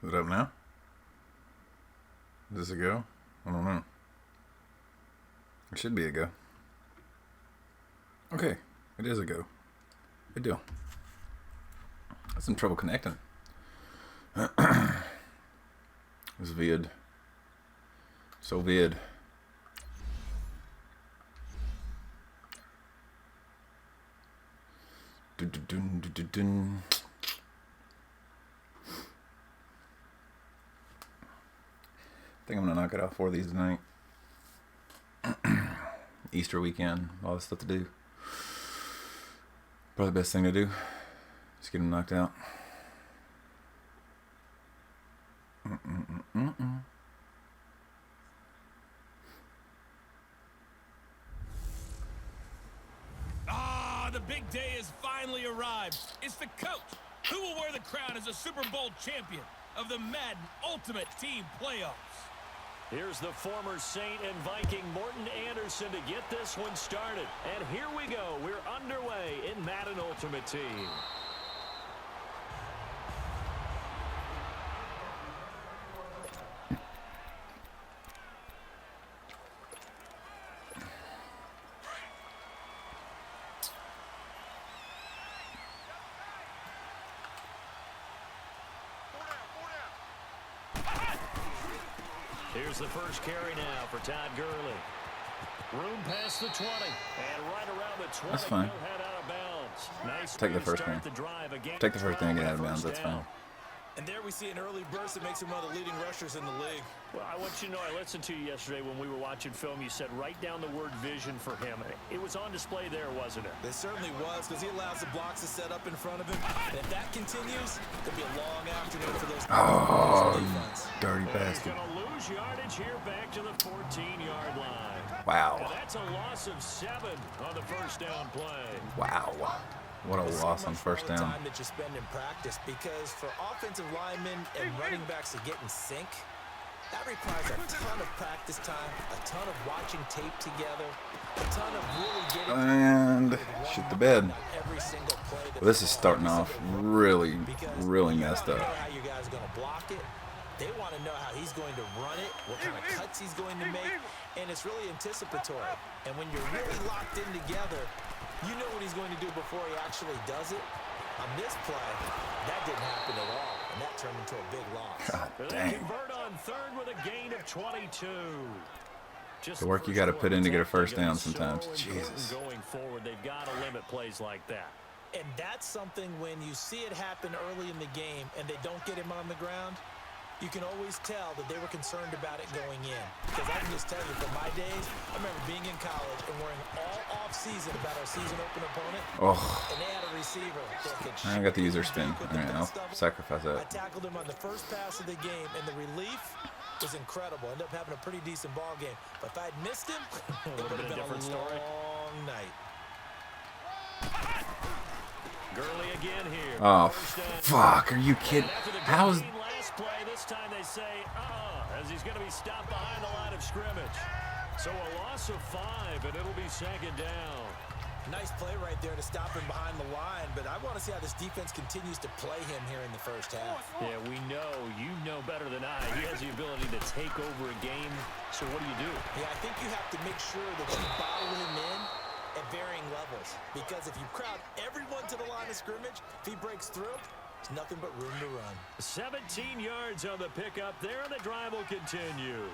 Is it up now? Is this a go? I don't know. It should be a go. Okay, it is a go. Good deal. Had some trouble connecting. This vid. So vid. Dun, dun, dun, dun, dun, dun. I think I'm gonna knock it out 4 of these tonight. Easter weekend, all this stuff to do. Probably the best thing to do. Just get them knocked out. The big day has finally arrived. It's the coach who will wear the crown as a Super Bowl champion of the Madden Ultimate Team Playoffs. Here's the former Saint and Viking Morton Anderson to get this one started. And here we go. We're underway in Madden Ultimate Team. Here's the first carry now for Todd Gurley. Room past the 20. And right around the 20. That's fine. He'll head out of bounds. Nice Take the first thing. Take the first thing and get out of bounds. That's fine. And there we see an early burst that makes him one of the leading rushers in the league. Well, I want you to know, I listened to you yesterday when we were watching film. You said write down the word vision for him. It was on display there, wasn't it? It certainly was, because he allows the blocks to set up in front of him. And if that continues, it'll be a long afternoon for those defense. Dirty bastard. He's going to lose yardage here back to the 14-yard line. Wow. And that's a loss of 7 on the first down play. Wow. What a loss on first down. Time that you spend in practice, because for offensive linemen and running backs to get in sync, that requires a ton of practice time, a ton of watching tape together, a ton of really getting and shit the bed. Well, this is starting off really messed up. How you guys are going to block it. They want to know how he's going to run it, what kind of cuts he's going to make, and it's really anticipatory. And when you're really locked in together, you know what he's going to do before he actually does it. On this play, that didn't happen at all, and that turned into a big loss. God They dang. convert on third with a gain of 22. Just The work you got to put in to get a first down sometimes. Jesus. Going forward, they've got to limit plays like that. And that's something when you see it happen early in the game and they don't get him on the ground, you can always tell that they were concerned about it going in. Because I can just tell you, from my days, I remember being in college and worrying all off-season about our season-open opponent. Oh, And they had a receiver that could I got the user spin. All right, I'll sacrifice I that. tackled him on the first pass of the game, and the relief was incredible. Ended up having a pretty decent ball game. But if I'd missed him, it would have been a different story. long night. Gurley again here. Oh, First down. fuck. Are you kidding? How's... Last play, this time they say, as he's going to be stopped behind the line of scrimmage. So a loss of 5, and it'll be second down. Nice play right there to stop him behind the line, but I want to see how this defense continues to play him here in the first half. Yeah, we know. You know better than I. He has the ability to take over a game. So what do you do? Yeah, I think you have to make sure that you bottle him in at varying levels, because if you crowd everyone to the line of scrimmage, if he breaks through, there's nothing but room to run. 17 yards on the pickup there, and the drive will continue.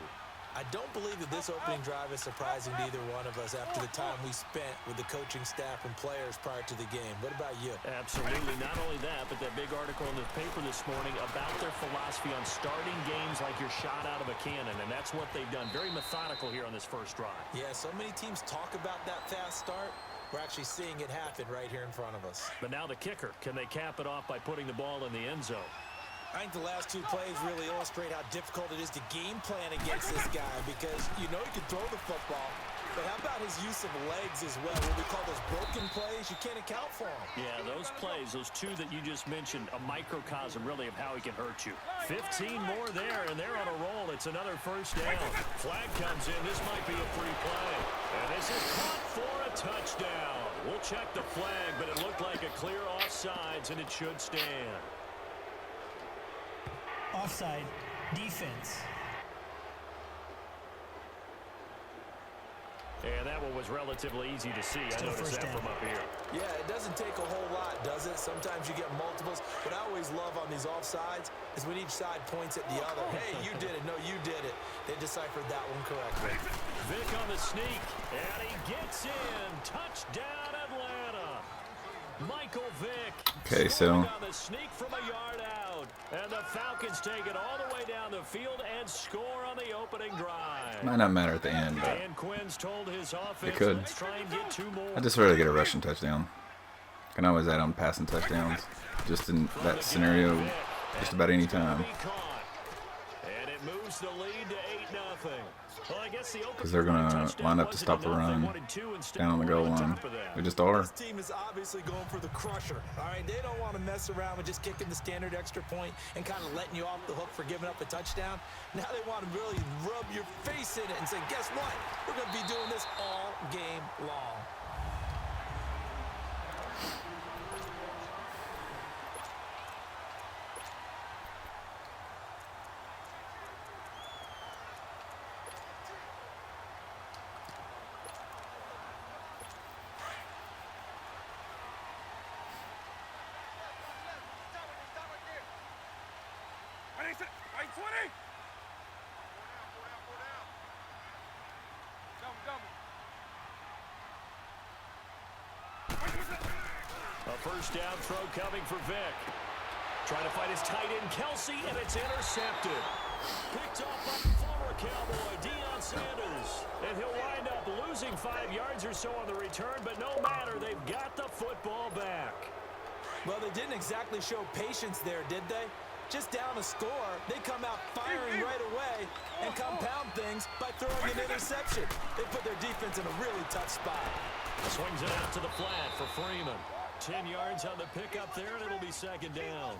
I don't believe that this opening drive is surprising to either one of us after the time we spent with the coaching staff and players prior to the game. What about you? Absolutely. Not only that, but that big article in the paper this morning about their philosophy on starting games like you're shot out of a cannon, and that's what they've done. Very methodical here on this first drive. Yeah, so many teams talk about that fast start. We're actually seeing it happen right here in front of us. But now the kicker. Can they cap it off by putting the ball in the end zone? I think the last two plays really illustrate how difficult it is to game plan against this guy, because you know he can throw the football, but how about his use of legs as well? What we call those broken plays, you can't account for them. Yeah, those plays, those two that you just mentioned, a microcosm really of how he can hurt you. 15 more there, and they're on a roll. It's another first down. Flag comes in. This might be a free play. And this is caught for a touchdown. We'll check the flag, but it looked like a clear offsides, and it should stand. offside defense. And that one was relatively easy to see. I noticed that from up here. Yeah, it doesn't take a whole lot, does it? Sometimes you get multiples. What I always love on these offsides is when each side points at the other. Hey, you did it. No, you did it. They deciphered that one correctly. Vic on the sneak, and he gets in. Touchdown, Atlanta. Michael Vick. Okay, so on the sneak from a yard out. And the Falcons take it all the way down the field and score on the opening drive. might not matter at the end, but Dan Quinn's told his offense, it could. let's try and get 2 more. I just rather get a rushing touchdown. Can always add on passing touchdowns. Just in that scenario, just about any time. And it moves the lead to 8-0. Well, I guess Because they're going to line up to stop the run down on the goal line. They just are. This team is obviously going for the crusher. All right, they don't want to mess around with just kicking the standard extra point and kind of letting you off the hook for giving up a touchdown. Now they want to really rub your face in it and say, guess what? We're going to be doing this all game long. A first down throw coming for Vic. Trying to fight his tight end, Kelsey, and it's intercepted. Picked off by former Cowboy Deion Sanders. And he'll wind up losing 5 yards or so on the return, but no matter, they've got the football back. Well, they didn't exactly show patience there, did they? Just down a score, they come out firing right away and compound things by throwing an interception. They put their defense in a really tough spot. Swings it out to the flat for Freeman. 10 yards on the pickup there, and it'll be second down.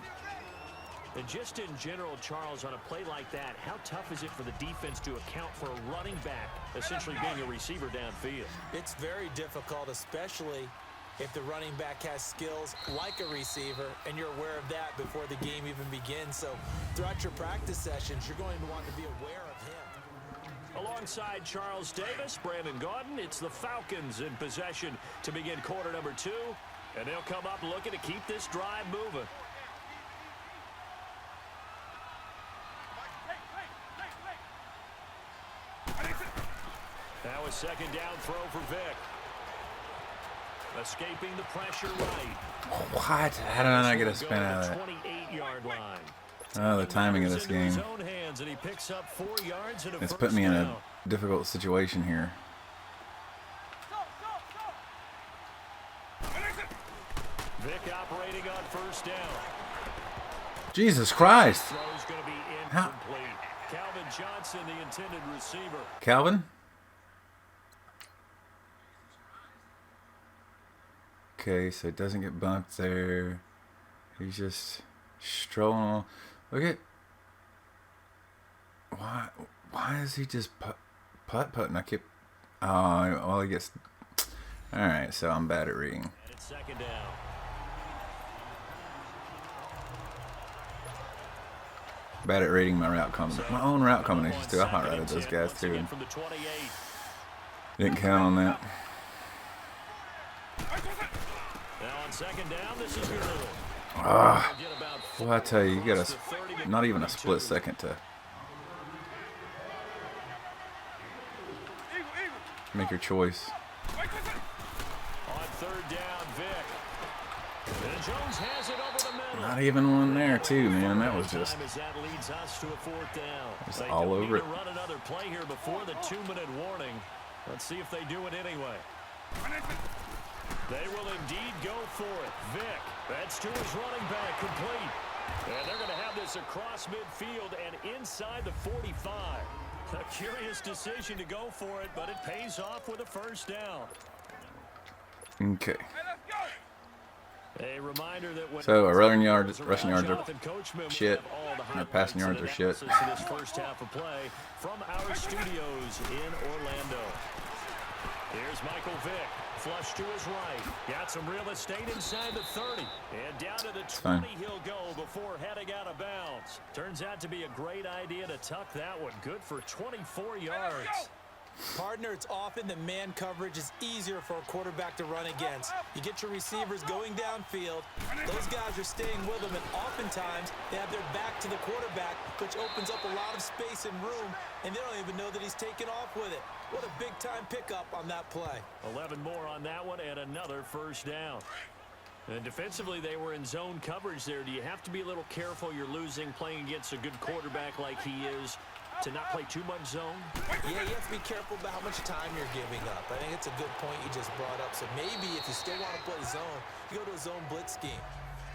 And just in general, Charles, on a play like that, how tough is it for the defense to account for a running back essentially being a receiver downfield? It's very difficult, especially if the running back has skills like a receiver, and you're aware of that before the game even begins. So throughout your practice sessions, you're going to want to be aware of him. Alongside Charles Davis, Brandon Gaudin, it's the Falcons in possession to begin quarter number 2. And they'll come up looking to keep this drive moving. Now a second down throw for Vic. Escaping the pressure right. What? How did I not get a spin out of that? 28-yard line. Oh, the timing of this game. It's put me in a difficult situation here. Vic operating on first down. Jesus Christ. Throw's going to be How? incomplete. Calvin Johnson, the intended receiver. Calvin? Okay, so it doesn't get bumped there. He's just strolling. Look at why is he just putting? I keep well, he gets. All right, so I'm bad at reading. And it's second down. Bad at reading my route combinations. My own route combinations too. I hot routed those guys too. From the 28. Didn't count on that. Now on second down, this is good. Well, I tell you, you got not even a split second to make your choice. On third down, Vic. And Jones has it over the middle. Not even one there too, man. That was just That leads us to a fourth down. Just They all don't over need it. to run another play here before the 2-minute warning. Let's see if they do it anyway. They will indeed go for it. Vic, that's to his running back, complete. And they're going to have this across midfield and inside the 45. A curious decision to go for it, but it pays off with a first down. okay. A reminder that when So, rushing yards are shit. Our passing yards are shit. For this first half of play from our studios in Orlando. Here's Michael Vick. Flush to his right. Got some real estate inside the 30. And down to the 20 he'll go before heading out of bounds. Turns out to be a great idea to tuck that one. Good for 24 yards. Partner, it's often the man coverage is easier for a quarterback to run against. You get your receivers going downfield. Those guys are staying with them, and oftentimes they have their back to the quarterback, which opens up a lot of space and room, and they don't even know that he's taken off with it. What a big-time pickup on that play. 11 more on that one and another first down. And defensively, they were in zone coverage there. Do you have to be a little careful you're losing playing against a good quarterback like he is to not play too much zone? Yeah, you have to be careful about how much time you're giving up. I think it's a good point you just brought up. So maybe if you still want to play zone, you go to a zone blitz scheme.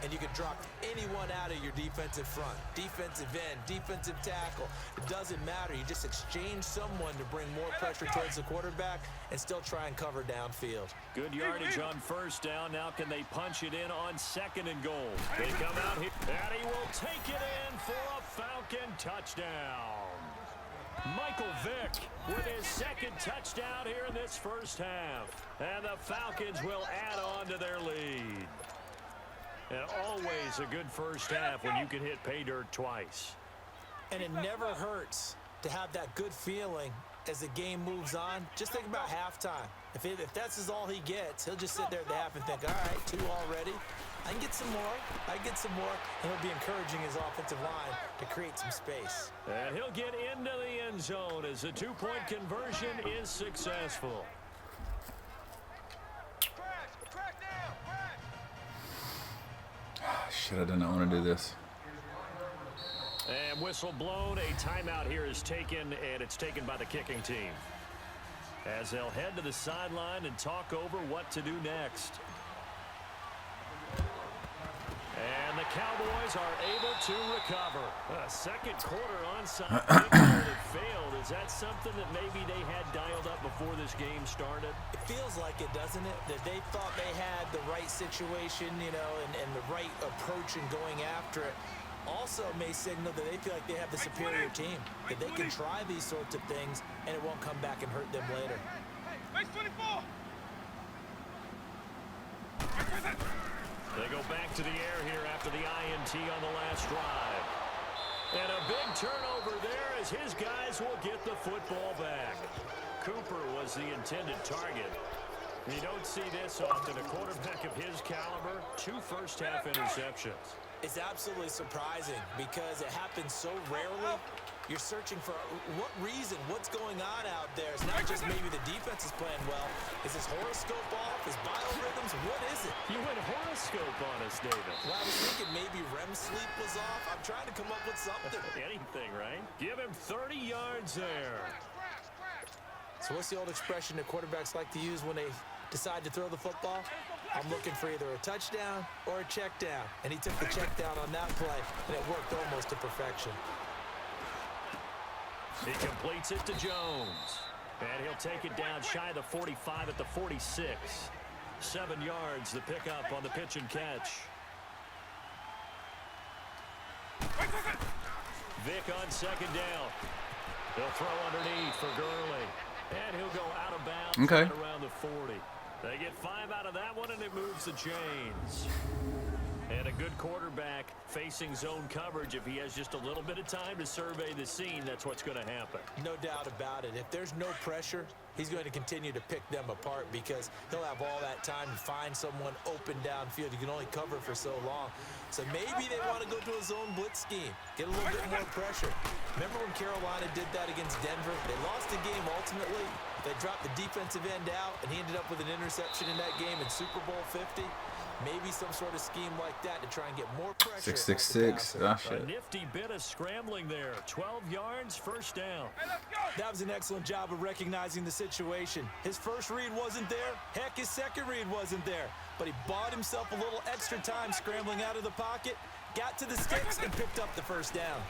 And you can drop anyone out of your defensive front. Defensive end, defensive tackle. It doesn't matter. You just exchange someone to bring more pressure towards the quarterback and still try and cover downfield. Good yardage on first down. Now can they punch it in on second and goal? They come out here, and he will take it in for a Falcon touchdown. Michael Vick with his second touchdown here in this first half. And the Falcons will add on to their lead. And always a good first half when you can hit pay dirt twice. And it never hurts to have that good feeling as the game moves on. Just think about halftime. If that's all he gets, he'll just sit there at the half and think, all right, 2 already. I can get some more. I can get some more. And he'll be encouraging his offensive line to create some space. And he'll get into the end zone as the 2-point conversion is successful. Shit, I did not want to do this. And whistle blown. A timeout here is taken, and it's taken by the kicking team, as they'll head to the sideline and talk over what to do next. And the Cowboys are able to recover. Second quarter onside kick that failed. Is that something that maybe they had dialed up before this game started? It feels like it, doesn't it? That they thought they had the right situation, you know, and the right approach in going after it. Also may signal that they feel like they have the superior team, that they can try these sorts of things and it won't come back and hurt them later. Base 24. They go back to the air here after the INT on the last drive. And a big turnover there as his guys will get the football back. Cooper was the intended target. You don't see this often. A quarterback of his caliber, 2 first-half interceptions. It's absolutely surprising because it happens so rarely. You're searching for what reason, what's going on out there. It's not just maybe the defense is playing well. Is his horoscope off? His biorhythms? What is it? You went horoscope on us, David. Well, I was thinking maybe REM sleep was off. I'm trying to come up with something. Anything, right? Give him 30 yards there. So what's the old expression that quarterbacks like to use when they decide to throw the football? I'm looking for either a touchdown or a check down. And he took the check down on that play, and it worked almost to perfection. He completes it to Jones. And he'll take it down shy of the 45 at the 46. 7 yards, the pickup on the pitch and catch. Vick on second down. They'll throw underneath for Gurley. And he'll go out of bounds right around the 40. They get 5 out of that one, and it moves the chains. And a good quarterback facing zone coverage. If he has just a little bit of time to survey the scene, that's what's going to happen. No doubt about it. If there's no pressure, he's going to continue to pick them apart because he'll have all that time to find someone open downfield. You can only cover for so long. So maybe they want to go to a zone blitz scheme, get a little bit more pressure. Remember when Carolina did that against Denver? They lost the game ultimately. They dropped the defensive end out, and he ended up with an interception in that game in Super Bowl 50. Maybe some sort of scheme like that to try and get more pressure. 666. Oh, shit. A nifty bit of scrambling there. 12 yards, first down. That was an excellent job of recognizing the situation. His first read wasn't there. Heck, his second read wasn't there. But he bought himself a little extra time scrambling out of the pocket, got to the sticks, and picked up the first down.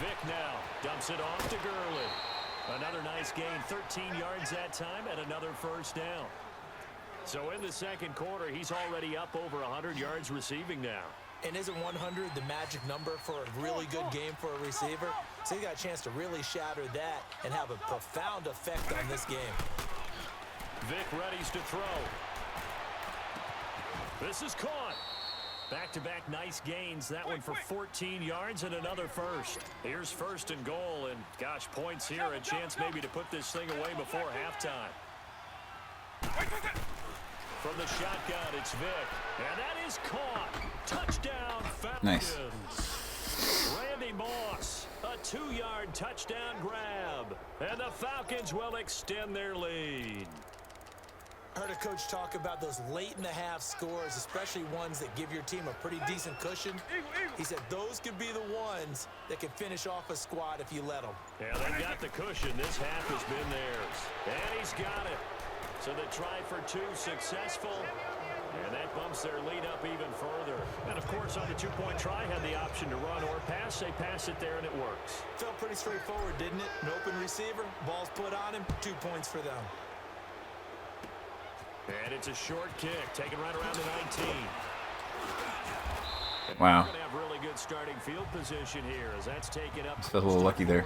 Vick now dumps it off to Gurley. Another nice gain, 13 yards that time, and another first down. So in the second quarter, he's already up over 100 yards receiving now. And isn't 100 the magic number for a really good game for a receiver? So he got a chance to really shatter that and have a profound effect on this game. Vic readies to throw. This is caught. Back-to-back nice gains. That one for 14 yards and another first. Here's first and goal, and gosh, points here. A chance maybe to put this thing away before halftime. From the shotgun, it's Vic. And that is caught. Touchdown, Falcons. Nice. Randy Moss, a 2-yard touchdown grab. And the Falcons will extend their lead. I heard a coach talk about those late-in-the-half scores, especially ones that give your team a pretty decent cushion. He said those could be the ones that can finish off a squad if you let them. Yeah, they got the cushion. This half has been theirs. And he's got it. So the try for 2 successful. And that bumps their lead up even further. And, of course, on the 2-point try, had the option to run or pass. They pass it there, and it works. Felt pretty straightforward, didn't it? An open receiver, ball's put on him, 2 points for them. And it's a short kick, taken right around the 19. Wow. We're going to have really good starting field position here as that's taken up. I felt a little lucky there.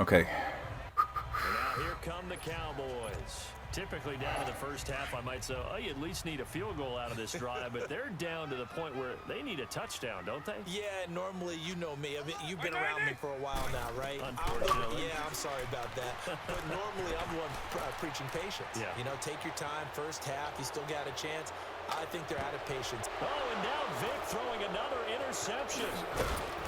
Okay. And now here come the Cowboys. Typically down to the first half, I might say, oh, you at least need a field goal out of this drive, but they're down to the point where they need a touchdown, don't they? Yeah, normally, you know me. I mean, you've been around me for a while now, right? Unfortunately. I'm sorry about that. But normally, I'm the one preaching patience. Yeah. You know, take your time, first half, you still got a chance. I think they're out of patience. Oh, and now Vic throwing another interception.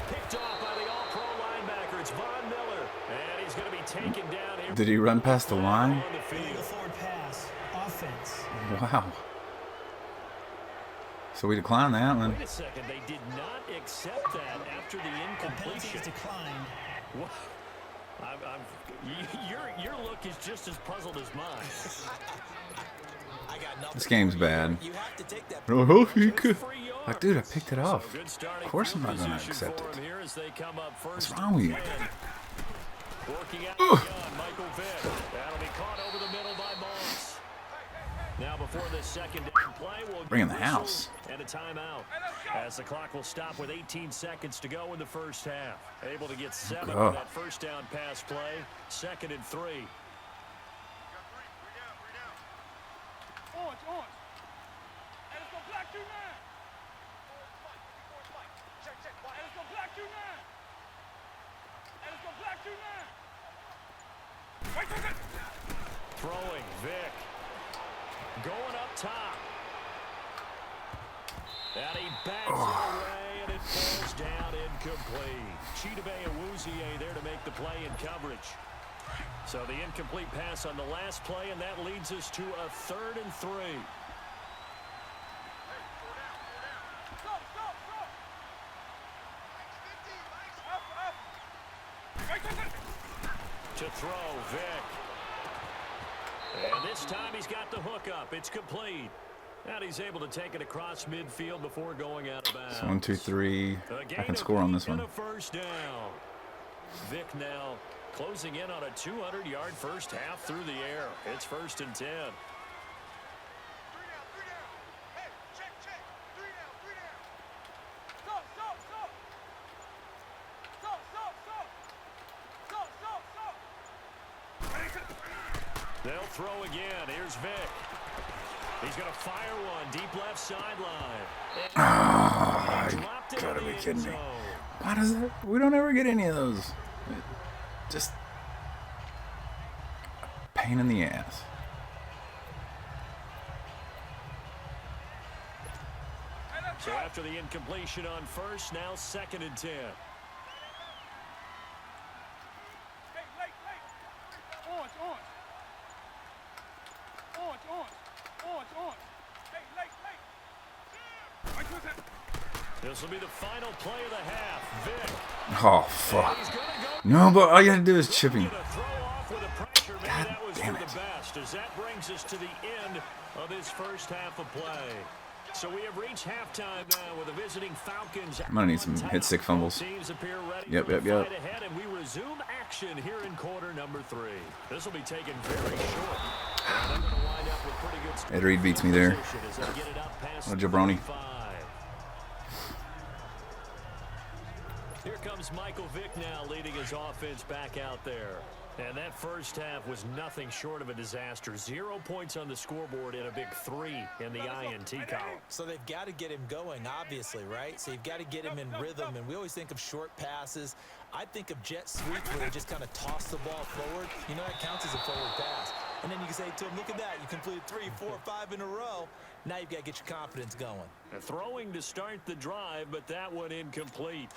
Picked off by the all-pro linebacker. It's Von Miller, and he's going to be taken down here. Did he run past the line? On the field. Illegal forward pass. Offense. Wow. So we declined that one. Wait a second. They did not accept that after the Penalty incompletion. is declined. What? Your look is just as puzzled as mine. I got nothing. This game's bad. You have to take that. Oh, he could. Free yards. Like, dude, I picked it off. So good starting Of course I'm field not going to position accept for it. him here as they come up first. What's wrong with you? Working out the gun, Michael Vick. That'll be caught over the middle by Moss. Now before this second down play, we'll Bring in get the house. and a timeout. As the clock will stop with 18 seconds to go in the first half. Able to get 7 God. for that first down pass play. 2nd and 3. Orange, orange. And it's gonna block you now. Check, check. And it's gonna block you now. And it's gonna block you now. Wait, wait, wait. Throwing, Vic. Going up top. And he bats it away, and it falls down incomplete. Chidobe Awuzie there to make the play in coverage. So the incomplete pass on the last play, and that leads us to a 3rd and 3. Stop, stop, stop. Up. Wait, wait, wait. To throw, Vic. And this time he's got the hook up. It's complete. And he's able to take it across midfield before going out of bounds. So 1, 2, 3. I can score on this one. A first down. Vic now closing in on a 200-yard first half through the air. It's 1st and 10. 3 down. Hey, check. 3 down. Stop. They'll throw again. Here's Vic. He's going to fire one deep left sideline. You gotta be kidding me. Why does that? We don't ever get any of those. Just a pain in the ass. So after the incompletion on first, now 2nd and 10. Hey, late. Orange. Hey, late. Wait, what's that? This will be the final play of the half. Vic. Oh, fuck. He's going to go. No, but all you had to do is chip him. Get a throw off with a pressure. Maybe God that was damn for it. the best, as that brings us to the end of this first half of play. So we have reached halftime now with the visiting Falcons. I'm gonna need some hit stick fumbles. Teams appear ready Yep. for the fight ahead, and we resume action here in quarter number 3. This will be taken very short. And they're going to wind up with pretty good Ed Reed beats me there. position as they get it up past What a jabroni. 35. Here comes Michael Vick now leading his offense back out there. And that first half was nothing short of a disaster. 0 points on the scoreboard and a big 3 in the INT column. So they've got to get him going, obviously, right? So you've got to get him in rhythm. And we always think of short passes. I think of jet sweeps where they just kind of toss the ball forward. You know, that counts as a forward pass. And then you can say to him, look at that. You completed 3, 4, 5 in a row. Now you've got to get your confidence going. Throwing to start the drive, but that one incomplete.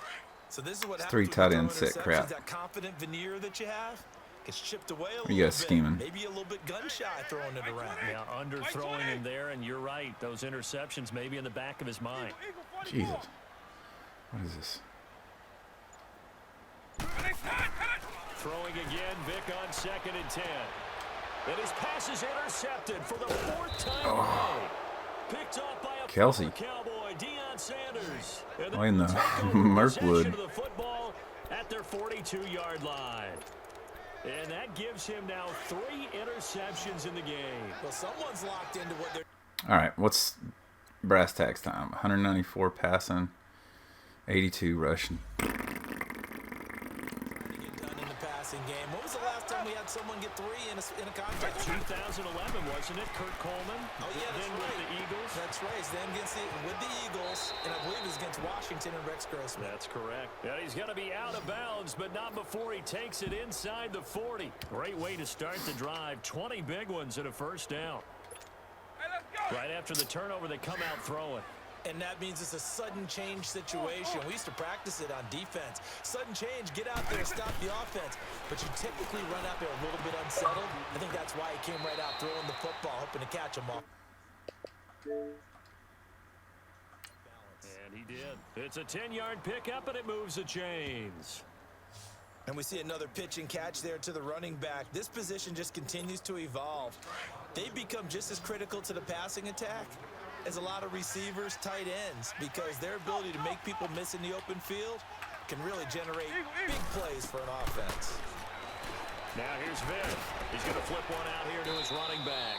So this is what happens 3 when you tight throw end set interceptions. crap. That confident veneer that you have gets chipped away a You little guys bit. scheming. Maybe a little bit gun-shy throwing it around. Yeah, underthrowing him there, and you're right. Those interceptions may be in the back of his mind. Jesus. What is this? Throwing again, Vic on 2nd and 10. And his pass is intercepted for the 4th time today. Picked off by a Kelsey. former Cowboy, Deion Sanders. And Oh, in the take over Mirkwood. possession of the football at their 42-yard line. And that gives him now 3 interceptions in the game. Well, someone's locked into what they're All right, what's brass tacks time? 194 passing, 82 rushing. trying to get done in the passing game. When was the last time we had someone get 3 in a contest? 2011, wasn't it? Kurt Coleman. Oh, yeah, that's then right. with the Eagles. That's right. It's them with the Eagles, and I believe it was against Washington and Rex Grossman. That's correct. And he's going to be out of bounds, but not before he takes it inside the 40. Great way to start the drive. 20 big ones and a first down. Hey, let's go. Right after the turnover, they come out throwing. And that means it's a sudden change situation. We used to practice it on defense. Sudden change, get out there, stop the offense. But you typically run out there a little bit unsettled. I think that's why he came right out throwing the football, hoping to catch him off. And he did. It's a 10-yard pickup, and it moves the chains. And we see another pitch and catch there to the running back. This position just continues to evolve. They become just as critical to the passing attack as a lot of receivers, tight ends, because their ability to make people miss in the open field can really generate big plays for an offense. Now here's Vic. He's going to flip one out here to his running back.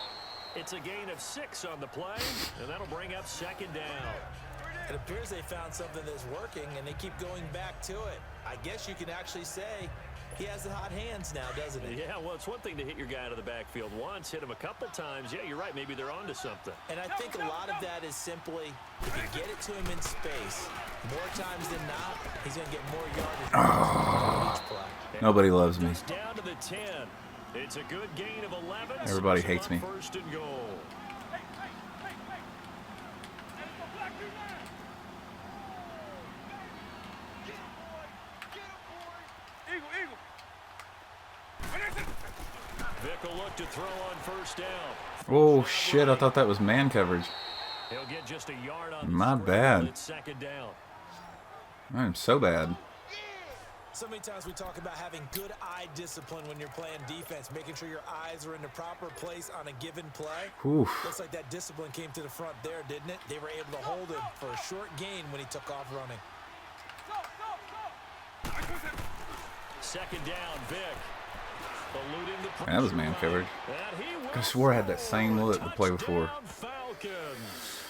It's a gain of 6 on the play, and that'll bring up 2nd down. It appears they found something that's working, and they keep going back to it. I guess you can actually say he has the hot hands now, doesn't he? Yeah, well, it's one thing to hit your guy out of the backfield once, hit him a couple times. Yeah, you're right. Maybe they're onto something. And I think a lot of that is simply, if you get it to him in space, more times than not, he's going to get more yardage each play. Nobody loves me. It's down to the 10. It's a good gain of 11. Everybody Special hates on me. 1st and goal. Hey, hey, hey, hey. Hey, let's go black you now. Get him, boy. Eagle, eagle. Vic will look to throw on 1st down. Oh, shit. I thought that was man coverage. He'll get just a yard on the My scramble, bad. and it's 2nd down. I am so bad. So many times we talk about having good eye discipline when you're playing defense, making sure your eyes are in the proper place on a given play. Oof. Looks like that discipline came to the front there, didn't it? They were able to hold him for a short gain when he took off running. Go, go, go. 2nd down, Vic. Eluding the That was pressure man line. coverage. And he will I swore I had that same score. look the play before. Touchdown, Falcons.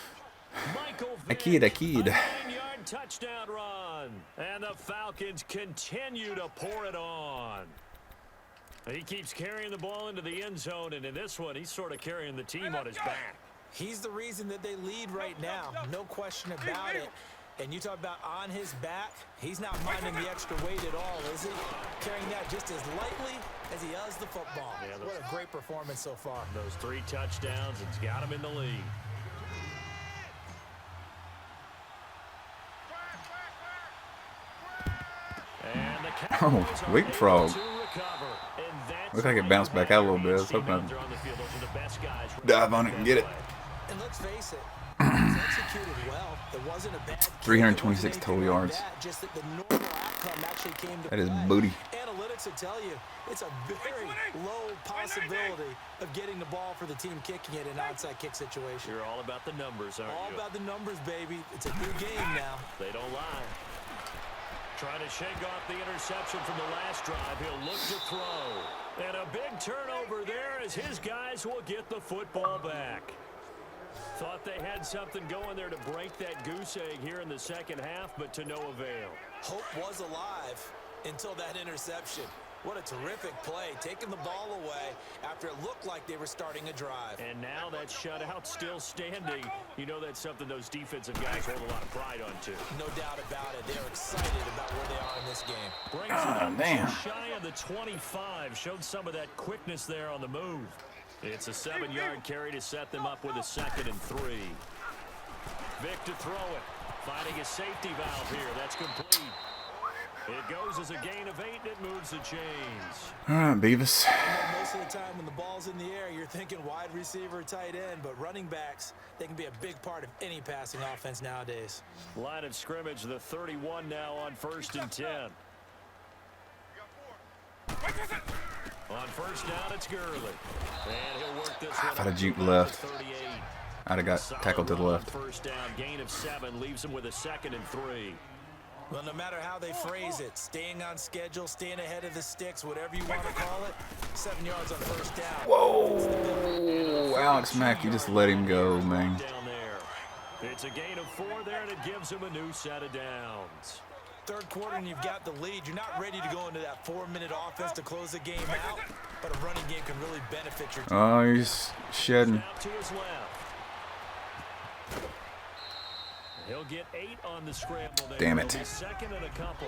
Michael I kid. A 9-yard touchdown run. And the Falcons continue to pour it on. He keeps carrying the ball into the end zone, and in this one, he's sort of carrying the team on his back. He's the reason that they lead right now, no question about it. And you talk about on his back, he's not minding the extra weight at all, is he? Carrying that just as lightly as he does the football. Yeah, what a great performance so far. Those 3 touchdowns, it's got him in the lead. And the Cowboys are leapfrog. able to recover. And that's Looks like it why bounced back out a little bit. I was team hoping out I'd there on the field. Those are the best guys. dive on it and get it. And let's face it, he's executed well. It wasn't a bad 326 total yards. Just that the normal outcome actually came to That is play. booty. Analytics will tell you it's a very low possibility of getting the ball for the team kicking it in an onside kick situation. You're all about the numbers, aren't All you? about the numbers, baby. It's a new game now. They don't lie. Trying to shake off the interception from the last drive. He'll look to throw. And a big turnover there as his guys will get the football back. Thought they had something going there to break that goose egg here in the 2nd half, but to no avail. Hope was alive until that interception. What a terrific play, taking the ball away after it looked like they were starting a drive. And now that shutout still standing. You know that's something those defensive guys hold a lot of pride on, too. No doubt about it. They're excited about where they are in this game. Brings Oh, man. shy of the 25. Showed some of that quickness there on the move. It's a 7-yard carry to set them up with a 2nd and 3. Vic to throw it. Finding a safety valve here. That's complete. It goes as a gain of 8, and it moves the chains. All right, Beavis. Most of the time when the ball's in the air, you're thinking wide receiver, tight end, but running backs, they can be a big part of any passing offense nowadays. Line of scrimmage, the 31 now on 1st and 10. On 1st down, it's Gurley. And he'll work this one. If I'd have juked left, 38. I'd have got tackled to the left. 1st down, gain of 7, leaves him with a 2nd and 3. Well, no matter how they phrase it, staying on schedule, staying ahead of the sticks, whatever you want to call it, 7 yards on 1st down. Whoa, Alex Mack, you just let him go, man. Down there. It's a gain of 4 there, and it gives him a new set of downs. 3rd quarter, and you've got the lead. You're not ready to go into that 4-minute offense to close the game out, but a running game can really benefit your team. Oh, he's shedding. Out to his left. He'll get 8 on the scramble there. Damn it. He'll be 2nd and a couple.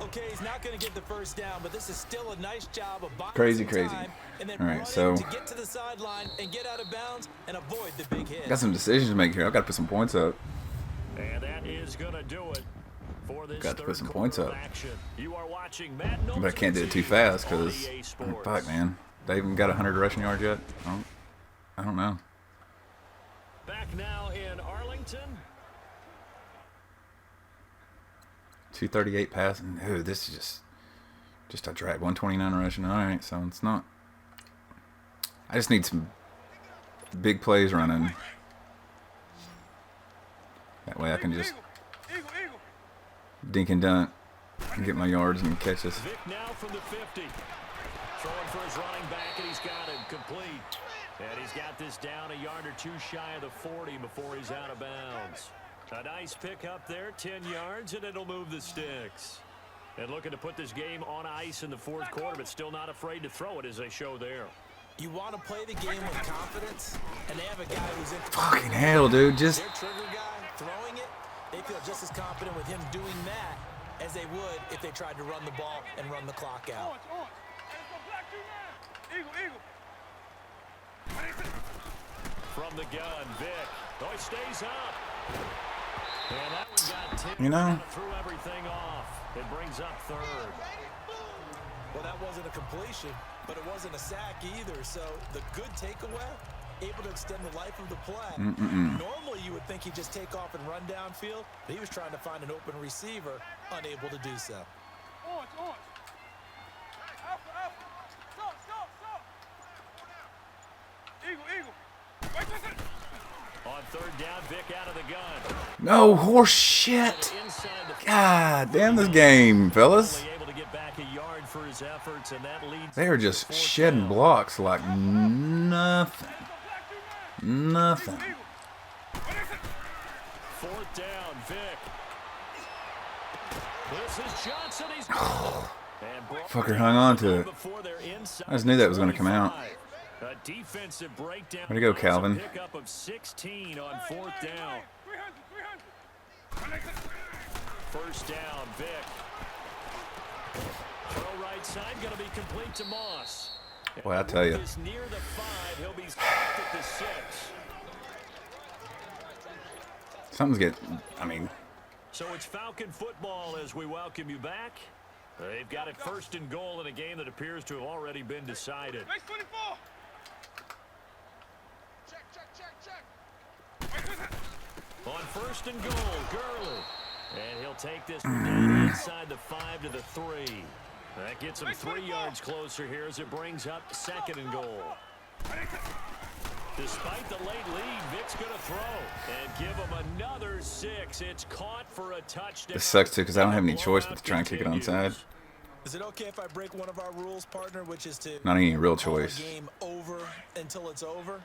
Okay, he's not going to get the 1st down, but this is still a nice job of buying Crazy, some crazy. time and then All right, running so to get to the sideline and get out of bounds and avoid the big hit. got some decisions to make here. I've got to put some points up. And that is going to do it for this Got to put some 3rd points quarter up. of action. You are watching Madden, But I can't do it too fast because, Sports. fuck, man. They even got 100 rushing yards yet? I don't know. Back now in Arlington. 238 passing. Ooh, this is just a drag. 129 rushing. All right, so it's not. I just need some big plays running. That way I can just dink and dunk and get my yards and catches. Vic now from the 50. Throwing for his running back, and he's got him complete. And he's got this down a yard or 2 shy of the 40 before he's out of bounds. A nice pick up there, 10 yards, and it'll move the sticks. And looking to put this game on ice in the 4th quarter, but still not afraid to throw it as they show there. You want to play the game with confidence, and they have a guy who's in. Fucking hell, dude. Just. Their trigger guy throwing it, they feel just as confident with him doing that as they would if they tried to run the ball and run the clock out. From the gun, Vic. Oh, he stays up. And that one got tipped. You know? Threw everything off. It brings up 3rd. Well, that wasn't a completion, but it wasn't a sack either. So the good takeaway, able to extend the life of the play. Normally, you would think he'd just take off and run downfield, but he was trying to find an open receiver, unable to do so. On 3rd down, Vic out of the gun. No horse shit. Inside the God damn this game, fellas. only able to get back a yard for his efforts, and that leads They are to just 4th shedding down. blocks like nothing. Nothing. 4th down, Vic. This is Johnson. He's got it. And brought Fucker hung on to it. before they're inside I just knew that was going to come out. 25. A defensive breakdown. Way to go, Calvin. Pickup of 16 on 4th down. 1st down, Vic. Throw right side, going to be complete to Moss. Boy, I tell you. Is near the 5. He'll be stopped at the 6. Something's getting. I mean, So it's Falcon football as we welcome you back. They've got it 1st and goal in a game that appears to have already been decided. Base 24. On 1st and goal, Gurley. And he'll take this one down inside the 5 to the 3. That gets him 3 yards closer here as it brings up 2nd and goal. Despite the late lead, Vic's going to throw and give him another 6. It's caught for a touchdown. this sucks too because I don't have any choice but to try and kick it onside. Is it okay if I break one of our rules, partner, which is to Not any real call the choice. game over until it's over?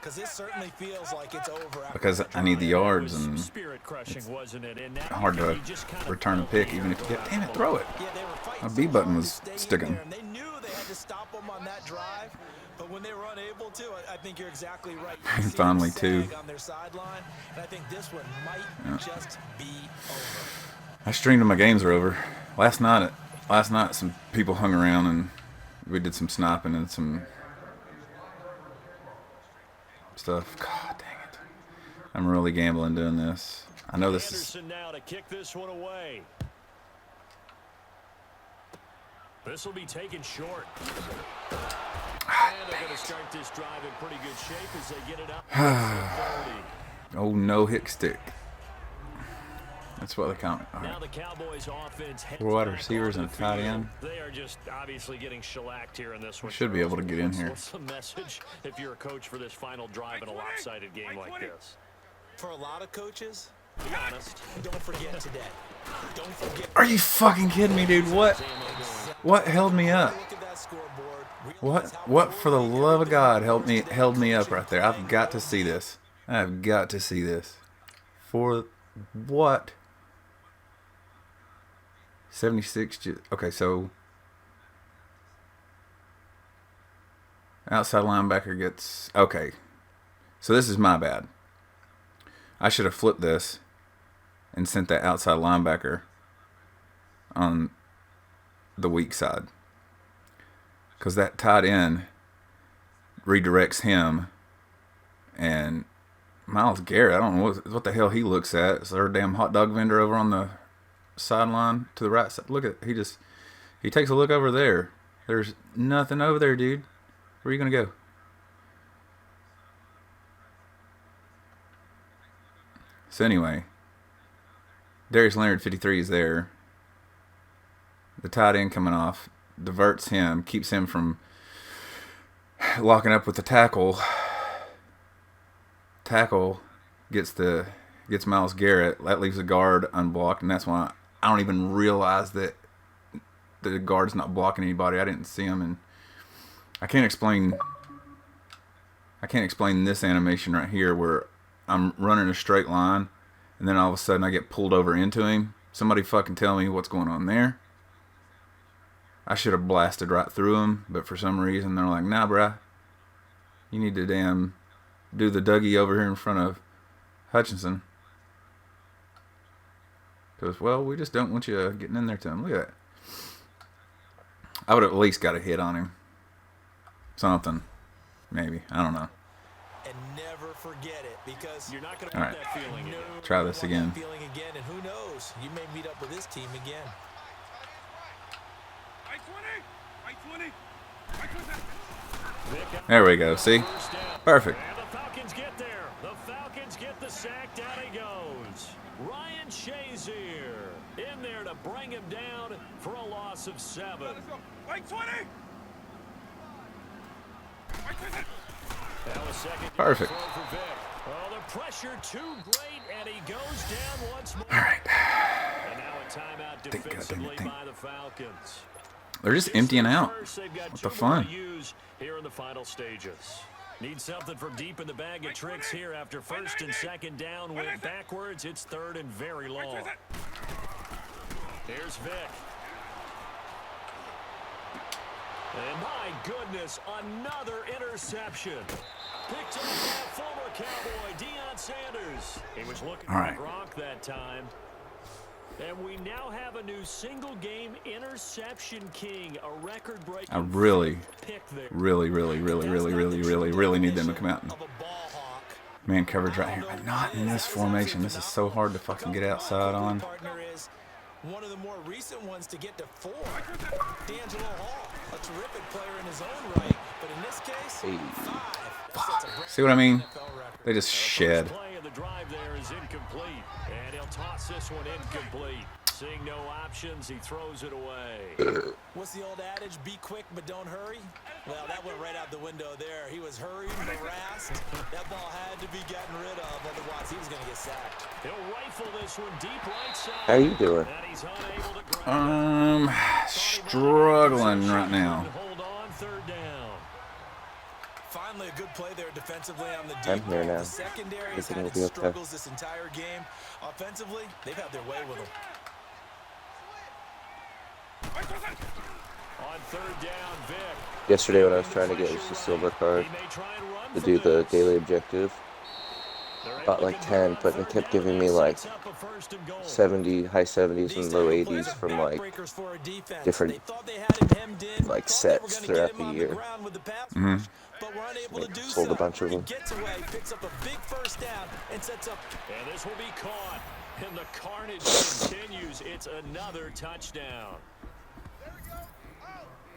Because it certainly feels like it's over after because that I need the drive. yards and Spirit crushing, wasn't it? And now hard to you just kind of return a fell pick in even if you the get. Damn it, throw it. Yeah, they were fighting My so B button hard was to stay in sticking. there, and they knew they had to stop them on that drive. But when they were unable to, I think you're exactly right. You see Finally, them two. sag on their sideline, and I think this one might just be over. I streamed when my games were over. Last night, some people hung around and we did some sniping and some stuff. God dang it! I'm really gambling doing this. I know this is. Anderson now to kick this one away. This will be taken short. And they're going to start this drive in pretty good shape as they get it up. 30. Oh no, hick stick. That's what they count. All Now right. the Cowboys offense heads 4 wide back receivers on and the a tight field. end. They are just obviously getting shellacked here in this one. Should be able to get in here. What's the message if you're a coach for this final drive in a lopsided game like this? For a lot of coaches, be honest, don't forget today. Don't forget. Are you fucking kidding me, dude? What held me up? Look at that scoreboard. What for the love of God held me up right there? I've got to see this. I've got to see this. For what? 76. Okay, so outside linebacker gets. Okay, so this is my bad. I should have flipped this and sent that outside linebacker on the weak side, because that tight end redirects him, and Myles Garrett, I don't know what the hell he looks at. Is there a damn hot dog vendor over on the sideline to the right side? Look at he takes a look over there. There's nothing over there, dude. Where are you gonna go? So anyway, Darius Leonard 53 is there. The tight end coming off diverts him, keeps him from locking up with the tackle. Tackle gets Myles Garrett. That leaves the guard unblocked, and that's why I don't even realize that the guard's not blocking anybody. I didn't see him, and I can't explain this animation right here where I'm running a straight line, and then all of a sudden I get pulled over into him. Somebody fucking tell me what's going on there. I should have blasted right through him, but for some reason they're like, nah, bruh. You need to damn do the Dougie over here in front of Hutchinson. Because, well, we just don't want you getting in there to him. Look at that. I would have at least got a hit on him. Something. Maybe. I don't know. And never forget it, because You're not going to All want right. that feeling again. Try this again. Feeling again, and who knows? You may meet up with this team again. There we go. See? First down. Perfect. And the Falcons get there. The Falcons get the sack. Down he goes. Ryan Shazier in there to bring him down for a loss of 7. Now a second Perfect. throw for Vic. Oh, the pressure too great, and he goes down once more. All right. And now a timeout Think. defensively by the Falcons. They're just emptying out. First, they've got What two the fun? more to use here in the final stages. Need something from deep in the bag of tricks here after first and second down went backwards. It's third and very long. Here's Vic. And my goodness, another interception. Picked up by former Cowboy Deion Sanders. He was looking All right. for Gronk that time. And we now have a new single-game interception king, a record-breaking I really pick there. really need them to come out and man coverage right here. But not in this formation. This is so hard to fucking get outside on. Partner is one of the more recent ones to get to 4. D'Angelo Hall, a terrific player in his own right, but in this case, 5. That sets a brand See what I mean? NFL record. They just shed. Play of the drive there is incomplete, and he'll toss this one incomplete. Seeing no options, he throws it away. What's the old adage? Be quick, but don't hurry. Well, that went right out the window there. He was hurried, harassed. That ball had to be gotten rid of, otherwise he was going to get sacked. He'll rifle this one deep right side. How you doing? And he's unable to grab it. Struggling right now. Hold on, third down. Finally, a good play there defensively on the I'm deep here ball. now. The secondary has Everything had will its be okay. struggles this entire game. Offensively, they've had their way with them. On third down, Vic. Yesterday when I was trying to get just a silver card He may try and run to from do the this. daily objective, They're able got to like convert 10, on but it third kept down, giving and me that like sets up a first and goal. 70, high 70s These and low tackle plays 80s are from like backbreakers for a defense. different They thought they had him hemmed in, like thought they were sets going to get throughout him the on the year. ground with the pass Mm-hmm. rush, but were unable to Like, do sold so. a bunch of He them. gets away, picks up a big first down, and sets up. And this will be caught. And the carnage continues. It's another touchdown.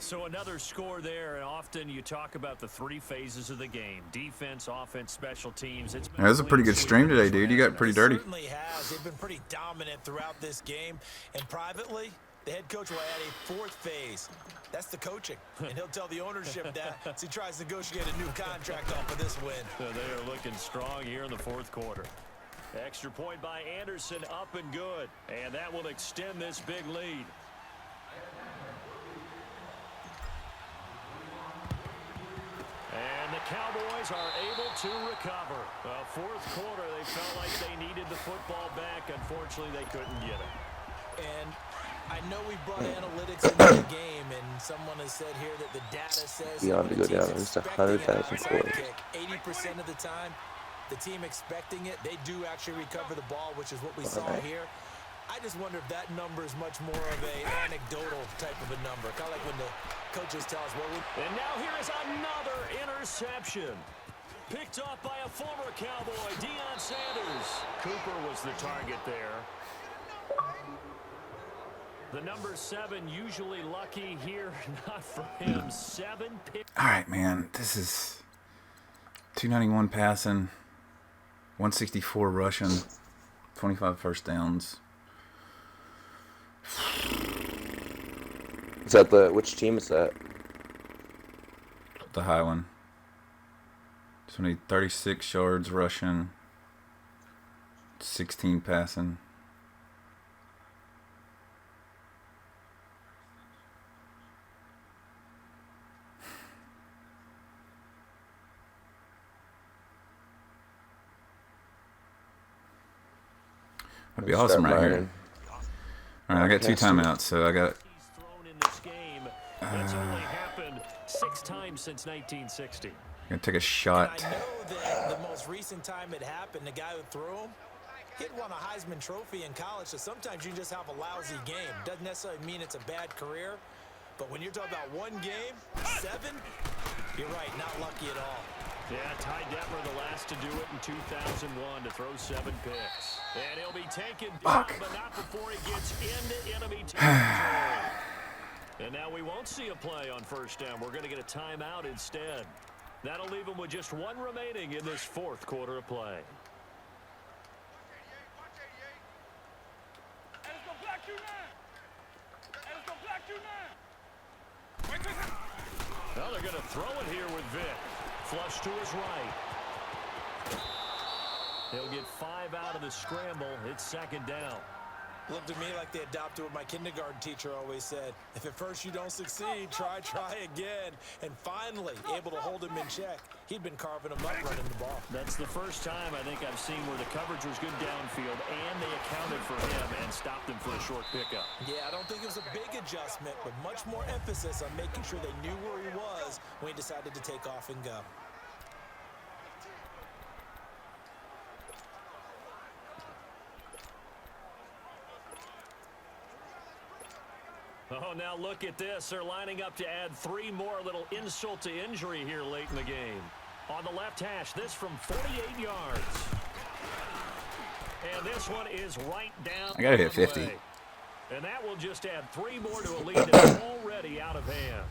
So another score there, and often you talk about the three phases of the game: defense, offense, special teams. It's been That was a pretty good stream today, dude. You got pretty dirty. It certainly has. They've been pretty dominant throughout this game. And privately, the head coach will add a fourth phase. That's the coaching. And he'll tell the ownership that as he tries to negotiate a new contract off of this win. They are looking strong here in the fourth quarter. Extra point by Anderson, up and good. And that will extend this big lead. And the Cowboys are able to recover. Fourth quarter, they felt like they needed the football back. Unfortunately, they couldn't get it. And I know we brought analytics into the game, and someone has said here that the data says Beyond that to when go a down team's at least expecting an 100,000 onside points. kick, 80% of the time, the team expecting it, they do actually recover the ball, which is what we saw Alright. here. I just wonder if that number is much more of a anecdotal type of a number, kind of like when the coaches tell us, well, And now here is another interception. Picked off by a former Cowboy, Deion Sanders. Cooper was the target there. The number 7 usually lucky here, not for him. 7 picks. All right, man. This is 291 passing, 164 rushing, 25 first downs. Is that the which team is that? The high one. 36 yards rushing, 16 passing. That'd be awesome right here. All right, I got 2 timeouts, so I got. He's thrown in this game. That's only happened 6 times since 1960. Gonna take a shot. I know that the most recent time it happened, the guy who threw him, he'd won a Heisman Trophy in college, so sometimes you just have a lousy game. Doesn't necessarily mean it's a bad career, but when you're talking about one game, 7, you're right, not lucky at all. Yeah, Ty Detmer, the last to do it in 2001 to throw 7 picks. And he'll be taken down, but not before he gets into enemy territory. And now we won't see a play on first down. We're going to get a timeout instead. That'll leave him with just 1 remaining in this fourth quarter of play. And it's gonna block you now. And it's gonna block you now. Wait, wait, wait. Well, they're going to throw it here with Vic. Flush to his right. He'll get 5 out of the scramble. It's second down. Looked to me like they adopted what my kindergarten teacher always said. If at first you don't succeed, try again. And finally, able to hold him in check. He'd been carving him up running the ball. That's the first time I think I've seen where the coverage was good downfield and they accounted for him and stopped him for a short pickup. Yeah, I don't think it was a big adjustment, but much more emphasis on making sure they knew where he was when he decided to take off and go. Oh, now look at this. They're lining up to add 3 more, little insult to injury here late in the game. On the left hash, this from 48 yards. And this one is right down. I gotta hit the 50. way. And that will just add 3 more to a lead that's already out of hand.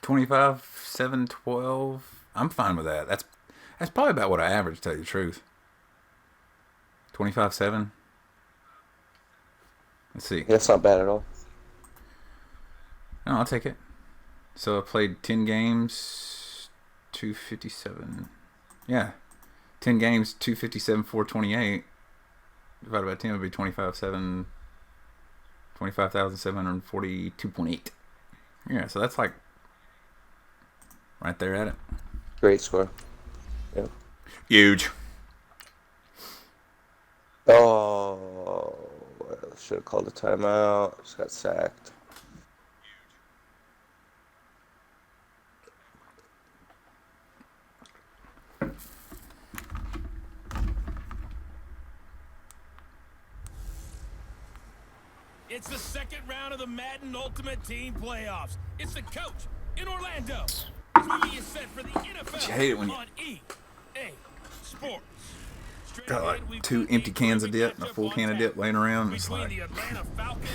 25, 7, 12. I'm fine with that. That's probably about what I average, to tell you the truth. 25, 7. Let's see. That's not bad at all. No, I'll take it. So I played 10 games, 257. Yeah. 10 games, 257, 428. Divided by 10 would be 25,742.8. Yeah, so that's like right there at it. Great score. Yeah. Huge. Oh, should have called a timeout. Just got sacked. It's the second round of the Madden Ultimate Team Playoffs. It's the coach in Orlando. This movie is set for the NFL You hate it when you on EA Sports. Straight got ahead, like we've 2 got empty a cans of perfect dip and a matchup full on can of tap dip laying around. It's between like the Atlanta Falcons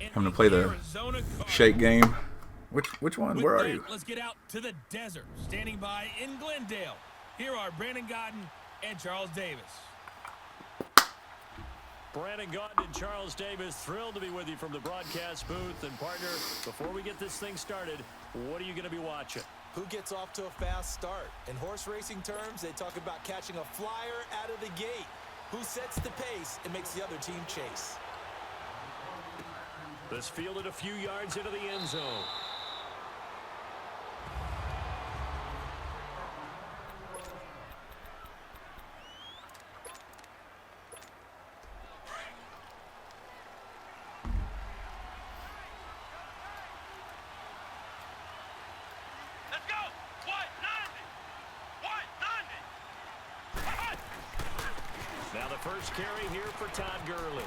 and having to play the Arizona Cardinals. shake game. Which one? With Where are that, you? Let's get out to the desert. Standing by in Glendale, here are Brandon Godden and Charles Davis. Brandon Gaudin and Charles Davis, thrilled to be with you from the broadcast booth. And partner, before we get this thing started, what are you going to be watching? Who gets off to a fast start? In horse racing terms, they talk about catching a flyer out of the gate. Who sets the pace and makes the other team chase? This fielded a few yards into the end zone. Let's go. 190. 190. Now the first carry here for Todd Gurley.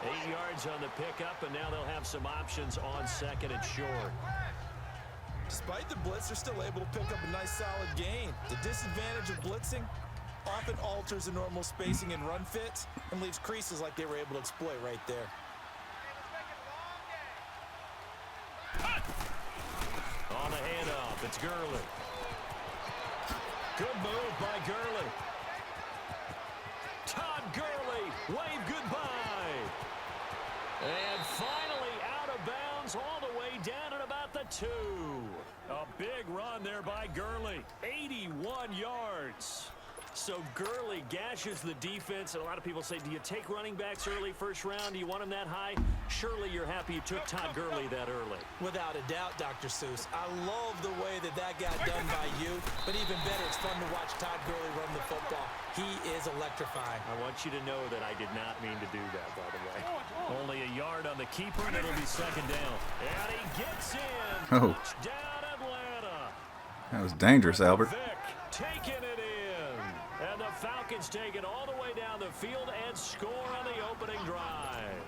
8 yards on the pickup, and now they'll have some options on second and short. Despite the blitz, they're still able to pick up a nice solid gain. The disadvantage of blitzing often alters the normal spacing and run fits and leaves creases like they were able to exploit right there. On the handoff, it's Gurley. Good move by Gurley. Todd Gurley, wave goodbye. And finally out of bounds all the way down at about the 2. A big run there by Gurley. 81 yards. So Gurley gashes the defense, and a lot of people say, do you take running backs early first round? Do you want them that high? Surely you're happy you took Todd Gurley that early. Without a doubt, Dr. Seuss. I love the way that got done by you, but even better, it's fun to watch Todd Gurley run the football. He is electrifying. I want you to know that I did not mean to do that, by the way. Only a yard on the keeper, and it'll be second down. And he gets in. Oh. Touchdown, Atlanta. That was dangerous, Albert. Vic taking it in. And the Falcons take it all the way down the field and score on the opening drive.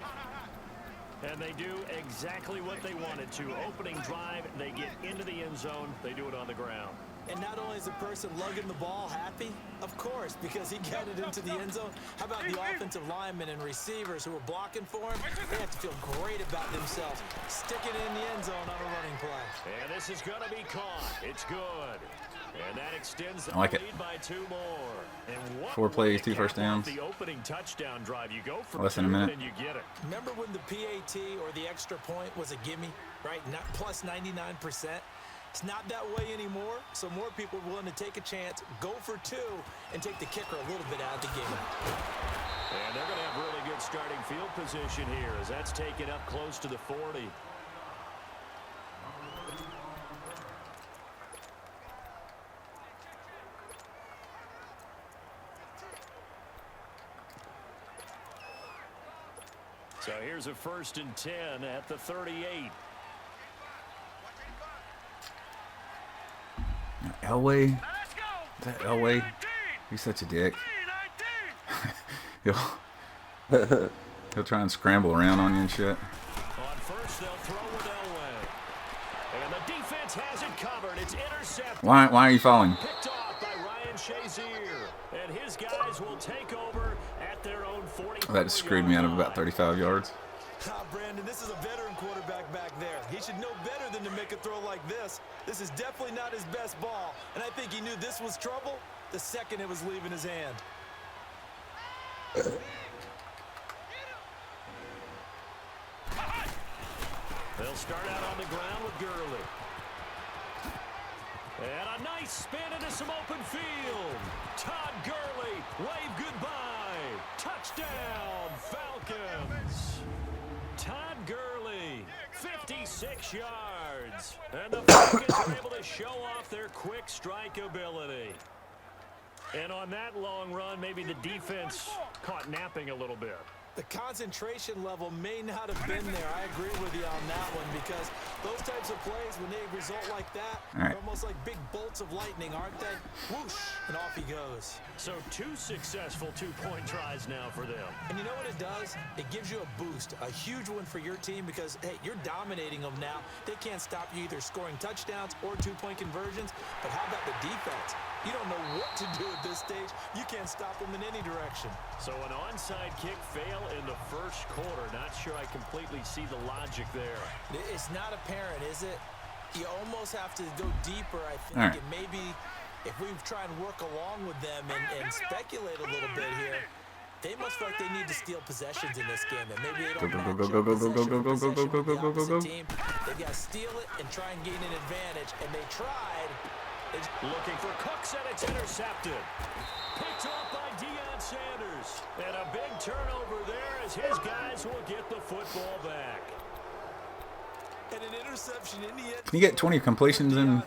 And they do exactly what they wanted to. Opening drive, they get into the end zone. They do it on the ground. And not only is the person lugging the ball happy, of course, because he got it into the end zone. How about the offensive linemen and receivers who were blocking for him? They have to feel great about themselves, sticking it in the end zone on a running play. And this is going to be caught. It's good. And that extends the I like it. lead by 2 more. And what 4 plays, way to 2 first cap off downs. The opening touchdown drive. You go for Less than a 2 minute. and you get it. Remember when the PAT or the extra point was a gimme, right? Not plus 99%. It's not that way anymore, so more people are willing to take a chance, go for 2, and take the kicker a little bit out of the game. And they're going to have really good starting field position here as that's taken up close to the 40. So here's a 1st and 10 at the 38. Elway? Now let's go. Is that Elway? 19. He's such a dick. 19. He'll try and scramble around on you and shit. On first, they'll throw with Elway. And the defense has it covered. It's intercepted. Why are you falling? Picked off by Ryan Shazier. And his guys will take over at their own 40. That just screwed me out of about 35 yards. Brandon, this is a veteran quarterback back there. He should know make a throw like this. This is definitely not his best ball, and I think he knew this was trouble the second it was leaving his hand. They'll start out on the ground with Gurley. And a nice spin into some open field. Todd Gurley, wave goodbye. Touchdown, Falcons. Todd Gurley, 56 yards. And the Falcons are able to show off their quick strike ability. And on that long run, maybe the defense caught napping a little bit. The concentration level may not have been there. I agree with you on that one because those types of plays, when they result like that, right. they're almost like big bolts of lightning, aren't they? Whoosh, and off he goes. So 2 successful two-point tries now for them. And you know what it does? It gives you a boost, a huge one for your team because, hey, you're dominating them now. They can't stop you either scoring touchdowns or two-point conversions. But how about the defense? You don't know what to do at this stage. You can't stop them in any direction. So an onside kick fail in the first quarter. Not sure I completely see the logic there. It's not apparent, is it? You almost have to go deeper, I think. Right. And maybe if we try and work along with them and speculate a little bit here, they must feel like they need to steal possessions in this game. And maybe they don't match team. They've got to steal it and try and gain an advantage. And they tried. Looking for Cooks, and it's intercepted. Picked off by Deion Sanders. And a big turnover there as his guys will get the football back. And an interception in the end. Can you get 20 completions in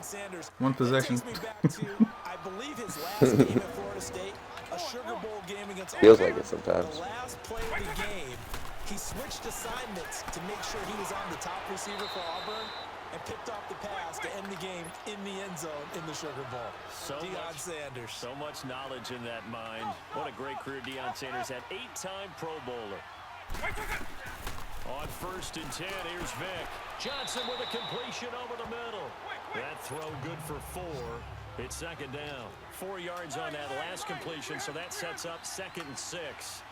one possession? That takes me back to, I believe, his last game at Florida State, a Sugar Bowl game against Feels Auburn. like it sometimes. The last play of the game, he switched assignments to make sure he was on the top receiver for Auburn and picked off the pass to end the game in the end zone in the Sugar Bowl. Deion Sanders. So much knowledge in that mind. What a great career Deion Sanders had. 8-time Pro Bowler. On 1st and 10, here's Vick. Johnson with a completion over the middle. That throw good for 4. It's second down. 4 yards on that last completion, so that sets up 2nd and 6.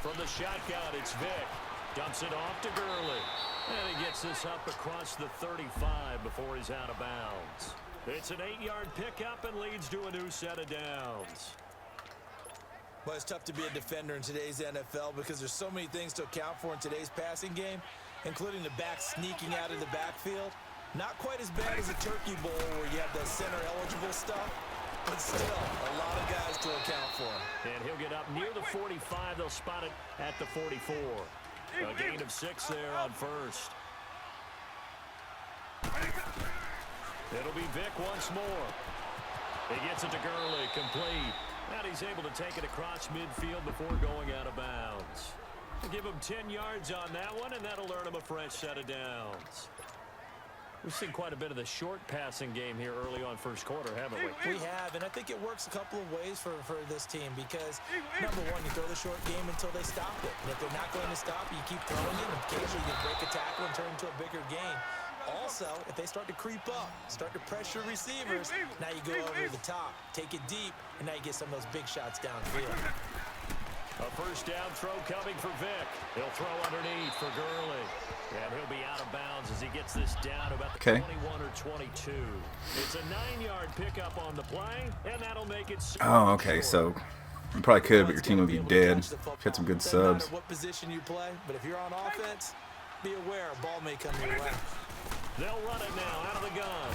From the shotgun, it's Vick. Dumps it off to Gurley. And he gets this up across the 35 before he's out of bounds. It's an 8-yard pickup and leads to a new set of downs. Well, it's tough to be a defender in today's NFL because there's so many things to account for in today's passing game, including the back sneaking out of the backfield. Not quite as bad as a Turkey Bowl where you have the center-eligible stuff, but still a lot of guys to account for. And he'll get up near the 45. They'll spot it at the 44. A gain of 6 there on 1st. It'll be Vick once more. He gets it to Gurley, complete. And he's able to take it across midfield before going out of bounds. Give him 10 yards on that one, and that'll earn him a fresh set of downs. We've seen quite a bit of the short passing game here early on first quarter, haven't we? We have, and I think it works a couple of ways for this team because, number one, you throw the short game until they stop it. And if they're not going to stop you, keep throwing it, and occasionally you break a tackle and turn into a bigger game. Also, if they start to creep up, start to pressure receivers, now you go over the top, take it deep, and now you get some of those big shots downfield. A first down throw coming for Vick. He'll throw underneath for Gurley. And he'll be out of bounds as he gets this down to about the 21 or 22. It's a 9-yard pickup on the play, and that'll make it. Oh, okay. So you probably could, but your team would be dead. If you had some good subs. No matter what position you play, but if you're on offense, be aware a ball may come your way. They'll run it now out of the gun.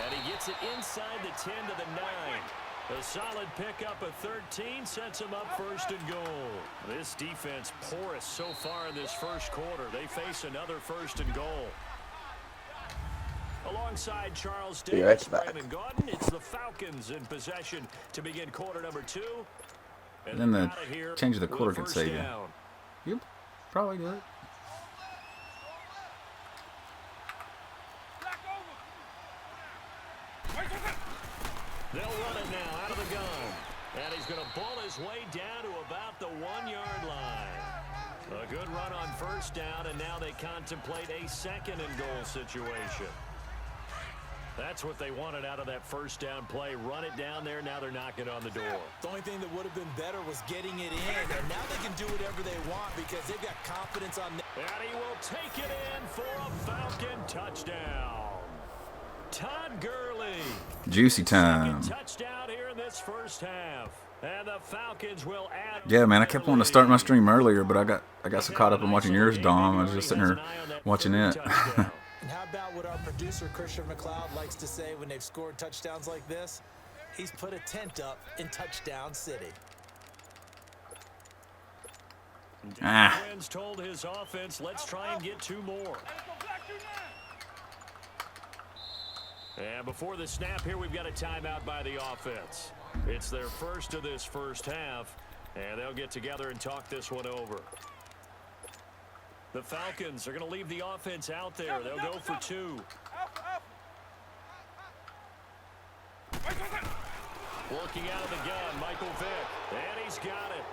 And he gets it inside the 10 to the 9. A solid pickup of 13 sets him up 1st and goal. This defense porous so far in this first quarter. They face another 1st and goal. Alongside Charles Davis, Brandon Gaudin, it's the Falcons in possession to begin quarter number 2. And then the change of the quarter could save you. Yep, probably do it. They'll run it now out of the gun. And he's going to ball his way down to about the 1-yard line. A good run on first down, and now they contemplate a 2nd and goal situation. That's what they wanted out of that first down play. Run it down there. Now they're knocking on the door. The only thing that would have been better was getting it in, and now they can do whatever they want because they've got confidence on them. And he will take it in for a Falcon touchdown. Todd Gurley. Juicy time. Second touchdown here in this first half. And the Falcons will add. Yeah, man, I kept wanting to start my stream earlier, but I got so caught up in watching yours, Dom. I was just sitting here watching it. And how about what our producer, Christian McLeod, likes to say when they've scored touchdowns like this? He's put a tent up in Touchdown City. Quinn's told his offense, let's try and get 2 more. And before the snap here, we've got a timeout by the offense. It's their first of this first half, and they'll get together and talk this one over. The Falcons are going to leave the offense out there. They'll go for 2. Working out of the gun, Michael Vick. And he's got it.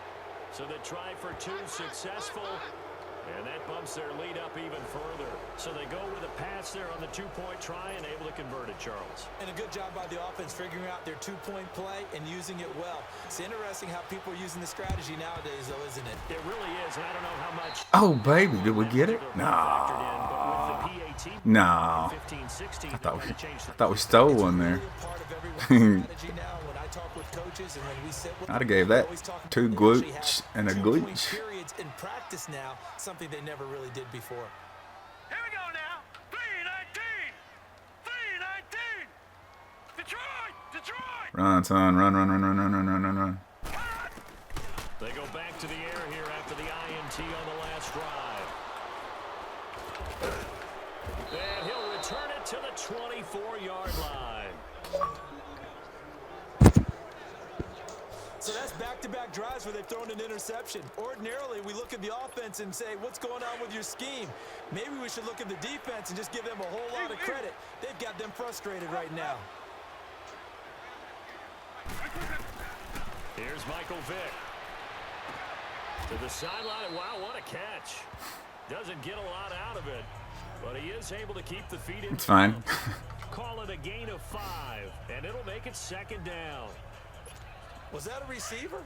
So the try for 2 successful. And that bumps their lead up even further. So they go with a pass there on the 2-point try and able to convert it, Charles. And a good job by the offense figuring out their 2-point play and using it well. It's interesting how people are using the strategy nowadays, though, isn't it? It really is, and I don't know how much. Oh, baby, did we get it? No. No. I thought we stole one there. I'd have gave that 2 glutes and a glitch. Periods in practice now, something they never really did before. Here we go now. 3-19. 3-19. Detroit. Run, son. Run. They go back to the air here after the INT on the last drive. And he'll return it to the 24-yard line. So that's back-to-back drives where they've thrown an interception. Ordinarily, we look at the offense and say, what's going on with your scheme? Maybe we should look at the defense and just give them a whole lot of credit. They've got them frustrated right now. Here's Michael Vick. To the sideline. Wow, what a catch. Doesn't get a lot out of it, but he is able to keep the feet in. It's fine. Call it a gain of 5, and it'll make it 2nd down. Was that a receiver?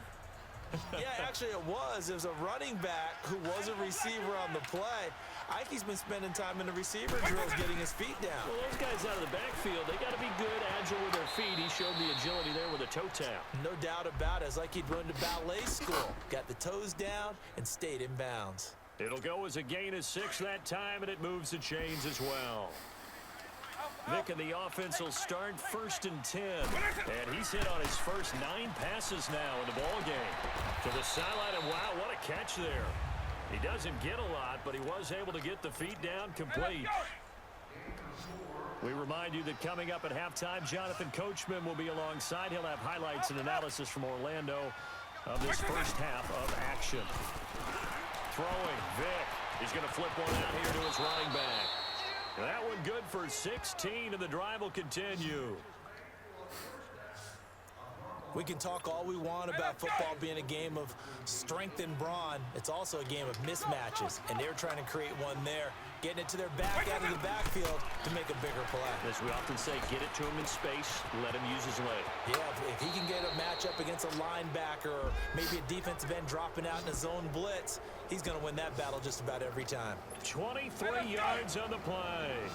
Yeah, actually it was. It was a running back who was a receiver on the play. Ikey's been spending time in the receiver drills getting his feet down. Well, those guys out of the backfield, they got to be good, agile with their feet. He showed the agility there with a toe tap. No doubt about it. It's like he'd run to ballet school. Got the toes down and stayed in bounds. It'll go as a gain of 6 that time, and it moves the chains as well. Vick and the offense will start 1st and 10. And he's hit on his first 9 passes now in the ball game. To the sideline, and wow, what a catch there. He doesn't get a lot, but he was able to get the feet down complete. We remind you that coming up at halftime, Jonathan Coachman will be alongside. He'll have highlights and analysis from Orlando of this first half of action. Throwing, Vick. He's going to flip one out here to his running back. That one good for 16, and the drive will continue. We can talk all we want about football being a game of strength and brawn. It's also a game of mismatches, and they're trying to create one there, getting it to their back out of the backfield to make a bigger play. As we often say, get it to him in space, let him use his leg. Yeah, if he can get a matchup against a linebacker or maybe a defensive end dropping out in a zone blitz, he's going to win that battle just about every time. 23 yards on the play.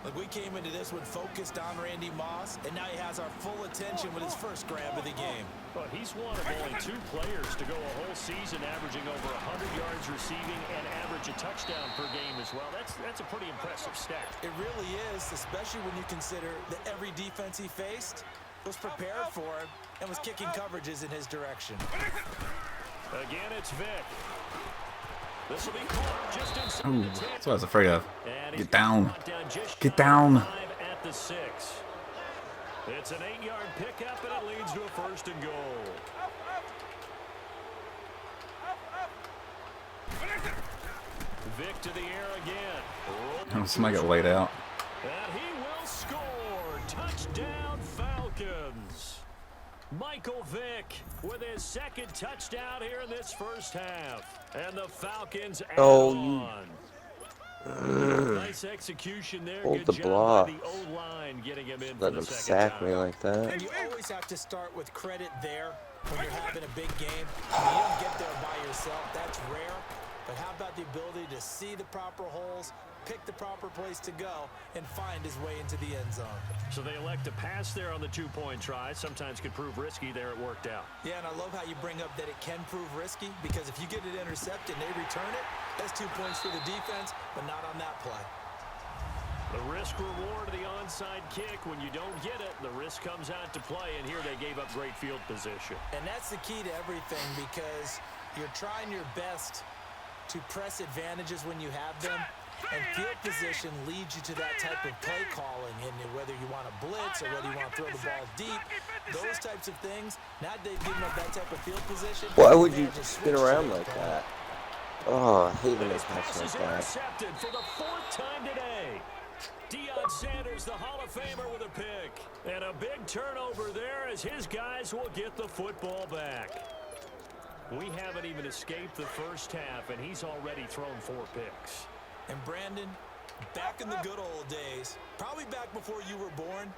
Look, we came into this one focused on Randy Moss, and now he has our full attention with his first grab of the game. But he's one of only 2 players to go a whole season averaging over 100 yards receiving and average a touchdown per game as well. That's a pretty impressive stat. It really is, especially when you consider that every defense he faced was prepared for him and was kicking coverages in his direction. Again, it's Vick. This will be caught just inside Ooh, the 10. that's what I was afraid of. And Get down. Just Get down. 5 at the 6. It's an 8-yard pickup, and it leads to a 1st and goal. Vick to the air again. Somebody got laid out. And he will score. Touchdown, Falcons. Michael Vick with his 2nd touchdown here in this first half. And the Falcons add on. Nice execution there. Hold Good the job block. by the O-line getting him in for Let the him second sack time. me like that. And you always have to start with credit there when you're having a big game. I mean, you don't get there by yourself. That's rare. But how about the ability to see the proper holes, pick the proper place to go, and find his way into the end zone? So they elect to pass there on the two-point try. Sometimes could prove risky. There it worked out. Yeah, and I love how you bring up that it can prove risky, because if you get it intercepted and they return it, that's 2 points for the defense, but not on that play. The risk reward of the onside kick. When you don't get it, the risk comes out to play, and here they gave up great field position. And that's the key to everything, because you're trying your best to press advantages when you have them, and field position leads you to that type of play calling, and whether you want to blitz or whether you want to throw the ball deep, those types of things. Now they've given up that type of field position. Why would you just spin switch around to like it. that? Oh, I hate when they This pass pass like is that. intercepted for the 4th time today. Deion Sanders, the Hall of Famer, with a pick. And a big turnover there as his guys will get the football back. We haven't even escaped the first half, and he's already thrown 4 picks. And Brandon, back in the good old days, probably back before you were born,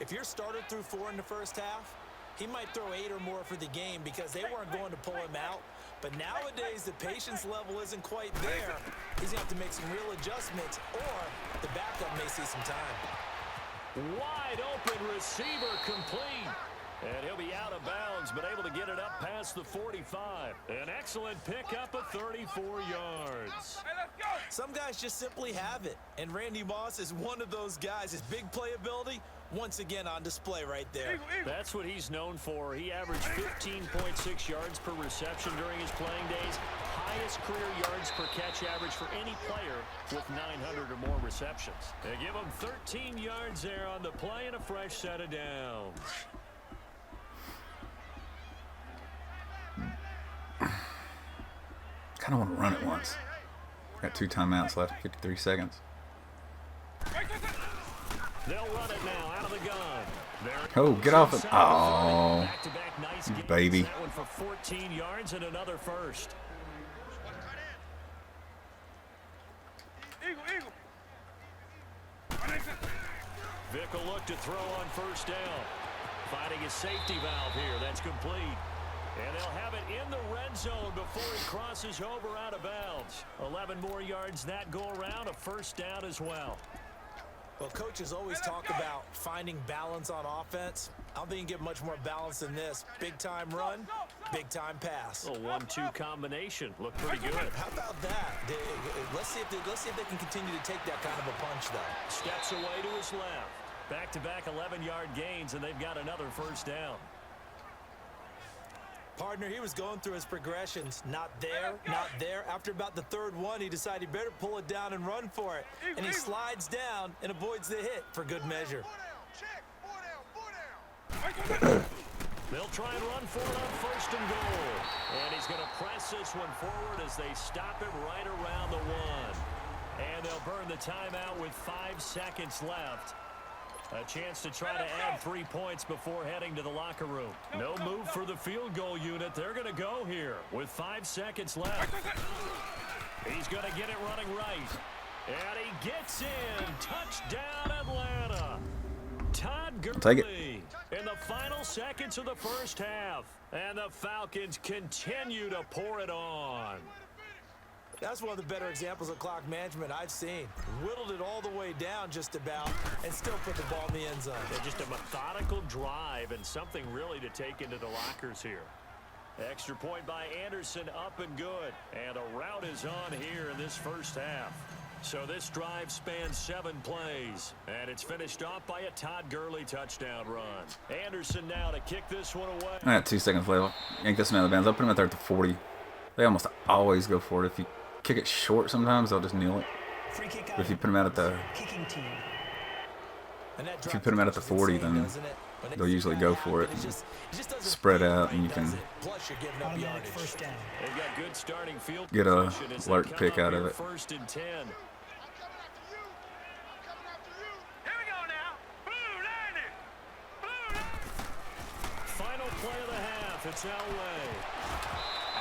if your starter threw 4 in the first half, he might throw 8 or more for the game because they weren't going to pull him out. But nowadays, the patience level isn't quite there. He's going to have to make some real adjustments, or the backup may see some time. Wide open receiver complete. And he'll be out of bounds, but able to get it up past the 45. An excellent pickup of 34 yards. Hey, let's go. Some guys just simply have it, and Randy Moss is one of those guys. His big playability, once again on display right there. That's what he's known for. He averaged 15.6 yards per reception during his playing days. Highest career yards per catch average for any player with 900 or more receptions. They give him 13 yards there on the play and a fresh set of downs. Kind of want to run it once. Got 2 timeouts left, 53 seconds. They'll run it now out of the gun. Oh, get off it. Oh, Back-to-back nice gains. baby. That one for 14 yards and another first. Eagle. Vick will look to throw on first down. Finding a safety valve here. That's complete. And they'll have it in the red zone before he crosses over out of bounds. 11 more yards that go around. A first down as well. Well, coaches always talk about finding balance on offense. I don't think you can get much more balance than this. Big-time run, big-time pass. A 1-2 combination. Looked pretty good. How about that? Let's see if they can continue to take that kind of a punch, though. Steps away to his left. Back-to-back 11-yard gains, and they've got another first down. Partner, he was going through his progressions. Not there, not there. After about the 3rd one, he decided he better pull it down and run for it. And he slides down and avoids the hit for good measure. They'll try and run for it on 1st and goal. And he's going to press this one forward as they stop him right around the 1. And they'll burn the timeout with 5 seconds left. A chance to try to add 3 points before heading to the locker room. No move for the field goal unit. They're going to go here with 5 seconds left. He's going to get it running right. And he gets in. Touchdown, Atlanta. Todd Gurley in the final seconds of the first half. And the Falcons continue to pour it on. That's one of the better examples of clock management I've seen. Whittled it all the way down just about and still put the ball in the end zone. Yeah, just a methodical drive and something really to take into the lockers here. Extra point by Anderson, up and good. And a route is on here in this first half. So this drive spans 7 plays. And it's finished off by a Todd Gurley touchdown run. Anderson now to kick this one away. I got 2 seconds left. Yank this one out of bounds. I'll put him out there at the 40. They almost always go for it. If you kick it short sometimes, they'll just kneel it. Free kick But if you put him out at the kicking team. And that If you drop put him out at the is 40, insane, then doesn't it? When it they'll gets usually that go high, for it but and it just doesn't spread feel out, right, and you does can it? Plus, you're giving up Automatic yardage. first down. They've got good starting field get a position as they alert come pick up out of here it. 1st and 10. Here we go now. Blue landing. Blue landing. Final play of the half. It's Elway.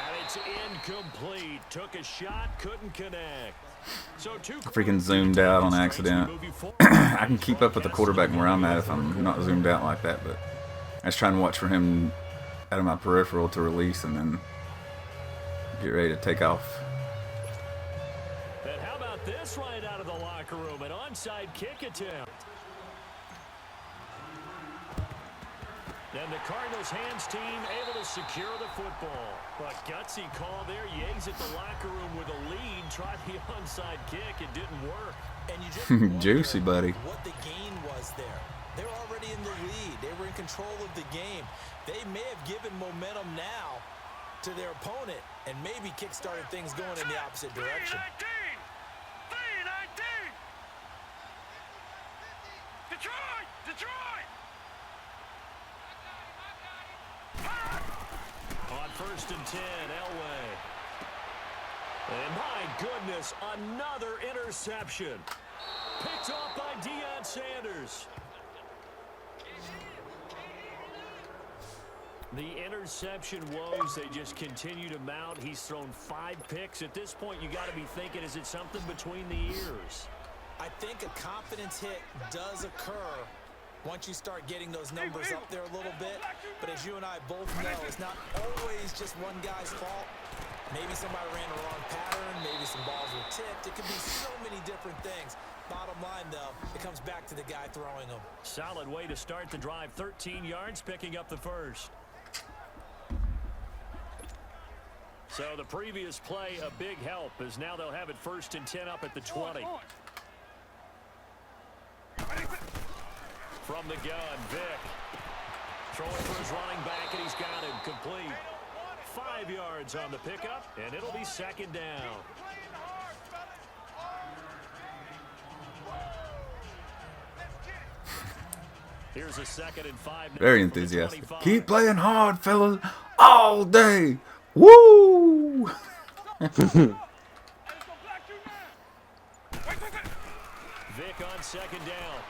And it's incomplete. Took a shot, couldn't connect. So two Freaking zoomed out on accident. I can keep up with the quarterback where I'm at if I'm not zoomed out like that, but I was trying to watch for him out of my peripheral to release and then get ready to take off. And how about this right out of the locker room? An onside kick attempt. And the Cardinals hands team able to secure the football. But gutsy call there. You exit the locker room with a lead. Tried the onside kick. It didn't work. And you just Juicy, buddy. What the gain was there. They're already in the lead. They were in control of the game. They may have given momentum now to their opponent and maybe kick-started things going in the opposite direction. 3-19! Detroit! Detroit! On 1st and 10, Elway. And my goodness, another interception. Picked off by Deion Sanders. The interception woes, they just continue to mount. He's thrown 5 picks. At this point, you got to be thinking, is it something between the ears? I think a confidence hit does occur once you start getting those numbers up there a little bit. But as you and I both know, it's not always just one guy's fault. Maybe somebody ran the wrong pattern. Maybe some balls were tipped. It could be so many different things. Bottom line, though, it comes back to the guy throwing them. Solid way to start the drive. 13 yards, picking up the first. So the previous play, a big help, as now they'll have it 1st and 10 up at the 20. From the gun, Vick. Throwing for his running back, and he's got him complete. 5 yards on the pickup, and it'll be 2nd down. Here's a 2nd and 5. Very enthusiastic. Keep playing hard, fellas, all day. Woo! Vick on 2nd down.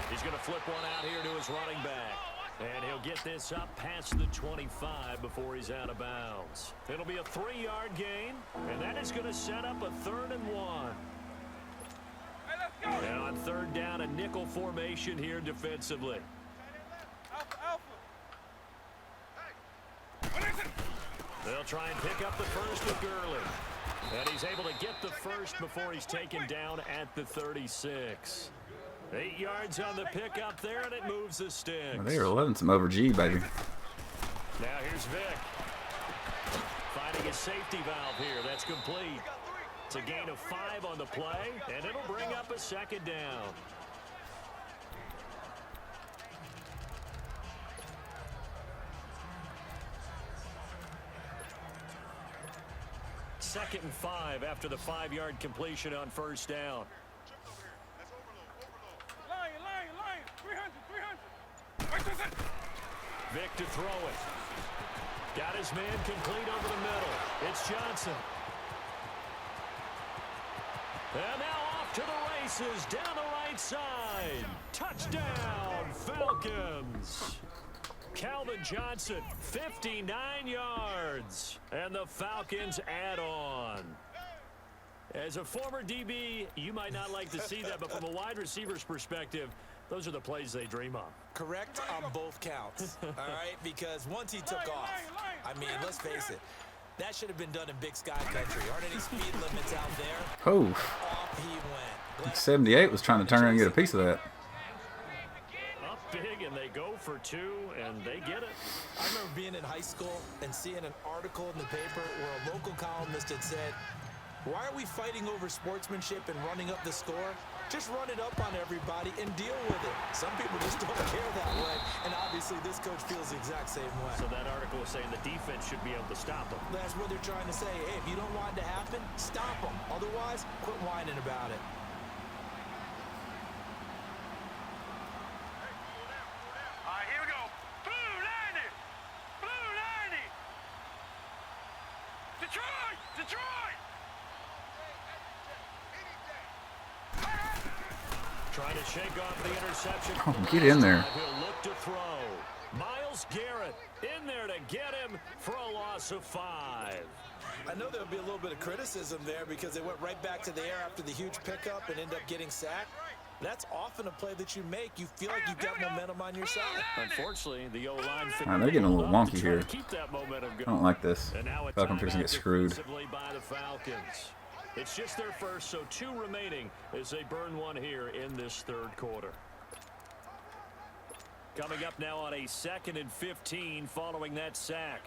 He's going to flip one out here to his running back. And he'll get this up past the 25 before he's out of bounds. It'll be a 3-yard gain, and that is going to set up a 3rd and 1. And on 3rd down, a nickel formation here defensively. They'll try and pick up the first with Gurley. And he's able to get the first before he's taken down at the 36. 8 yards on the pickup there, and it moves the sticks. Well, they are loving some over G, baby. Now here's Vick. Finding a safety valve here. That's complete. It's a gain of 5 on the play, and it'll bring up a 2nd down. Second and 5 after the 5-yard completion on 1st down. Lion, 300. Vick to throw it. Got his man complete over the middle. It's Johnson. And now off to the races down the right side. Touchdown, Falcons. Calvin Johnson, 59 yards. And the Falcons add on. As a former DB, you might not like to see that, but from a wide receiver's perspective, those are the plays they dream of. Correct on both counts, all right? Because once he took off, I mean, let's face it, that should have been done in Big Sky Country. Aren't any speed limits out there? Oh, Off he went. 78 was trying to turn around and get a piece of that. Up big, and they go for 2, and they get it. I remember being in high school and seeing an article in the paper where a local columnist had said, why are we fighting over sportsmanship and running up the score? Just run it up on everybody and deal with it. Some people just don't care that way, and obviously this coach feels the exact same way. So that article is saying the defense should be able to stop them. That's what they're trying to say. Hey, if you don't want it to happen, stop them. Otherwise, quit whining about it. All right, here we go. Blue 90. Detroit. Trying to shake off the interception. Oh, get in there. He'll look to throw. Myles Garrett in there to get him for a loss of 5. I know there'll be a little bit of criticism there because they went right back to the air after the huge pickup and end up getting sacked. That's often a play that you make. You feel like you've got momentum on your side. Unfortunately, the O-line Man, they're getting a little wonky here. keep that momentum going. I don't like this. And now a Falcon fixing to get screwed. defensively by the Falcons. It's just their first, so 2 remaining as they burn one here in this third quarter. Coming up now on a 2nd and 15 following that sack.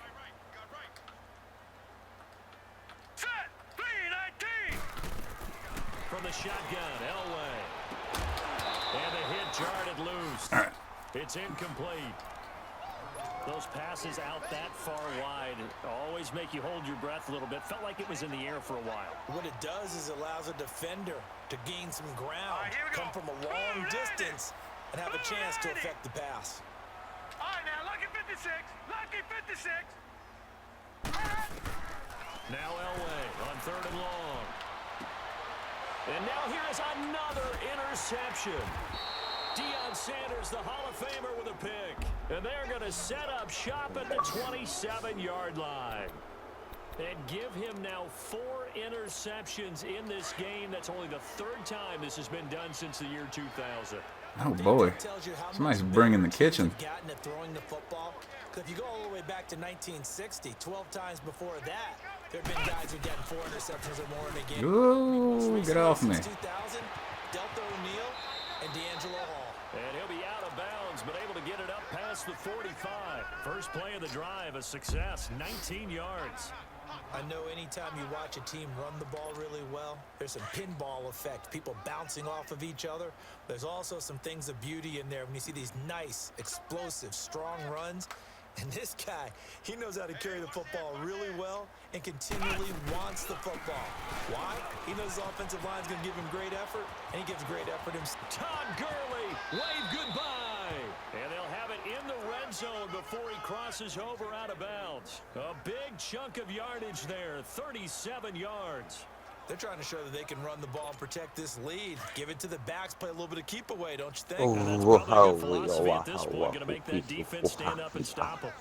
Set. 3-19. From the shotgun, Elway. And the hit jarred it loose. All right. It's incomplete. Those passes out that far wide always make you hold your breath a little bit. Felt like it was in the air for a while. What it does is allows a defender to gain some ground, come from a long distance, and have a chance to affect the pass. All right, now, lucky 56. Lucky 56. Now Elway on 3rd and long. And now here is another interception. Deion Sanders, the Hall of Famer, with a pick. And they're going to set up shop at the 27-yard line. And give him now 4 interceptions in this game. That's only the 3rd time this has been done since the year 2000. Oh boy, somebody's bringing the kitchen. Gotten at throwing the football. If you go all the way back to 1960, 12 times before that, there have been guys who've gotten 4 interceptions or more in a game. Ooh, get off me. 2000, Delta O'Neal and D'Angelo Hall. And he'll be out of bounds, but able to get it up past the 45. First play of the drive, a success, 19 yards. I know anytime you watch a team run the ball really well, there's some pinball effect, people bouncing off of each other. There's also some things of beauty in there when you see these nice, explosive, strong runs. And this guy, he knows how to carry the football really well and continually wants the football. Why? He knows his offensive line's going to give him great effort, and he gives great effort himself. Todd Gurley, wave goodbye. And they'll have it in the red zone before he crosses over out of bounds. A big chunk of yardage there, 37 yards. They're trying to show that they can run the ball and protect this lead. Give it to the backs, play a little bit of keep away, don't you think? Oh, And that's probably a wow, good philosophy wow, at this point, wow, going to make that defense stand up and stop them.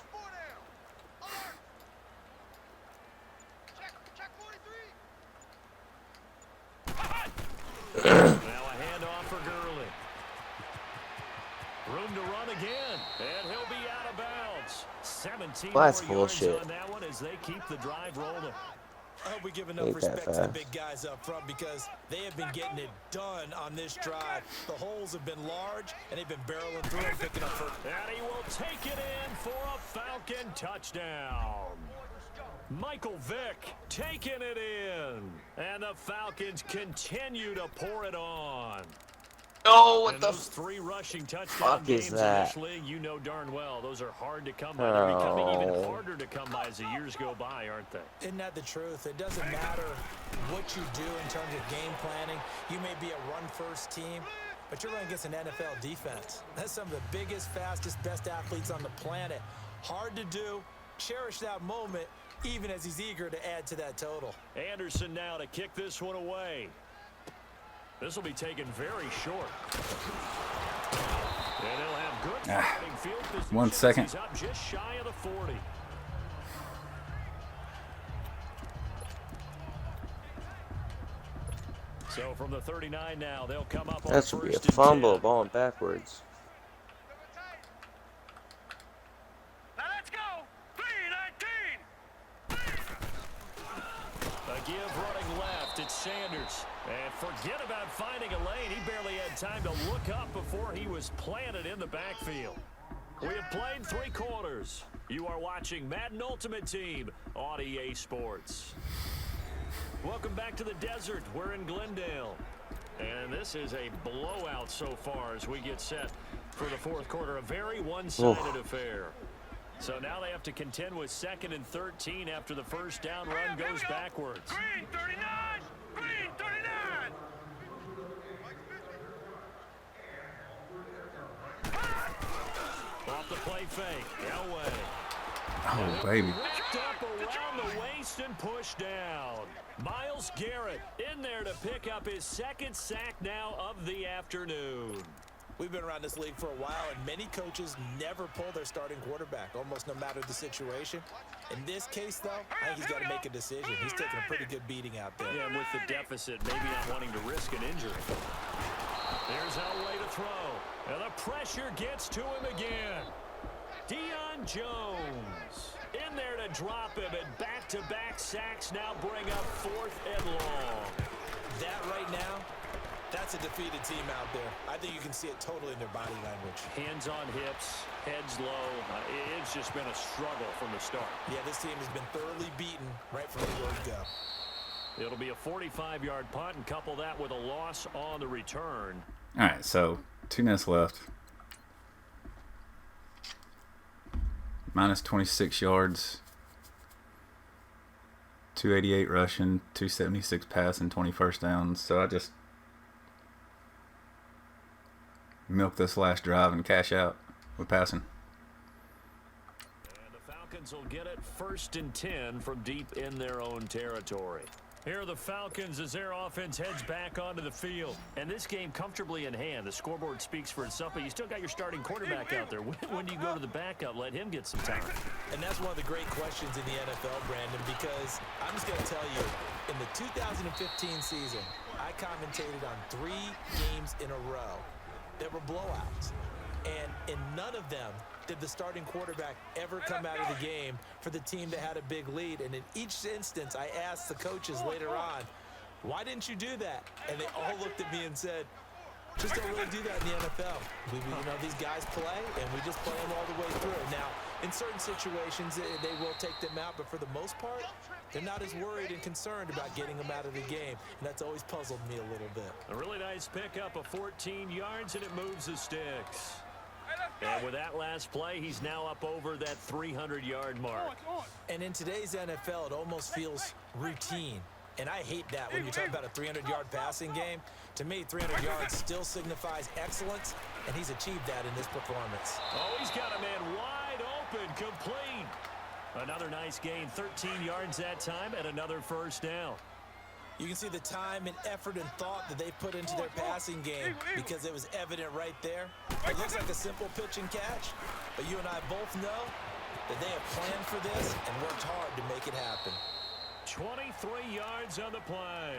Now a handoff for Gurley. Room to run again, and he'll be out of bounds. 17 That's more yards bullshit. on that one as they keep the drive rolling. I hope we give enough Ain't that respect to the fast. big guys up front because they have been getting it done on this drive. The holes have been large, and they've been barreling through and picking up first. And he will take it in for a Falcon touchdown. Michael Vick taking it in. And the Falcons continue to pour it on. Oh, And those 3 rushing touchdown fuck is games in that? this league, you know darn well, those are hard to come by. They're becoming even Oh. harder to come by as the years go by, aren't they? Isn't that the truth? It doesn't matter what you do in terms of game planning. You may be a run-first team, but you're running against an NFL defense. That's some of the biggest, fastest, best athletes on the planet. Hard to do. Cherish that moment, even as he's eager to add to that total. Anderson now to kick this one away. This will be taken very short. And they'll have good fighting field position. 1 second. He's up just shy of the 40. So from the 39 now, they'll come up on That should be a first and fumble, 10. balling backwards. Now let's go. 3-19. A give running left. It's Sanders. And forget about finding a lane. He barely had time to look up before he was planted in the backfield. We have played 3 quarters. You are watching Madden Ultimate Team on EA Sports. Welcome back to the desert. We're in Glendale. And this is a blowout so far as we get set for the 4th quarter. A very one-sided affair. So now they have to contend with 2nd and 13 after the first down run goes backwards. Green 39. Green 39. Off the play fake. Elway. Oh, baby. Whipped up around the waist and pushed down. Myles Garrett in there to pick up his 2nd sack now of the afternoon. We've been around this league for a while, and many coaches never pull their starting quarterback, almost no matter the situation. In this case, though, I think he's got to make a decision. He's taking a pretty good beating out there. Yeah, and with the deficit, maybe not wanting to risk an injury. There's Elway to throw, and the pressure gets to him again. Deion Jones in there to drop him, and back-to-back sacks now bring up 4th and long. That right now, that's a defeated team out there. I think you can see it totally in their body language. Hands on hips, heads low. It's just been a struggle from the start. Yeah, this team has been thoroughly beaten right from the word go. It'll be a 45-yard punt, and couple that with a loss on the return. All right, so 2 minutes left. Minus 26 yards. 288 rushing, 276 passing, 20 first downs. So I just milk this last drive and cash out with passing. And the Falcons will get it 1st and 10 from deep in their own territory. Here are the Falcons as their offense heads back onto the field. And this game comfortably in hand. The scoreboard speaks for itself, but you still got your starting quarterback out there. When do you go to the backup? Let him get some time. And that's one of the great questions in the NFL, Brandon, because I'm just going to tell you, in the 2015 season, I commentated on 3 games in a row that were blowouts. And in none of them did the starting quarterback ever come out of the game for the team that had a big lead. And in each instance, I asked the coaches later on, why didn't you do that? And they all looked at me and said, just don't really do that in the NFL. These guys play, and we just play them all the way through. Now, in certain situations, they will take them out, but for the most part, they're not as worried and concerned about getting them out of the game, and that's always puzzled me a little bit. A really nice pickup of 14 yards, and it moves the sticks. And with that last play, he's now up over that 300-yard mark. And in today's NFL, it almost feels routine. And I hate that when you talk about a 300-yard passing game. To me, 300 yards still signifies excellence, and he's achieved that in this performance. Oh, he's got a man wide open, complete. Another nice gain, 13 yards that time, and another 1st down. You can see the time and effort and thought that they put into their passing game because it was evident right there. It looks like a simple pitch and catch, but you and I both know that they have planned for this and worked hard to make it happen. 23 yards on the play.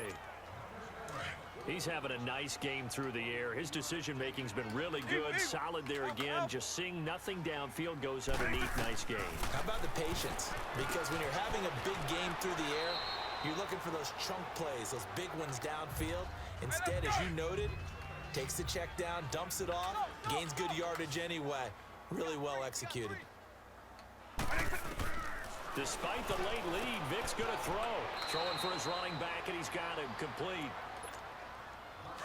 He's having a nice game through the air. His decision-making's been really good. Solid there again. Just seeing nothing downfield, goes underneath. Nice game. How about the patience? Because when you're having a big game through the air, you're looking for those chunk plays, those big ones downfield. Instead, as you noted, takes the check down, dumps it off, gains good yardage anyway. Really well executed. Despite the late lead, Vic's going to throw. Throwing for his running back, and he's got him complete.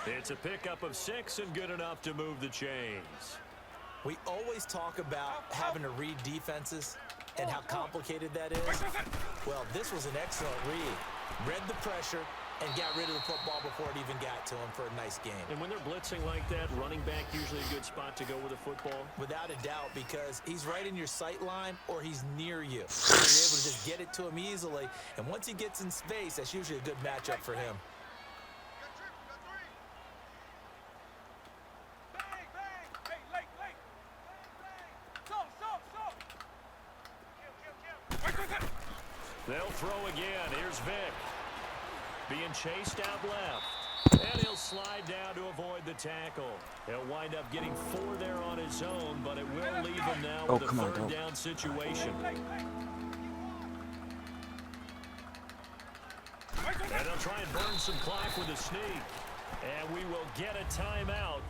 It's a pickup of 6 and good enough to move the chains. We always talk about having to read defenses and how complicated that is. Well, this was an excellent read. Read the pressure and got rid of the football before it even got to him for a nice game. And when they're blitzing like that, running back usually a good spot to go with a football? Without a doubt, because he's right in your sight line or he's near you. So you're able to just get it to him easily. And once he gets in space, that's usually a good matchup for him. They'll throw again. Here's Vic. Being chased out left. And he'll slide down to avoid the tackle. He'll wind up getting 4 there on his own, but it will leave him now with a 3rd down situation. And they'll try and burn some clock with a sneak. And we will get a timeout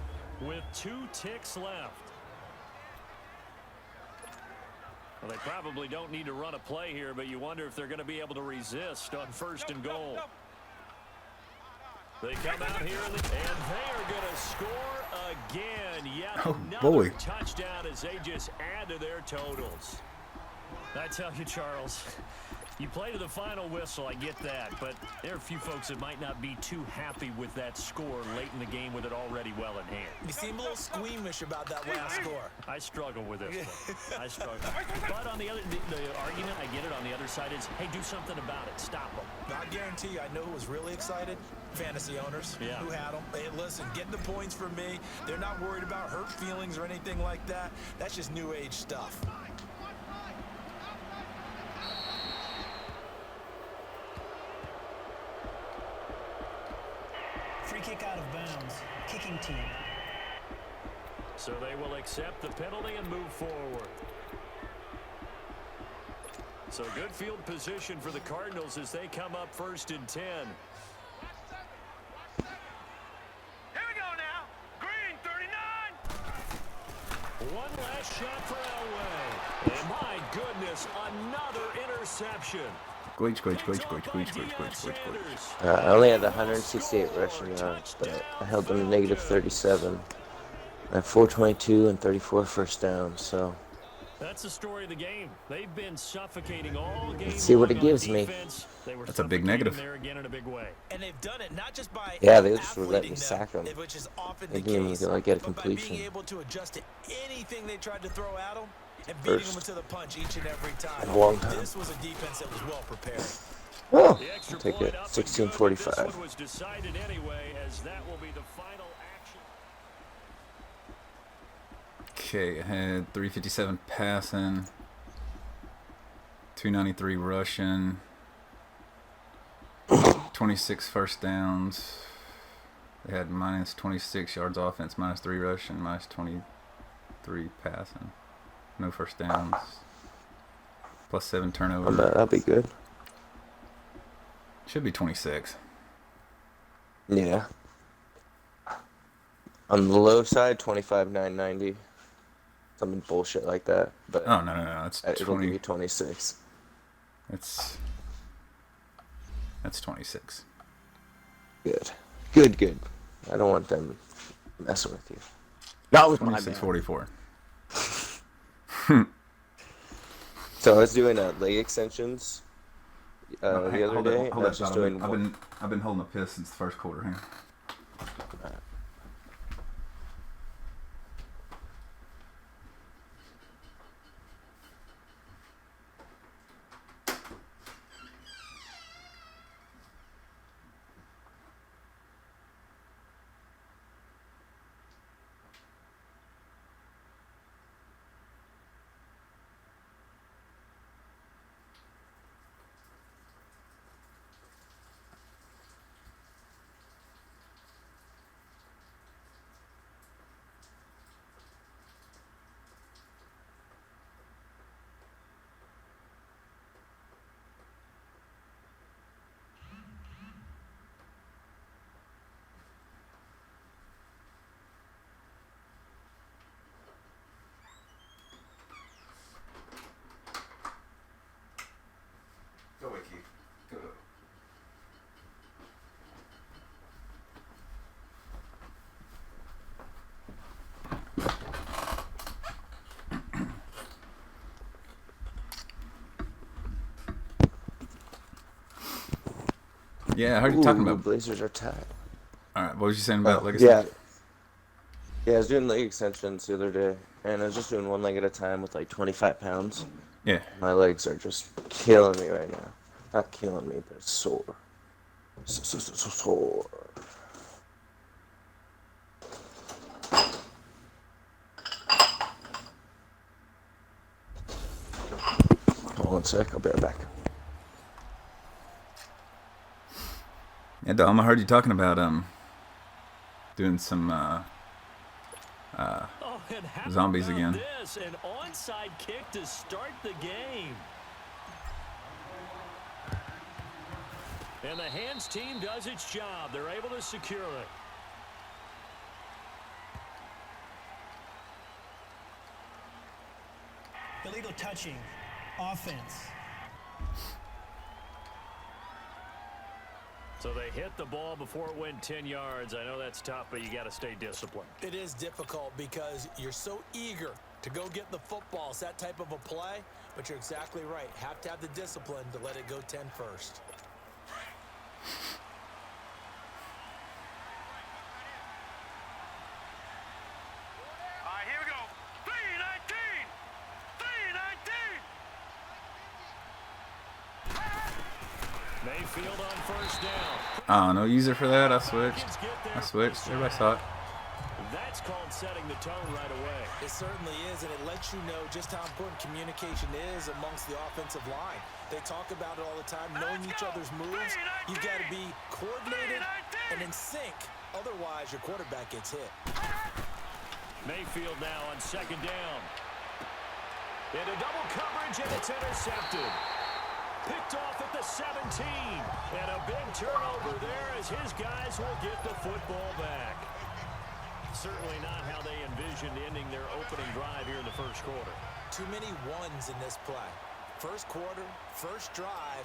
with 2 ticks left. Well, they probably don't need to run a play here, but you wonder if they're going to be able to resist on 1st and goal. They come out here, and they are going to score again. Yet another touchdown as they just add to their totals. I tell you, Charles, You play to the final whistle, I get that, but there are a few folks that might not be too happy with that score late in the game with it already well in hand. You seem a little squeamish about that last score. I struggle with this one. I struggle. But on the other, the argument, I get it, on the other side is, hey, do something about it. Stop them. I guarantee you, I know who was really excited. Fantasy owners who had them. Hey, listen, getting the points for me. They're not worried about hurt feelings or anything like that. That's just new age stuff. Free kick out of bounds. Kicking team. So they will accept the penalty and move forward. So good field position for the Cardinals as they come up 1st and 10. Here we go now. Green 39. One last shot for Elway. And my goodness, another interception. Glitch, glitch, glitch, glitch, glitch, glitch, glitch, glitch. I only had 168 rushing yards, but I held them to negative 37. I have 422 and 34 first downs, so That's the story of the game. They've been suffocating all game. let's see what it long on gives me. defense. They were That's a big suffocating negative. there again in a big way. And they've done it not just by Yeah, they just were letting me athleting sack them. which is often They the didn't case, even like, get a but by completion. being able to adjust to anything they tried to throw at them and beating them First. to the punch each and every time. In a long time. This was a defense that was well prepared. Oh, The extra I'll take point it. up and good, but 16:45. This one was decided anyway, as that will be the final action. Okay, I had 357 passing, 293 rushing, 26 first downs. They had minus 26 yards offense, minus 3 rushing, minus 23 passing. No first downs. Plus 7 turnovers. That'll be good. Should be 26. Yeah. On the low side, 25,990. Something bullshit like that. But Oh, no. It's it'll give 20. you 26. That's 26. Good. Good. I don't want them messing with you. Not with my man. 26-44. So I was doing leg extensions the Hey, other hold day. that, hold and I that was just thought. doing I've been holding a piss since the first quarter here. Go away, Keith. Go. Yeah, I heard you talking about. Blazers are tied. All right, what was you saying about legacy? Yeah, I was doing leg extensions the other day, and I was just doing one leg at a time with like 25 pounds. Yeah. My legs are just killing me right now. Not killing me, but it's sore. So sore. Hold on one sec, I'll be right back. Yeah, Dom, I heard you talking about doing some Oh, and how Zombies about again. This, an onside kick to start the game. And the hands team does its job. They're able to secure it. Illegal touching. Offense. So they hit the ball before it went 10 yards. I know that's tough, but you got to stay disciplined. It is difficult because you're so eager to go get the football. It's that type of a play, but you're exactly right. Have to have the discipline to let it go 10 first. All right, here we go. 319! 319! Mayfield on first down. Oh, no user for that. I switched. Everybody saw it. That's called setting the tone right away. It certainly is, and it lets you know just how important communication is amongst the offensive line. They talk about it all the time, knowing each other's moves. You've got to be coordinated and in sync. Otherwise, your quarterback gets hit. Mayfield now on second down. Into double coverage, and it's intercepted. Picked off at the 17. And a big turnover there as his guys will get the football back. Certainly not how they envisioned ending their opening drive here in the first quarter. Too many ones in this play. First quarter, first drive,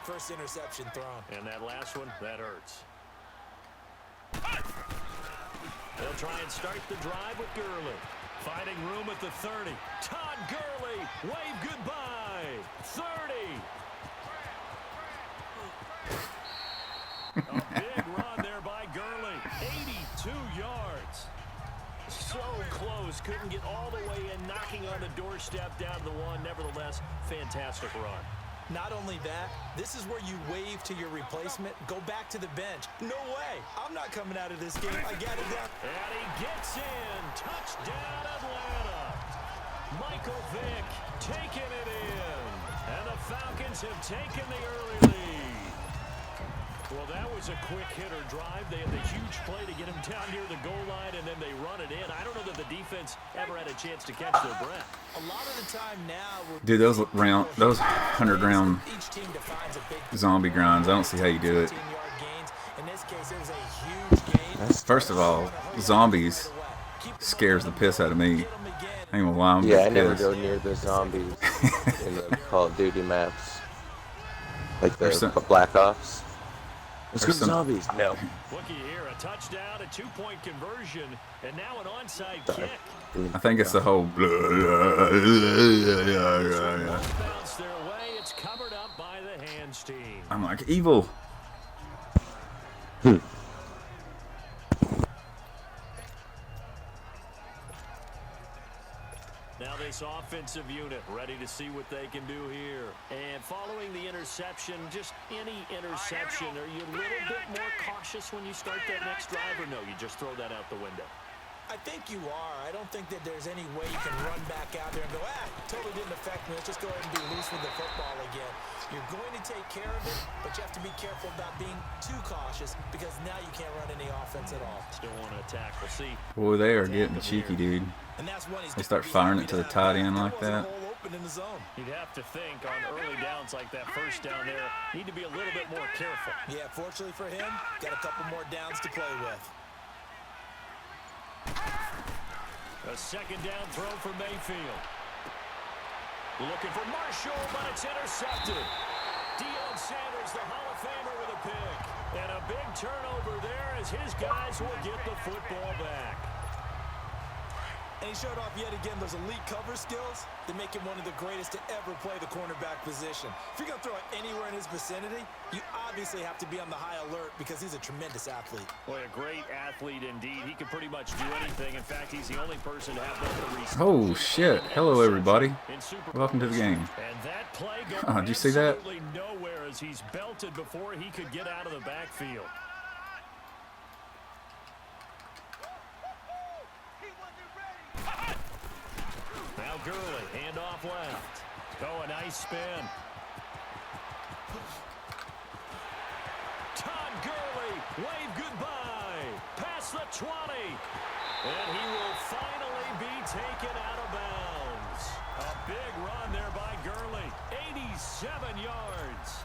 first interception thrown. And that last one, that hurts. They'll try and start the drive with Gurley. Finding room at the 30. Todd Gurley, wave goodbye. 30. A big run there by Gurley. 82 yards. So close. Couldn't get all the way in, knocking on the doorstep down to the one. Nevertheless, fantastic run. Not only that, this is where you wave to your replacement, go back to the bench. No way. I'm not coming out of this game. I got it down. And he gets in. Touchdown, Atlanta. Michael Vick taking it in. And the Falcons have taken the early lead. Well, that was a quick hitter drive. They had the huge play to get him down near the goal line, and then they run it in. I don't know that the defense ever had a chance to catch their breath. A lot of the time now, Dude, those 100-round each team defines a big zombie grinds. I don't see how you do it. 15-yard gains. In this case, it was a huge gain. First of all, zombies scares the piss out of me. I ain't gonna lie, I'm Yeah, I never pissed. go near the zombies in the Call of Duty maps. Like There's the some- Black Ops. Let's go there's some- zombies. No. Looky here, a touchdown, a two-point conversion, and now an onside kick. I think it's the whole. Bounce their way. It's covered up by the hands team. I'm like evil. Now this offensive unit ready to see what they can do here. And following the interception, just any interception, are you a little bit more cautious when you start that next drive, or no, you just throw that out the window? I think you are. I don't think that there's any way you can run back out there and go, totally didn't affect me. Let's just go ahead and be loose with the football again. You're going to take care of it, but you have to be careful about being too cautious because now you can't run any offense at all. Still want to attack. We'll see. Boy, they are getting cheeky, dude. And that's when he's They start firing it to the tight end like that. Open in the zone. You'd have to think on early downs like that first down there, need to be a little bit more careful. Yeah, fortunately for him, got a couple more downs to play with. A second down throw for Mayfield. Looking for Marshall, but it's intercepted. Deion Sanders, the Hall of Famer, with a pick. And a big turnover there as his guys will get the football back. And he showed off yet again those elite cover skills that make him one of the greatest to ever play the cornerback position. If you're going to throw it anywhere in his vicinity, you obviously have to be on the high alert because he's a tremendous athlete. Boy, a great athlete indeed. He can pretty much do anything. In fact, he's the only person to have both the receiver. Oh shit! Hello everybody. In Super Welcome to the game. And that play goes Oh, did you see that? absolutely nowhere as he's belted before he could get out of the backfield. Now Gurley, handoff left. Oh, a nice spin. Todd Gurley, wave goodbye. Past the 20. And he will finally be taken out of bounds. A big run there by Gurley. 87 yards.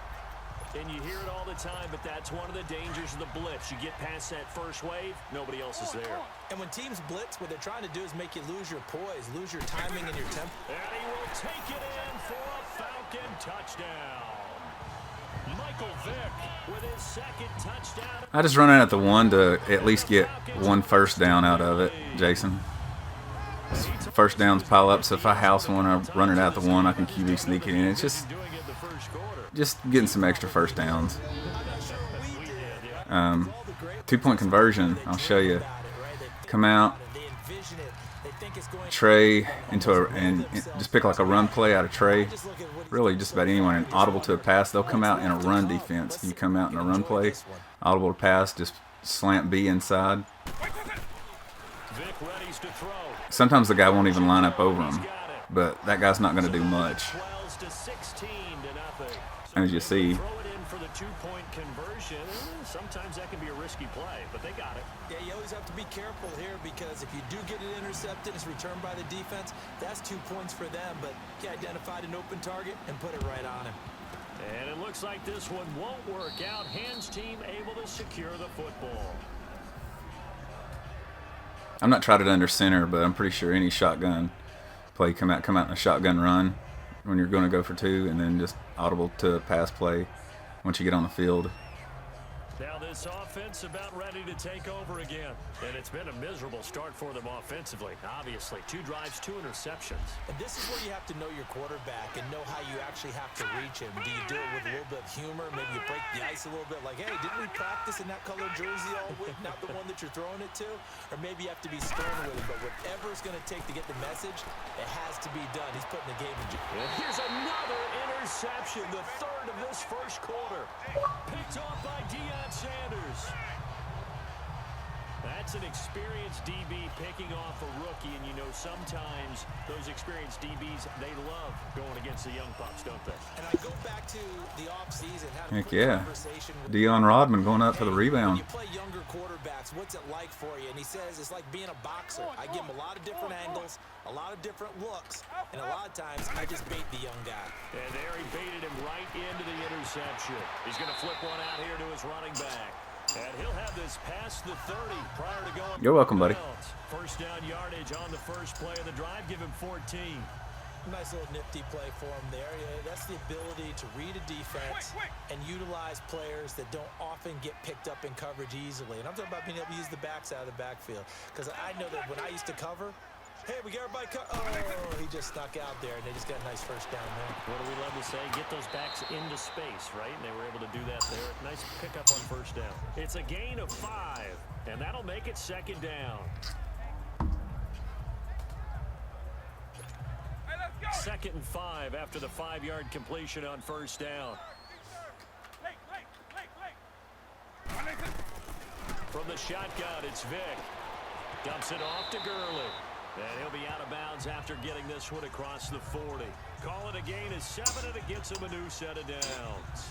And you hear it all the time, but that's one of the dangers of the blitz. You get past that first wave, nobody else is there. And when teams blitz, what they're trying to do is make you lose your poise, lose your timing and your tempo. And he will take it in for a Falcon touchdown. Michael Vick with his second touchdown. I just run out at the one to at least get one first down out of it, Jason. First downs pile up, so if I house one, I run it out the one, I can QB sneak it in. It's just getting some extra first downs. 2-point conversion, I'll show you. Come out, Trey and just pick like a run play out of Trey. Really, just about anyone. And audible to a pass, they'll come out in a run defense. You come out in a run play, audible to pass, just slant B inside. Sometimes the guy won't even line up over him, but that guy's not going to do much. As you see. Sometimes that can be a risky play, but they got it. Yeah, you always have to be careful here because if you do get it intercepted, it's returned by the defense. That's 2 points for them, but he identified an open target and put it right on him. And it looks like this one won't work out. Hands team able to secure the football. I'm not tried it under center, but I'm pretty sure any shotgun play come out in a shotgun run when you're going to go for 2, and then just audible to a pass play once you get on the field. Now this offense about ready to take over again. And it's been a miserable start for them offensively. Obviously, 2 drives, 2 interceptions. And this is where you have to know your quarterback and know how you actually have to reach him. Do you do it with a little bit of humor? Maybe you break the ice a little bit like, hey, didn't we practice in that colored jersey all week? Not the one that you're throwing it to? Or maybe you have to be stern with him. But whatever it's going to take to get the message, it has to be done. He's putting the game in jeopardy. And here's another interception, the 3rd of this first quarter. Picked off by Deion Sanders. That's an experienced DB picking off a rookie, and you know sometimes those experienced DBs, they love going against the young pups, don't they? And I go back to the offseason. Heck yeah. Dion Rodman going up for the rebound. When you play younger quarterbacks, what's it like for you? And he says it's like being a boxer. I give him a lot of different angles, a lot of different looks, and a lot of times I just bait the young guy. And there he baited him right into the interception. He's going to flip one out here to his running back. And he'll have this past the 30 prior to going. You're welcome, buddy. First down yardage on the first play of the drive. Give him 14. Nice little nifty play for him there. Yeah, that's the ability to read a defense and utilize players that don't often get picked up in coverage easily. And I'm talking about being able to use the backs out of the backfield. Because I know that when I used to cover, hey, we got everybody oh, he just snuck out there, and they just got a nice first down there. What do we love to say? Get those backs into space, right? And they were able to do that there. Nice pickup on first down. It's a gain of 5, and that'll make it 2nd down. Hey, let's go. 2nd and 5 after the 5-yard completion on first down. From the shotgun, it's Vic. Dumps it off to Gurley. And he'll be out of bounds after getting this one across the 40. Call it a gain of 7, and it gets him a new set of downs.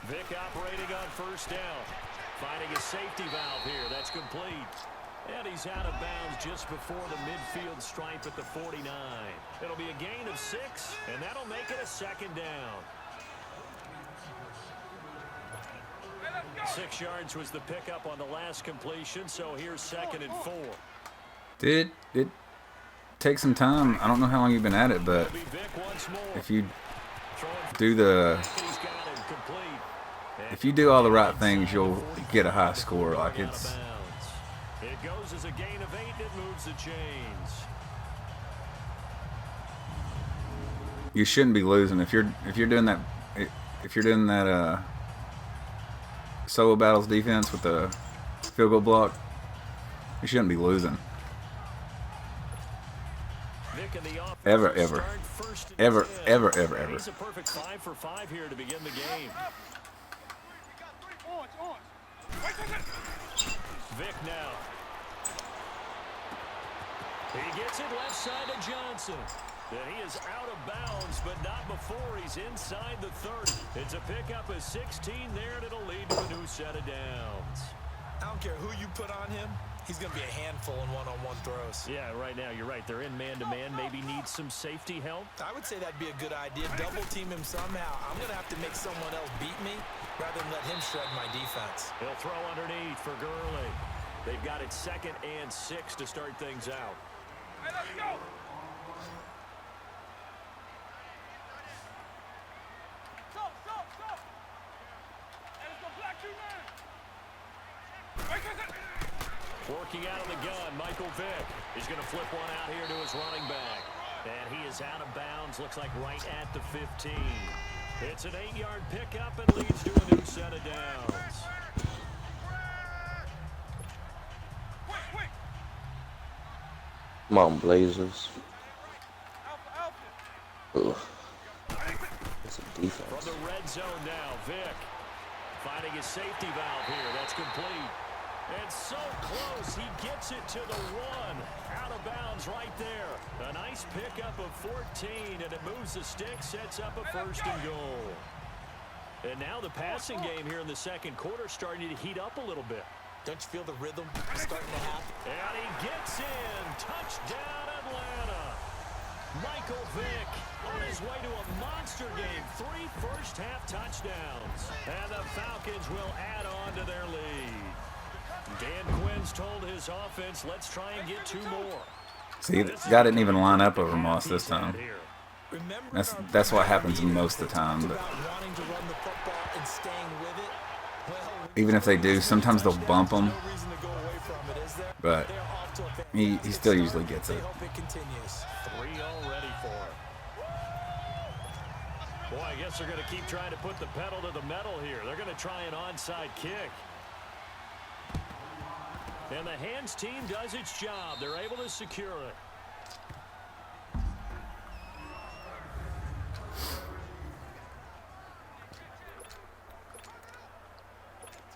Vic operating on first down. Finding a safety valve here. That's complete. And he's out of bounds just before the midfield stripe at the 49. It'll be a gain of 6, and that'll make it a 2nd down. 6 yards was the pickup on the last completion, so here's 2nd and 4. Did it take some time? I don't know how long you've been at it, but if you do all the right things, you'll get a high score. Like it's. It goes as a gain of 8. It moves the chains. You shouldn't be losing if you're doing that solo battles defense with the field goal block. You shouldn't be losing. Ever. He's a perfect 5 for 5 here to begin the game. Vic now. He gets it left side to Johnson. And he is out of bounds, but not before he's inside the 30. It's a pickup of 16 there, and it'll lead to a new set of downs. I don't care who you put on him. He's going to be a handful in one-on-one throws. Yeah, right now, you're right. They're in man-to-man. Maybe need some safety help. I would say that'd be a good idea. Double team him somehow. I'm going to have to make someone else beat me rather than let him shred my defense. He'll throw underneath for Gurley. They've got it 2nd and 6 to start things out. Hey, let's go. Working out of the gun, Michael Vick. He's going to flip one out here to his running back. And he is out of bounds, looks like right at the 15. It's an 8-yard pickup and leads to a new set of downs. Come on, Blazers. Ugh. That's a defense. From the red zone now, Vick finding his safety valve here. That's complete. And so close, he gets it to the 1. Out of bounds right there. A nice pickup of 14, and it moves the stick, sets up a 1st and goal. And now the passing game here in the second quarter starting to heat up a little bit. Don't you feel the rhythm starting to happen? And he gets in. Touchdown, Atlanta. Michael Vick on his way to a monster game. 3 first-half touchdowns. And the Falcons will add on to their lead. Dan Quinn's told his offense, let's try and get 2 more. See, the guy didn't even line up over Moss this time. That's what happens most of the time. But even if they do, sometimes they'll bump him. But he still usually gets it. 3 already for him. Boy, I guess they're going to keep trying to put the pedal to the metal here. They're going to try an onside kick. And the hands team does its job. They're able to secure it.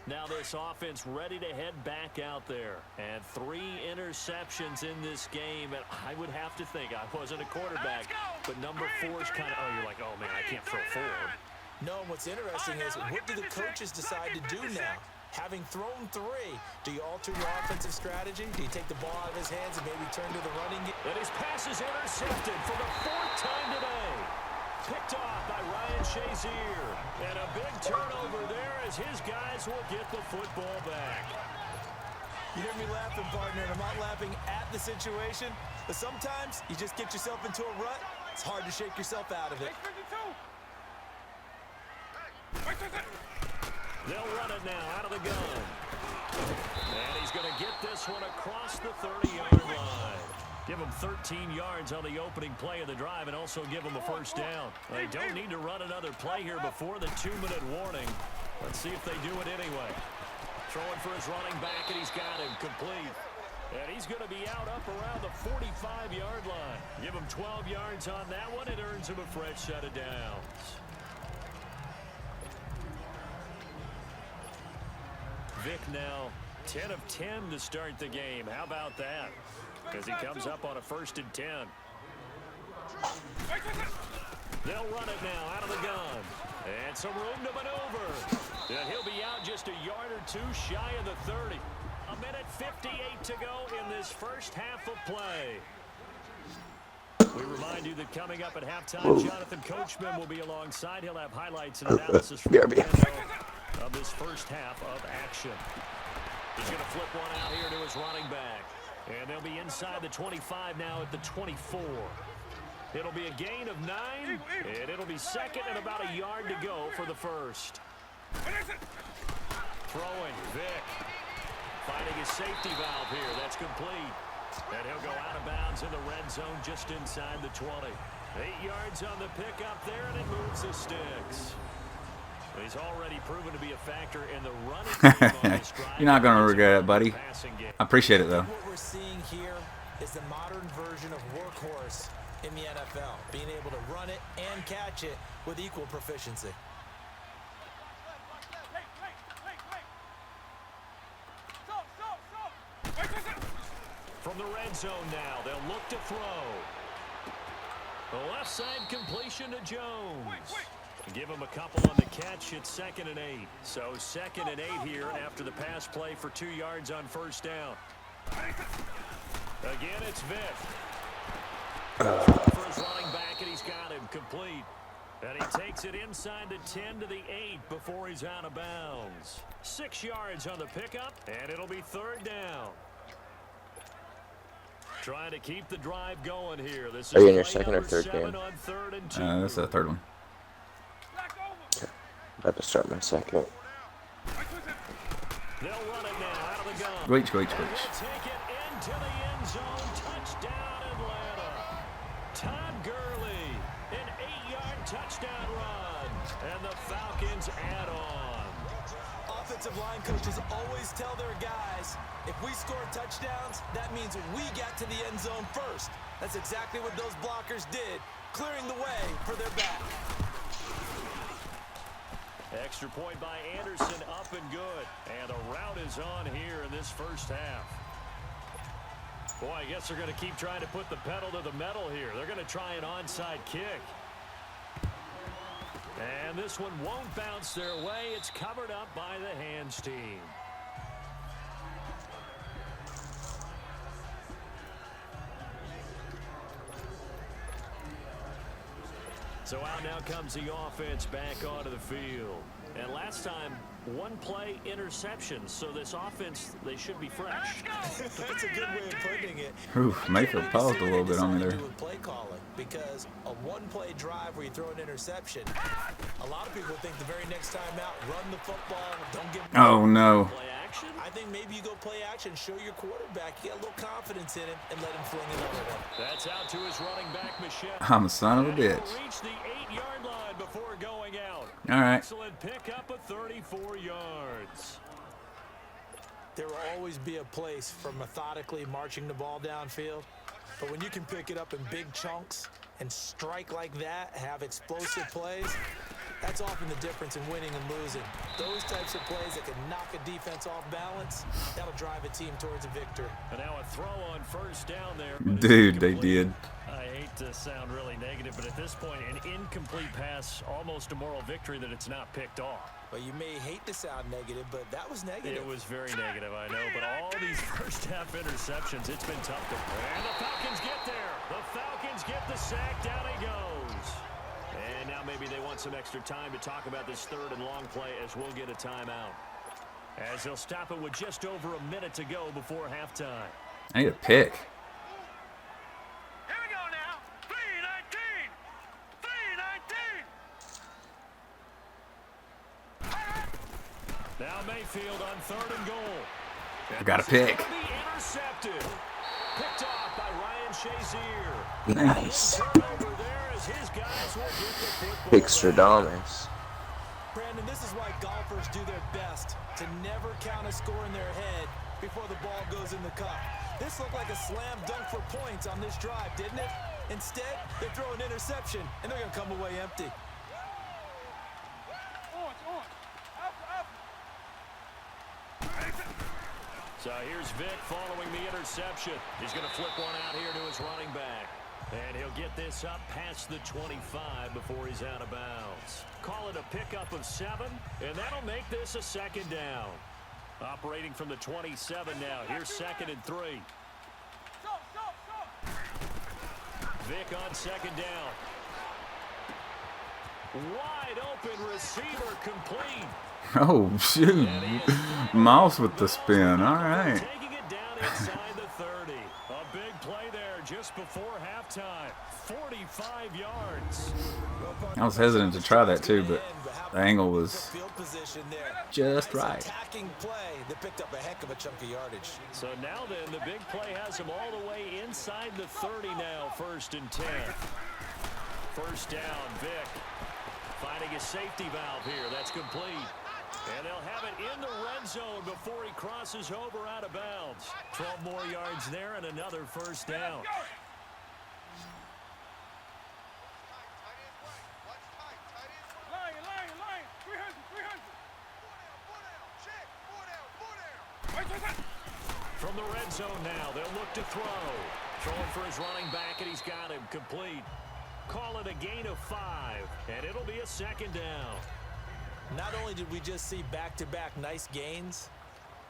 Now this offense ready to head back out there. And 3 interceptions in this game. And I would have to think, I wasn't a quarterback, but number 4 is kind of, oh, you're like, oh, man, I can't throw 4. No, and what's interesting is, what do the coaches decide to do now? Having thrown 3, do you alter your offensive strategy? Do you take the ball out of his hands and maybe turn to the running game? And his pass is intercepted for the 4th time today. Picked off by Ryan Shazier. And a big turnover there as his guys will get the football back. You hear me laughing, partner, and I'm not laughing at the situation, but sometimes you just get yourself into a rut. It's hard to shake yourself out of it. They'll run it now out of the gun. And he's going to get this one across the 30-yard line. Give him 13 yards on the opening play of the drive and also give him a 1st down. They don't need to run another play here before the 2-minute warning. Let's see if they do it anyway. Throwing for his running back, and he's got him complete. And he's going to be out up around the 45-yard line. Give him 12 yards on that one. It earns him a fresh set of downs. Vick now 10 of 10 to start the game. How about that? As he comes up on a 1st and 10. They'll run it now out of the gun. And some room to maneuver. And he'll be out just a yard or 2 shy of the 30. 1:58 to go in this first half of play. We remind you that coming up at halftime, Jonathan Coachman will be alongside. He'll have highlights and analysis from of this first half of action. He's going to flip one out here to his running back. And they'll be inside the 25 now at the 24. It'll be a gain of 9, and it'll be 2nd and about a yard to go for the 1st. Throwing, Vick. Finding his safety valve here. That's complete. And he'll go out of bounds in the red zone just inside the 20. 8 yards on the pickup there, and it moves the sticks. He's already proven to be a factor in the running game. You're not going to regret it, buddy. I appreciate it, though. What we're seeing here is the modern version of workhorse in the NFL, being able to run it and catch it with equal proficiency. From the red zone now, they'll look to throw. The left side completion to Jones. Give him a couple on the catch. It's 2nd and 8. So 2nd and 8 here after the pass play for 2 yards on 1st down. Again, it's Vick. For his running back, and he's got him complete. And he takes it inside the 10 to the 8 before he's out of bounds. 6 yards on the pickup, and it'll be 3rd down. Trying to keep the drive going here. This is Are you in your 2nd or 3rd game? On 3rd and 2. This is the 3rd one. About to start my 2nd. They'll run it now out of the gun. Squeak, squeak, And squeak. they'll take it into the end zone. Touchdown, Atlanta. Todd Gurley, an 8-yard touchdown run. And the Falcons add on. Offensive line coaches always tell their guys, if we score touchdowns, that means we got to the end zone first. That's exactly what those blockers did, clearing the way for their back. Extra point by Anderson, up and good. And a rout is on here in this first half. Boy, I guess they're going to keep trying to put the pedal to the metal here. They're going to try an onside kick. And this one won't bounce their way. It's covered up by the hands team. So out now comes the offense back onto the field. And last time, one play interception. So this offense, they should be fresh. That's a good way of putting it. Oof, Mayfield paused a little bit on me there. Play calling, because a one-play drive where you throw an interception, a lot of people think the very next time out, run the football, don't give. Oh no. Play action. I think maybe you go play action, show your quarterback, get a little confidence in him, and let him fling it over them. That's out to his running back, Michelle. I'm a son of a bitch. Reach the 8-yard line before going out. All right. Excellent pickup of 34 yards. There will always be a place for methodically marching the ball downfield, but when you can pick it up in big chunks and strike like that, have explosive plays, that's often the difference in winning and losing. Those types of plays that can knock a defense off balance, that'll drive a team towards a victory. And now a throw on first down there. but it's Dude, they incomplete. did. I hate to sound really negative, but at this point, an incomplete pass, almost a moral victory that it's not picked off. Well, you may hate to sound negative, but that was negative. It was very negative, I know, but all these first half interceptions, it's been tough to play. And the Falcons get there. The Falcons get the sack. Down he goes. And now maybe they want some extra time to talk about this third and long play as we'll get a timeout. As they'll stop it with just over a minute to go before halftime. I need a pick. Here we go now. 3-19. 3-19. Now Mayfield on third and goal. I got a pick. Be intercepted. Picked off by Ryan Shazier. Nice. Turnover there as his guys will get the football Big back. Stradamus. Brandon, this is why golfers do their best to never count a score in their head before the ball goes in the cup. This looked like a slam dunk for points on this drive, didn't it? Instead, they throw an interception, and they're going to come away empty. On. Up. So here's Vic following the interception. He's going to flip one out here to his running back. And he'll get this up past the 25 before he's out of bounds. Call it a pickup of 7, and that'll make this a second down. Operating from the 27 now. Here's 2nd and 3. Stop. Vic on 2nd down. Wide open receiver complete. Oh, shoot. Mouse with the spin. All right. Taking it down inside the 30. A big play there just before halftime. 45 yards. I was hesitant to try that too, but the angle was Field position there. just Nice right. attacking play that picked up a heck of a chunk of yardage. So now then, the big play has him all the way inside the 30 now, 1st and 10. First down, Vic. Finding a safety valve here. That's complete. And they'll have it in the red zone before he crosses over out of bounds. 12 more yards there and another first down. Line. 300. From the red zone now, they'll look to throw. Throwing for his running back, and he's got him complete. Call it a gain of 5, and it'll be a second down. Not only did we just see back-to-back nice gains,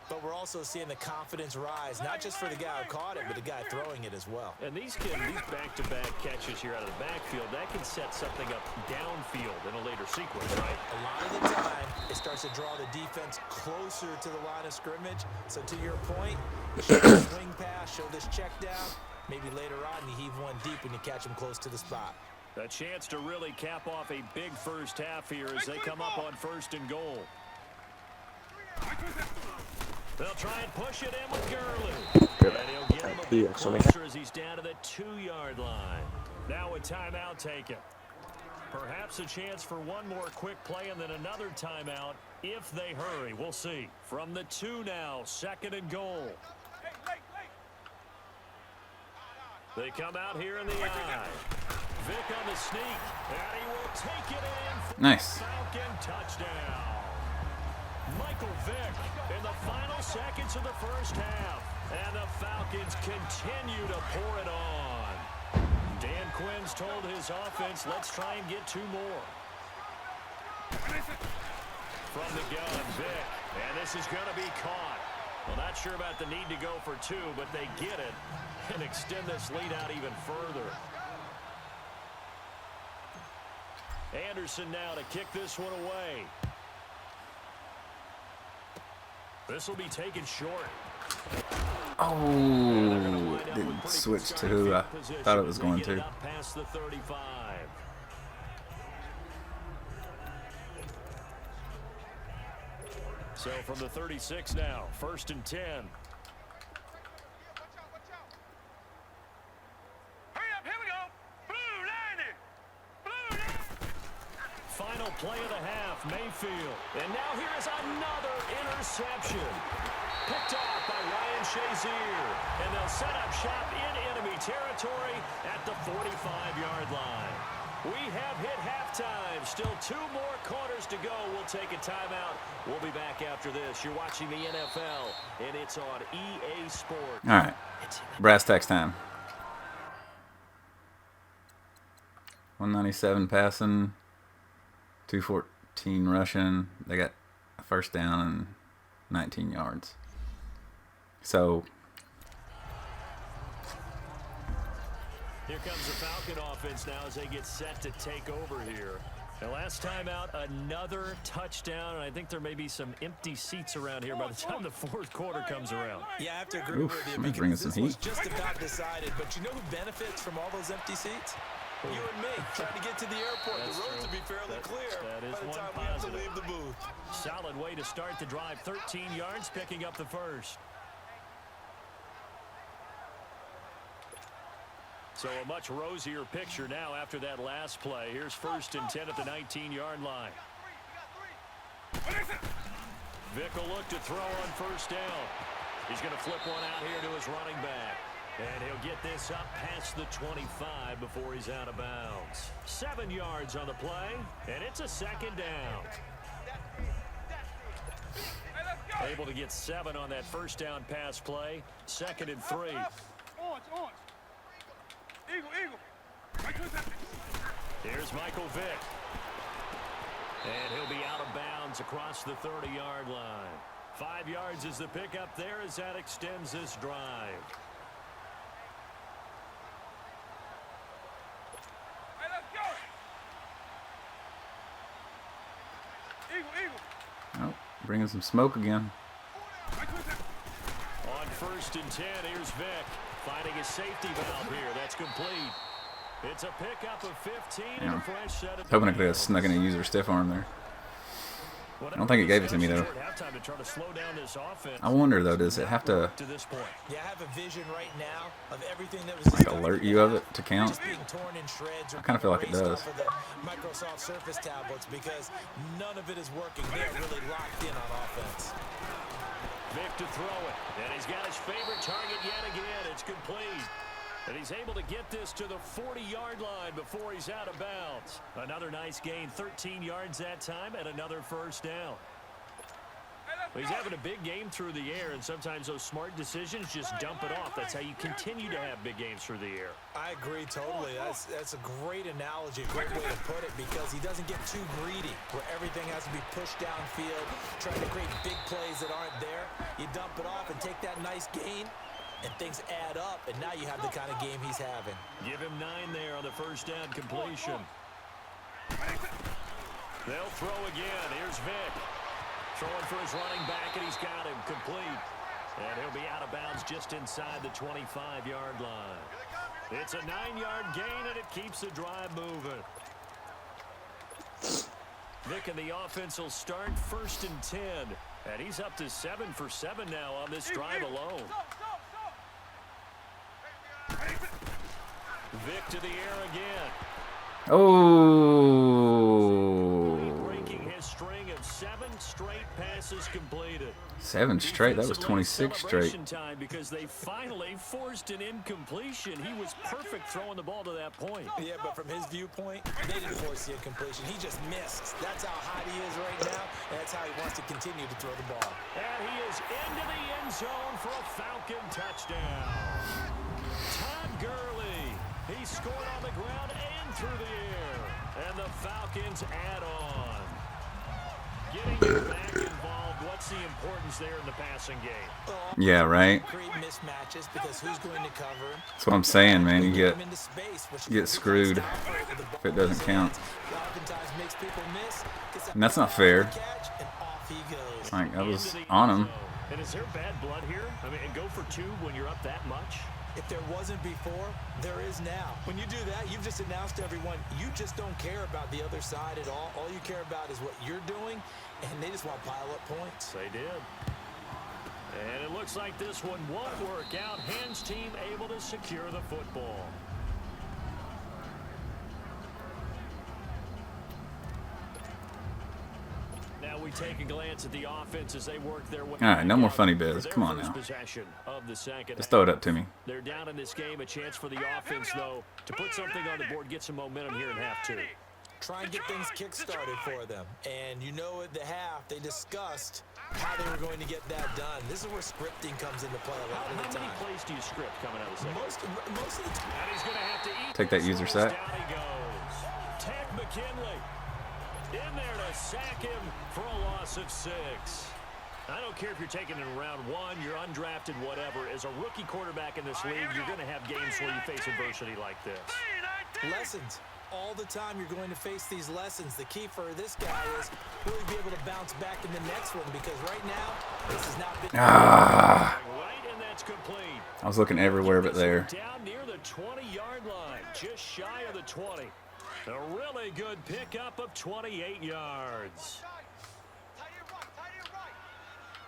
but we're also seeing the confidence rise, not just for the guy who caught it, but the guy throwing it as well. And these back-to-back catches here out of the backfield, that can set something up downfield in a later sequence, right? A lot of the time, it starts to draw the defense closer to the line of scrimmage. So to your point, show this swing pass, show this check down. Maybe later on, you heave one deep and you catch him close to the spot. A chance to really cap off a big first half here as they come up on 1st and goal. They'll try and push it in with Gurley. And he'll get him a bit closer as he's down to the 2-yard line. Now a timeout taken. Perhaps a chance for one more quick play and then another timeout if they hurry. We'll see. From the 2 now, 2nd and goal. They come out here in the eye. Vic on the sneak, and he will take it in. Nice. Falcon touchdown. Michael Vick in the final seconds of the first half. And the Falcons continue to pour it on. Dan Quinn's told his offense, let's try and get 2 more. From the gun, Vick. And this is going to be caught. Well, not sure about the need to go for 2, but they get it and extend this lead out even further. Anderson now to kick this one away. This will be taken short. Oh, didn't switch to who I thought it was going to. Past the 35. So from the 36 now, 1st and 10. Hurry up, here we go. Blue line. Blue line. Final play of the half, Mayfield. And now here is another interception. Picked off by Ryan Shazier. And they'll set up shop in enemy territory at the 45-yard line. We have hit halftime. Still 2 more quarters to go. We'll take a timeout. We'll be back after this. You're watching the NFL, and it's on EA Sports. All right. Brass tacks time. 197 passing, 214 rushing. They got a first down and 19 yards. So here comes the Falcon offense now as they get set to take over here. The last time out, another touchdown, and I think there may be some empty seats around here by the time the 4th quarter comes around. Yeah, I have to agree with you bringing because some this was heat. just about decided. But you know who benefits from all those empty seats? You and me, trying to get to the airport. That's the roads true. will be fairly clear That is by the one time we have to positive. leave the booth. Solid way to start the drive. 13 yards, picking up the first. So a much rosier picture now after that last play. Here's 1st and 10 at the 19-yard line. Vick will look to throw on 1st down. He's going to flip one out here to his running back. And he'll get this up past the 25 before he's out of bounds. 7 yards on the play, and it's a 2nd down. Able to get 7 on that 1st down pass play. 2nd and 3. Orange. Eagle. Here's Michael Vick. And he'll be out of bounds across the 30-yard line. 5 yards is the pickup there as that extends this drive. Hey, let's go. Eagle. Oh, bringing some smoke again. On 1st and 10, here's Vick. Finding a safety valve here. That's complete. It's a pickup of 15 and a fresh set of Hoping I could have snuck in a user stiff arm there. I don't think it gave it to me, though. I wonder, though, does it have to Yeah, I have a vision right now of everything that was like alert you of it to count? just being torn in shreds. I kind of feel like it erased does. off of the Microsoft Surface tablets because none of it is working. They're really locked in on offense. Vick to throw it, and he's got his favorite target yet again. It's complete. And he's able to get this to the 40-yard line before he's out of bounds. Another nice gain, 13 yards that time, and another 1st down. He's having a big game through the air, and sometimes those smart decisions just dump it off. That's how you continue to have big games through the air. I agree totally. That's a great analogy, a great way to put it, because he doesn't get too greedy where everything has to be pushed downfield, trying to create big plays that aren't there. You dump it off and take that nice gain, and things add up, and now you have the kind of game he's having. Give him 9 there on the 1st down completion. They'll throw again. Here's Vick. Throwing for his running back, and he's got him complete. And he'll be out of bounds just inside the 25-yard line. It's a 9-yard gain, and it keeps the drive moving. Vic and the offense will start 1st and 10. And he's up to 7 for 7 now on this drive alone. Vic to the air again. Oh. Breaking his string of 7 straight passes completed. 7 straight. That was 26 straight. Time because they finally forced an incompletion. He was perfect throwing the ball to that point. Yeah, but from his viewpoint, they didn't force the incompletion. He just missed. That's how hot he is right now, and that's how he wants to continue to throw the ball. And he is into the end zone for a Falcon touchdown. Todd Gurley. He scored on the ground and through the air. And the Falcons add on. Getting you back involved, what's the importance there in the passing game? Yeah, right. Create mismatches because who's going to cover? That's what I'm saying, man. You get screwed if it doesn't count. And that's not fair. Like, I was on him. And is there bad blood here? I mean, and go for 2 when you're up that much? If there wasn't before, there is now. When you do that, you've just announced to everyone, you just don't care about the other side at all. All you care about is what you're doing, and they just want to pile up points. They did. And it looks like this one won't work out. Hands team able to secure the football. Now we take a glance at the offense as they work their way. All right, no more funny biz. Come on now. Just throw it up to me. They're down in this game. A chance for the offense, though, to put something on the board, get some momentum here in half 2. Try and get things kick-started for them. And you know at the half, they discussed how they were going to get that done. This is where scripting comes into play a lot of the time. How many plays do you script coming out of the second? Most of the time. And he's going to have to eat. Take that user sack. Down he goes. Ted McKinley in there to sack him for a loss of 6. I don't care if you're taking it in round 1, you're undrafted, whatever. As a rookie quarterback in this league, you're going to have games where you face adversity like this. Lessons. All the time you're going to face these lessons. The key for this guy is really be able to bounce back in the next one, because right now, this has not been... Right, and that's complete. I was looking everywhere but there. Down near the 20-yard line, just shy of the 20. A really good pickup of 28 yards.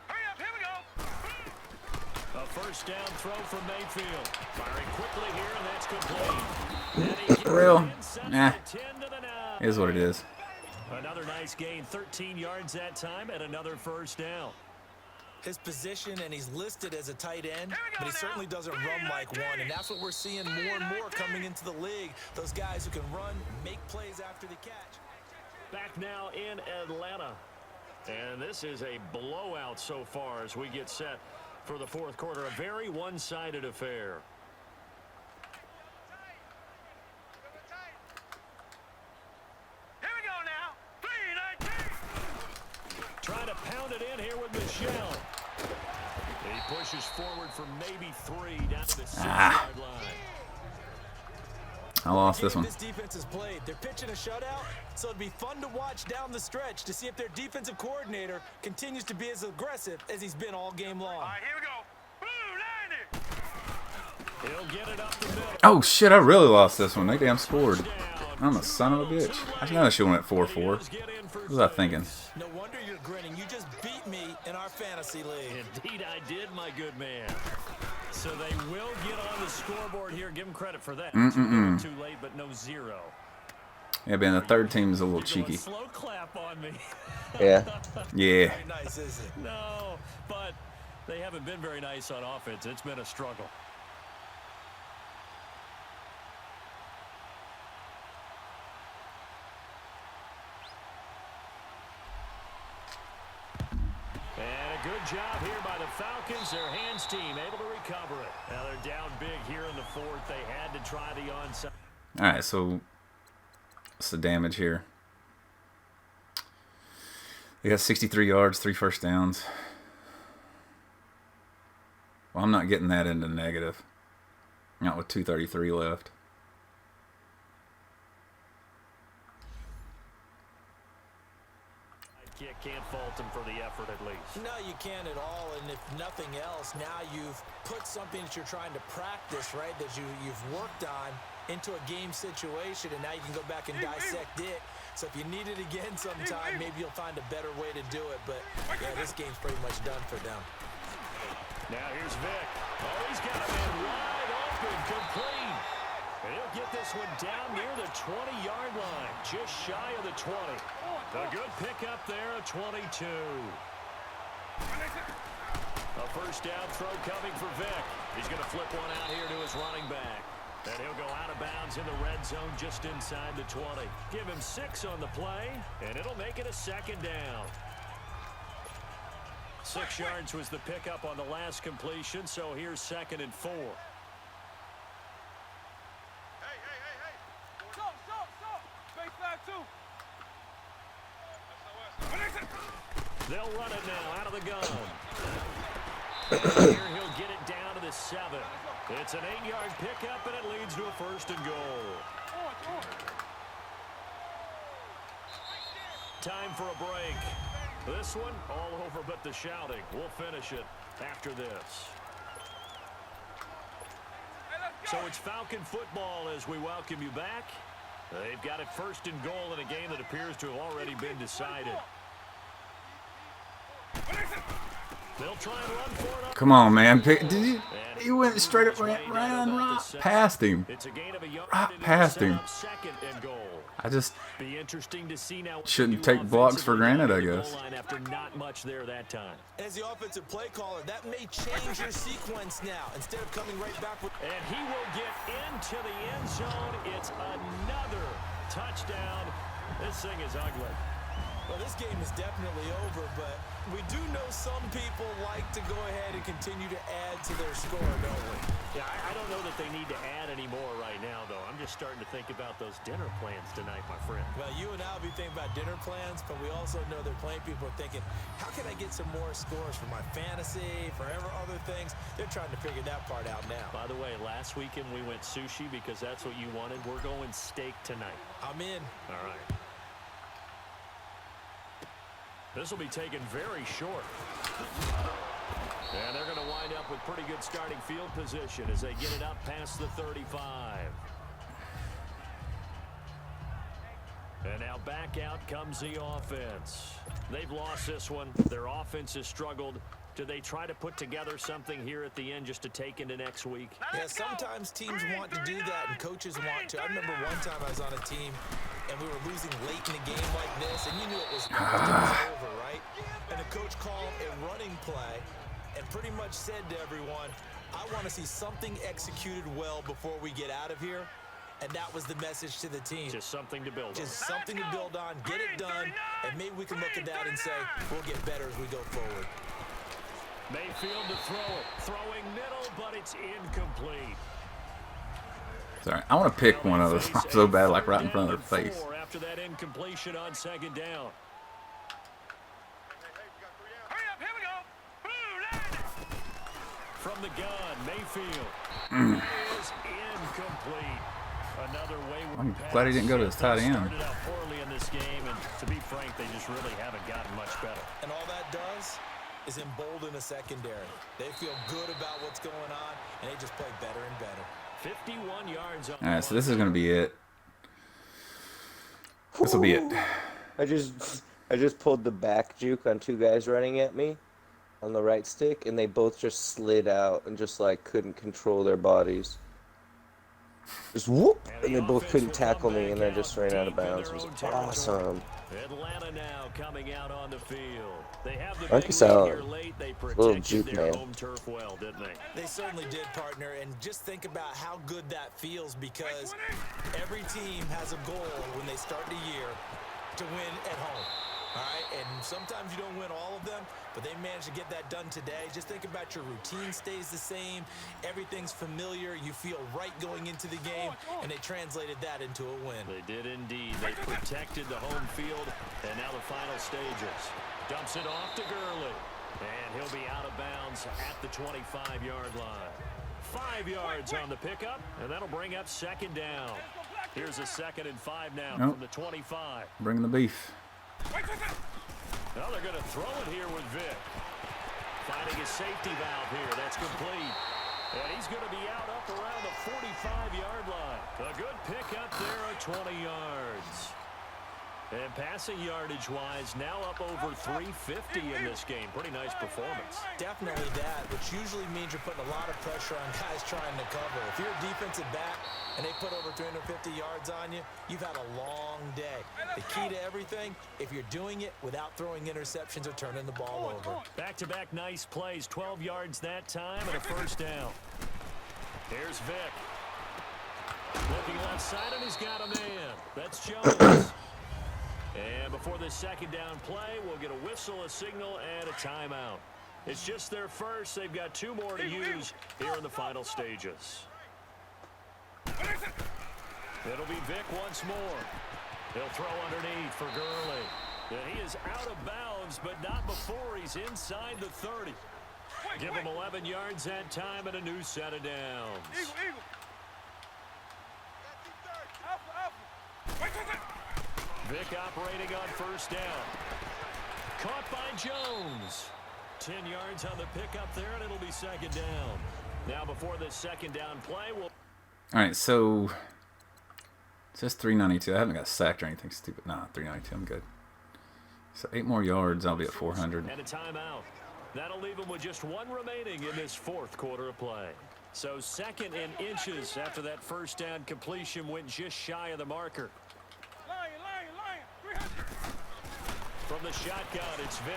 Hurry up, here we go. A first down throw from Mayfield. Firing quickly here, and that's complete. For real? Nah. Is what it is. Another nice gain, 13 yards that time, and another first down. His position, and he's listed as a tight end, but he certainly doesn't run like one, and that's what we're seeing more and more coming into the league. Those guys who can run, make plays after the catch. Back now in Atlanta, and this is a blowout so far as we get set for the 4th quarter. A very one-sided affair. Here we go now. 3-19. Trying to pound it in here with Michelle. He pushes forward for maybe 3 down to the 6-yard line. I lost this one. This defense is played. They're pitching a shutout, so it'd be fun to watch down the stretch to see if their defensive coordinator continues to be as aggressive as he's been all game long. All right, here we go. Blue 90. He'll get it up the middle. Oh, shit, I really lost this one. They damn scored. I'm a son of a bitch. I know I should have went 4-4. What was I thinking? No wonder you're grinning. You just beat me in our fantasy league. Indeed I did, my good man. So they will get on the scoreboard here. Give them credit for that. Too late, but no 0. Yeah, man, the third team is a little cheeky. Slow clap on me. Yeah. Yeah. Very nice, is it? No, but they haven't been very nice on offense. It's been a struggle. Good job here by the Falcons. Their hands team able to recover it. Now they're down big here in the 4th. They had to try the onside. All right, so what's the damage here? They got 63 yards, 3 first downs. Well, I'm not getting that into negative. Not with 2:33 left. Can't fault them for the effort at least. No, you can't at all. And if nothing else, now you've put something that you're trying to practice, right, that you've worked on into a game situation, and now you can go back and dissect it. So if you need it again sometime, maybe you'll find a better way to do it. But, yeah, this game's pretty much done for them. Now here's Vic. Oh, he's got a man wide open, complete. And he'll get this one down near the 20-yard line, just shy of the 20. A good pickup there, a 22. A first down throw coming for Vic. He's going to flip one out here to his running back. And he'll go out of bounds in the red zone just inside the 20. Give him 6 on the play, and it'll make it a second down. 6 yards was the pickup on the last completion, so here's 2nd and 4. They'll run it now out of the gun. Here he'll get it down to the 7. It's an 8-yard pickup, and it leads to a 1st and goal. Time for a break. This one all over but the shouting. We'll finish it after this. So it's Falcon football as we welcome you back. They've got it 1st and goal in a game that appears to have already been decided. They'll try and run for it. Come on, man. He went straight up, ran past him. Past him. I just Be interesting to see now shouldn't take blocks for granted, I guess. After not much there that time. As the offensive play caller, that may change your sequence now. Instead of coming right back with... And he will get into the end zone. It's another touchdown. This thing is ugly. Well, this game is definitely over, but we do know some people like to go ahead and continue to add to their score, don't we? Yeah, I don't know that they need to add any more right now, though. I'm just starting to think about those dinner plans tonight, my friend. Well, you and I will be thinking about dinner plans, but we also know that plenty of people are thinking, how can I get some more scores for my fantasy, for other things? They're trying to figure that part out now. By the way, last weekend we went sushi because that's what you wanted. We're going steak tonight. I'm in. All right. This will be taken very short. And they're going to wind up with pretty good starting field position as they get it up past the 35. And now back out comes the offense. They've lost this one. Their offense has struggled. Do they try to put together something here at the end just to take into next week? Yeah, sometimes teams want to do that and coaches want to. I remember one time I was on a team and we were losing late in a game like this, and you knew it was over, right? And the coach called a running play and pretty much said to everyone, I want to see something executed well before we get out of here. And that was the message to the team. Just something to build on. Just something to build on, get it done, and maybe we can look at that and say, we'll get better as we go forward. Mayfield to throw it. Throwing middle, but it's incomplete. Sorry, I want to pick one of those so bad, like right in front of their face. After that incompletion on 2nd down. Hurry up, here we go. Blue line. From the gun, Mayfield is incomplete. Another wayward I'm pass. glad he didn't go to his tight end. Started out poorly in this game, and to be frank, they just really haven't gotten much better. And all that does is embolden the secondary. They feel good about what's going on, and they just play better and better. 51 yards on. All right, so this is going to be it. This will be it. I just pulled the back juke on 2 guys running at me on the right stick, and they both just slid out and just like couldn't control their bodies. Just whoop, and they both couldn't tackle me, and I just ran out of bounds. It was awesome. Atlanta now coming out on the field. They have the Like big you lead said, here late. They little protected juke their man. home turf well, didn't they? They certainly did, partner, and just think about how good that feels because every team has a goal when they start the year to win at home. All right, and sometimes you don't win all of them, but they managed to get that done today. Just think about your routine stays the same. Everything's familiar. You feel right going into the game, and they translated that into a win. They did indeed. They protected the home field, and now the final stages. Dumps it off to Gurley, and he'll be out of bounds at the 25-yard line. 5 yards on the pickup, and that'll bring up 2nd down. Here's a 2nd and 5 now from the 25. Bring the beef. Well, they're going to throw it here with Vic. Finding a safety valve here. That's complete. And he's going to be out up around the 45-yard line. A good pickup there at 20 yards. And passing yardage-wise, now up over 350 in this game. Pretty nice performance. Definitely that, which usually means you're putting a lot of pressure on guys trying to cover. If you're a defensive back and they put over 350 yards on you, you've had a long day. The key to everything, if you're doing it without throwing interceptions or turning the ball over. Back-to-back nice plays, 12 yards that time and a first down. Here's Vic. Looking left side, and he's got a man. That's Jones. And before this second down play, we'll get a whistle, a signal, and a timeout. It's just their first. They've got 2 more to use here in the final stages. It'll be Vic once more. He'll throw underneath for Gurley. And he is out of bounds, but not before he's inside the 30. Give him 11 yards that time and a new set of downs. Vic operating on first down. Caught by Jones. 10 yards on the pickup there, and it'll be second down. Now before this second down play, we'll... All right, so it says 392. I haven't got sacked or anything stupid. Nah, 392. I'm good. So 8 more yards, I'll be at 400. And a timeout. That'll leave him with just 1 remaining in this 4th quarter of play. So 2nd and inches after that first down completion went just shy of the marker. From the shotgun, it's Vic.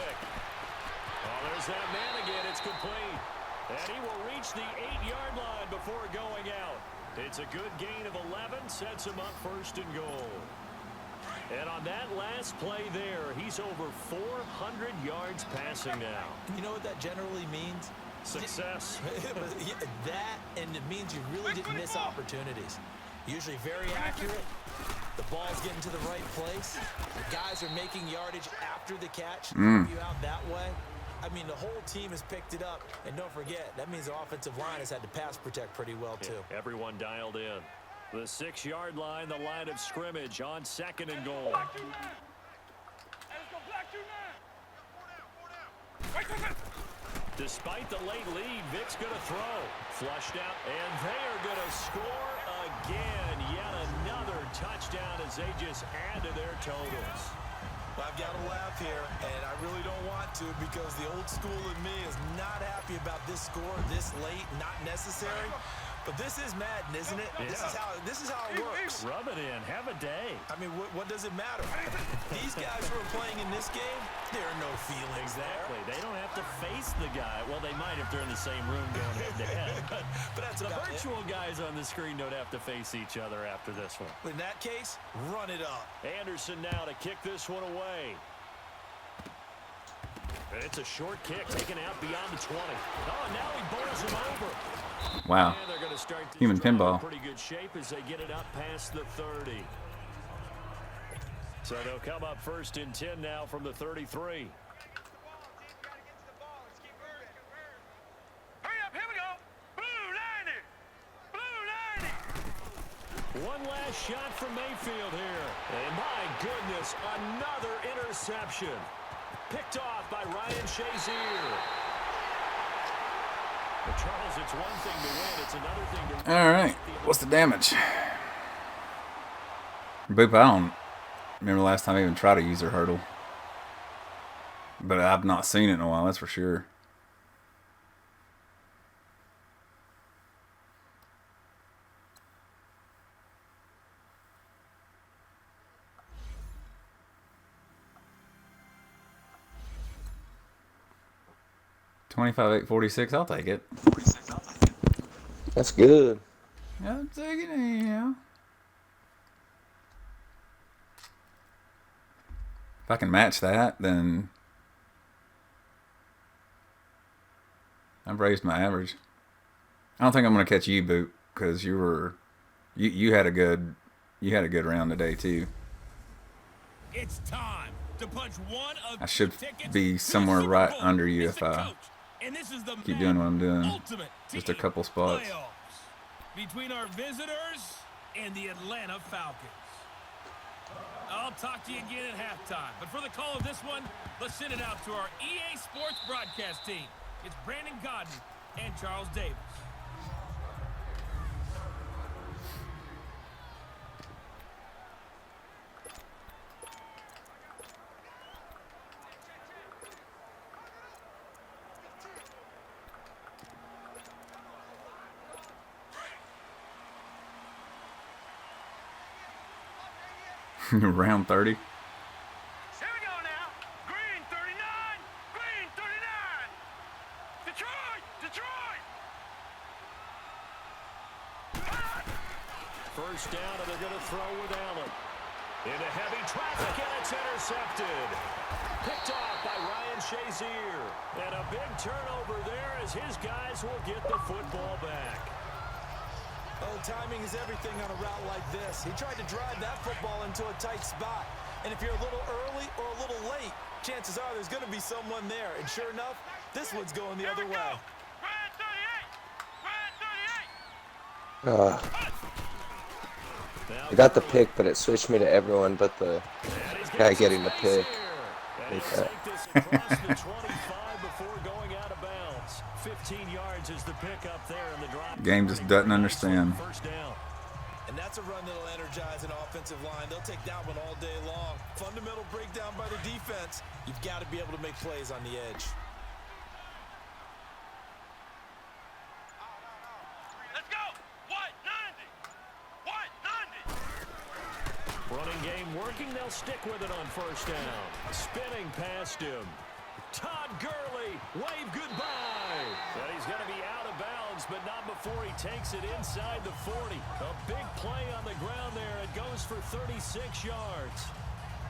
Oh, there's that man again. It's complete. And he will reach the 8-yard line before going out. It's a good gain of 11. Sets him up first and goal. And on that last play there, he's over 400 yards passing now. You know what that generally means? Success. That, and it means you really didn't miss opportunities. Usually very accurate. The ball's getting to the right place. The guys are making yardage after the catch. Help you out that way. I mean, the whole team has picked it up. And don't forget, that means the offensive line has had to pass protect pretty well, too. Yeah, everyone dialed in. The 6-yard line, the line of scrimmage on 2nd and goal. Despite the late lead, Vic's going to throw. Flushed out, and they are going to score again. Yet another touchdown as they just add to their totals. I've got to laugh here, and I really don't want to because the old school in me is not happy about this score this late, not necessary. But this is Madden, isn't it? Yeah. This is how it works. Rub it in. Have a day. I mean, what does it matter? These guys who are playing in this game, there are no feelings Exactly. there. They don't have to face the guy. Well, they might if they're in the same room going head-to-head. But that's the about virtual guys on the screen don't have to face each other after this one. In that case, run it up. Anderson now to kick this one away. And it's a short kick taken out beyond the 20. Oh, and now he bowls him over. Wow. And they're going to start this Human drive in pinball. pretty good shape as they get it up past the 30. So they'll come up 1st and 10 now from the 33. One last shot from Mayfield here. And my goodness, another interception. Picked off by Ryan Shazier. But Charles, it's one thing to win. It's another thing to... All right. What's the damage? Boop, I don't remember the last time I even tried to use her hurdle. But I've not seen it in a while, that's for sure. $25,846. I'll take it. That's good. I'm taking it, yeah. If I can match that, then I've raised my average. I don't think I'm going to catch you, Boot, because you had a good round today too. It's time to punch one of I should the tickets be to somewhere Super right Bowl. under you It's if the I coach, and this is the keep doing what I'm doing. Ultimate Just a Team couple spots. Playoffs between our visitors and the Atlanta Falcons. I'll talk to you again at halftime, but for the call of this one, let's send it out to our EA Sports broadcast team. It's Brandon Godden and Charles Davis. Round 30. Here we go now. Green 39. Green 39. Detroit. Detroit. First down, and they're going to throw with Allen. Into heavy traffic, and it's intercepted. Picked off by Ryan Shazier. And a big turnover there as his guys will get the football back. Oh, timing is everything on a route like this. He tried to drive that football into a tight spot. And if you're a little early or a little late, chances are there's going to be someone there. And sure enough, this one's going the other way. Red 38. Red 38. I got the pick, but it switched me to everyone but the guy getting the pick. And he'll take this across the 25 before going out of bounds. 15 yards is the pickup there in the drive. Game just doesn't understand. First down. And that's a run that'll energize an offensive line. They'll take that one all day long. Fundamental breakdown by the defense. You've got to be able to make plays on the edge. Let's go. White 90. White 90. Running game working. They'll stick with it on first down. Spinning past him. Todd Gurley, wave goodbye. And he's going to be out of bounds, but not before he takes it inside the 40. A big play on the ground there. It goes for 36 yards.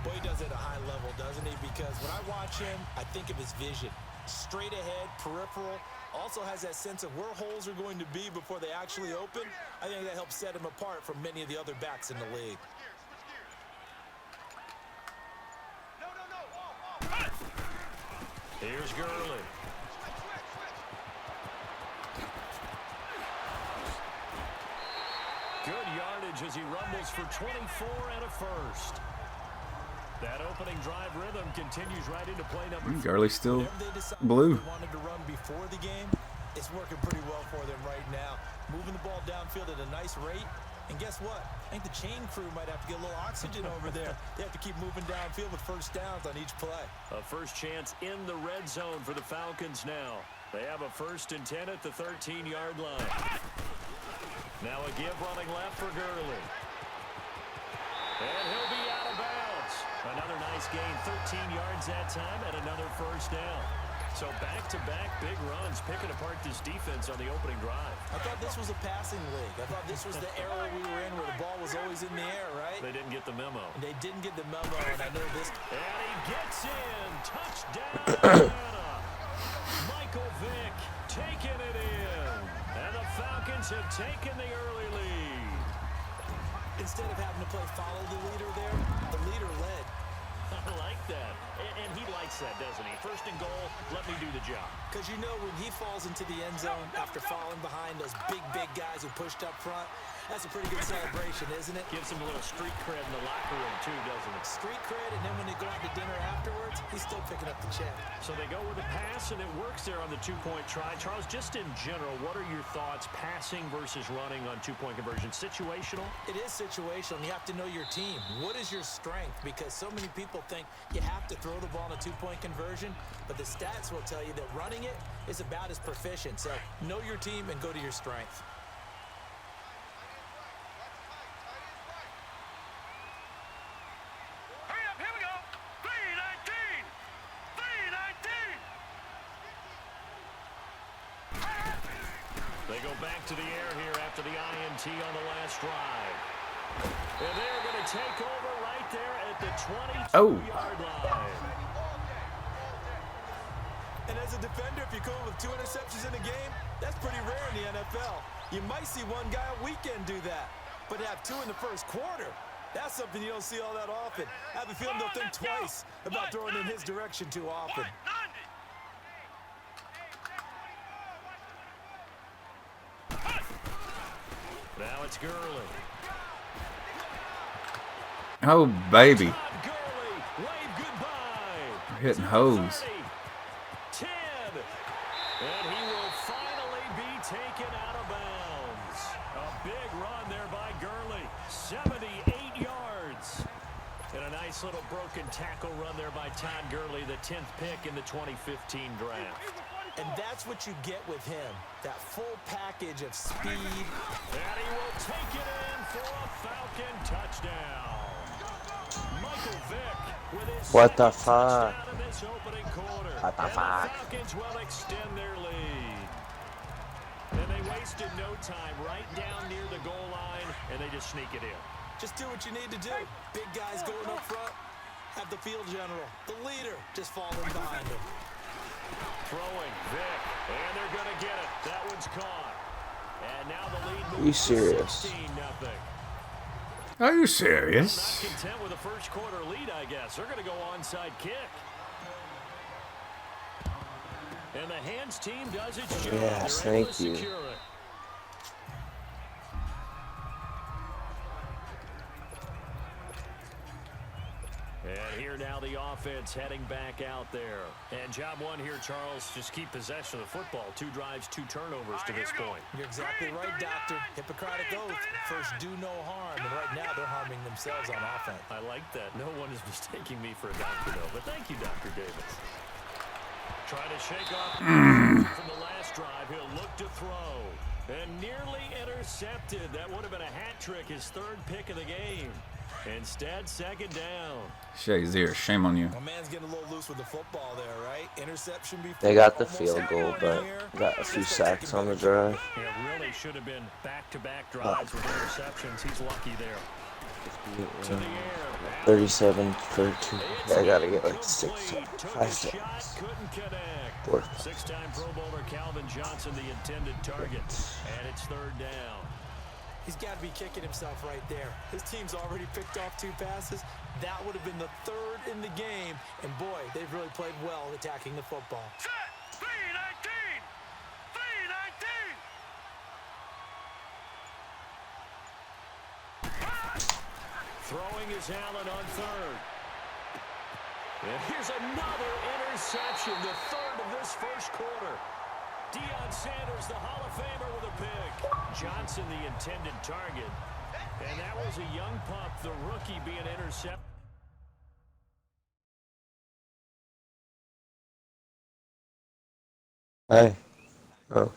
Boy, he does it at a high level, doesn't he? Because when I watch him, I think of his vision. Straight ahead, peripheral. Also has that sense of where holes are going to be before they actually open. I think that helps set him apart from many of the other backs in the league. Here's Gurley. Good yardage as he rumbles for 24 and a first. That opening drive rhythm continues right into play number 3. Gurley's still Whatever they decided blue. they wanted to run before the game, it's working pretty well for them right now. Moving the ball downfield at a nice rate. And guess what? I think the chain crew might have to get a little oxygen over there. They have to keep moving downfield with first downs on each play. A first chance in the red zone for the Falcons now. They have a 1st and 10 at the 13-yard line. Now a give running left for Gurley. And he'll be out of bounds. Another nice gain, 13 yards that time, and another first down. So back-to-back big runs, picking apart this defense on the opening drive. I thought this was a passing league. I thought this was the era we were in where the ball was always in the air, right? They didn't get the memo. And they didn't get the memo, and I know this. And he gets in. Touchdown, Atlanta. Michael Vick taking it in. And the Falcons have taken the early lead. Instead of having to play follow the leader there, the leader led. I like that. And he likes that, doesn't he? 1st and goal, let me do the job. Because you know when he falls into the end zone after falling behind those big guys who pushed up front, that's a pretty good celebration, isn't it? Gives him a little street cred in the locker room, too, doesn't it? Street cred, and then when they go out to dinner afterwards, he's still picking up the check. So they go with a pass, and it works there on the 2-point try. Charles, just in general, what are your thoughts passing versus running on 2-point conversion? Situational? It is situational, and you have to know your team. What is your strength? Because so many people think you have to throw the ball in a 2-point conversion, but the stats will tell you that running it is about as proficient. So know your team and go to your strength. Hurry up. Here we go. 319. 319. They go back to the air here after the INT on the last drive. And they're going to take over right there at the 22-yard line. And as a defender, if you come with 2 interceptions in a game, that's pretty rare in the NFL. You might see one guy a weekend do that, but to have 2 in the first quarter, that's something you don't see all that often. I have a feeling they'll think twice about throwing in his direction too often. White 90. Now it's Gurley. Oh, baby. Todd Gurley, wave goodbye. We're hitting hose. 10. And he will finally be taken out of bounds. A big run there by Gurley. 78 yards. And a nice little broken tackle run there by Todd Gurley, the 10th pick in the 2015 draft. And that's what you get with him, that full package of speed. And he will take it in for a Falcon touchdown. Michael Vick with his What the second fuck? touchdown in this opening quarter. What the And fuck? the Falcons will extend their lead. And they wasted no time right down near the goal line, and they just sneak it in. Just do what you need to do. Big guys going up front. Have the field general, the leader, just falling behind him. Throwing Vick, and they're going to get it. That one's caught. And now the lead Are you moves to serious? 16-0. Are you Not serious? content with a first quarter lead, I guess. They're going to go onside kick. And the hands team does its job. Yes, They're able thank to you. secure it. And here now the offense heading back out there. And job one here, Charles, just keep possession of the football. 2 drives, 2 turnovers to this point. You're exactly right, Doctor. Hippocratic oath. First, do no harm. And right now, they're harming themselves on offense. I like that. No one is mistaking me for a doctor, though. But thank you, Dr. Davis. Trying to shake off from the last drive. He'll look to throw. And nearly intercepted. That would have been a hat trick, his 3rd pick of the game. Instead, 2nd down. Shazier, shame on you. My man's getting a little loose with the football there, right? Interception before. They got the almost field had goal, one but here. got a few Let's go take sacks it on the back. drive. It really should have been back-to-back drives with interceptions. He's lucky there. To the air. 37 for 2. I gotta get like Incomplete. 6, Took 5 a shot, seconds. couldn't connect. 4. 6-time Pro Bowler Calvin Johnson, the intended target. And it's 3rd down. He's got to be kicking himself right there. His team's already picked off 2 passes. That would have been the 3rd in the game. And boy, they've really played well attacking the football. Set. 319. 319. Throwing is Allen on 3rd. And here's another interception, the 3rd of this first quarter. Deion Sanders, the Hall of Famer, with a pick. Johnson, the intended target. And that was a young pup, the rookie, being intercepted. Hey. Oh.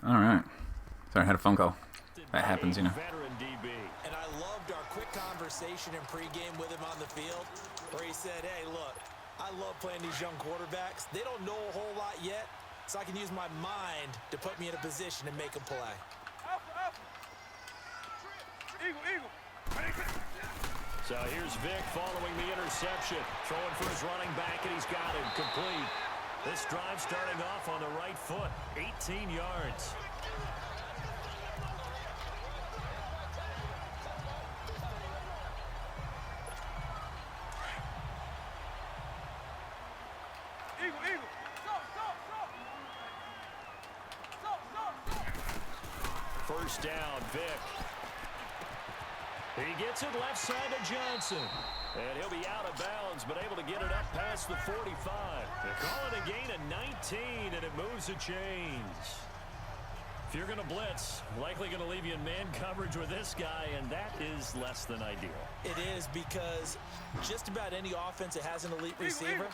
All right. Sorry, I had a phone call. That happens, you know. Veteran DB. And I loved our quick conversation in pregame with him on the field where he said, hey, look, I love playing these young quarterbacks. They don't know a whole lot yet, so I can use my mind to put me in a position to make a play. Alpha, alpha. Eagle, eagle. So here's Vick following the interception. Throwing for his running back, and he's got him complete. This drive starting off on the right foot. 18 yards. Eagle, eagle. Stop, stop, stop. Stop, stop, stop. First down, Vick. He gets it left side to Johnson. And he'll be out of bounds, but able to get it up past the 45. They call it a gain of 19, and it moves the chains. If you're going to blitz, likely going to leave you in man coverage with this guy, and that is less than ideal. It is because just about any offense that has an elite receiver,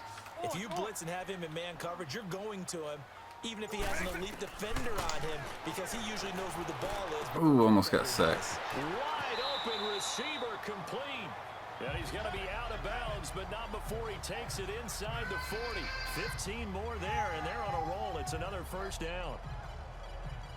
if you blitz and have him in man coverage, you're going to him, even if he has an elite defender on him, because he usually knows where the ball is. Ooh, almost got sacked. Wide open receiver complete. And he's going to be out of bounds, but not before he takes it inside the 40. 15 more there, and they're on a roll. It's another first down.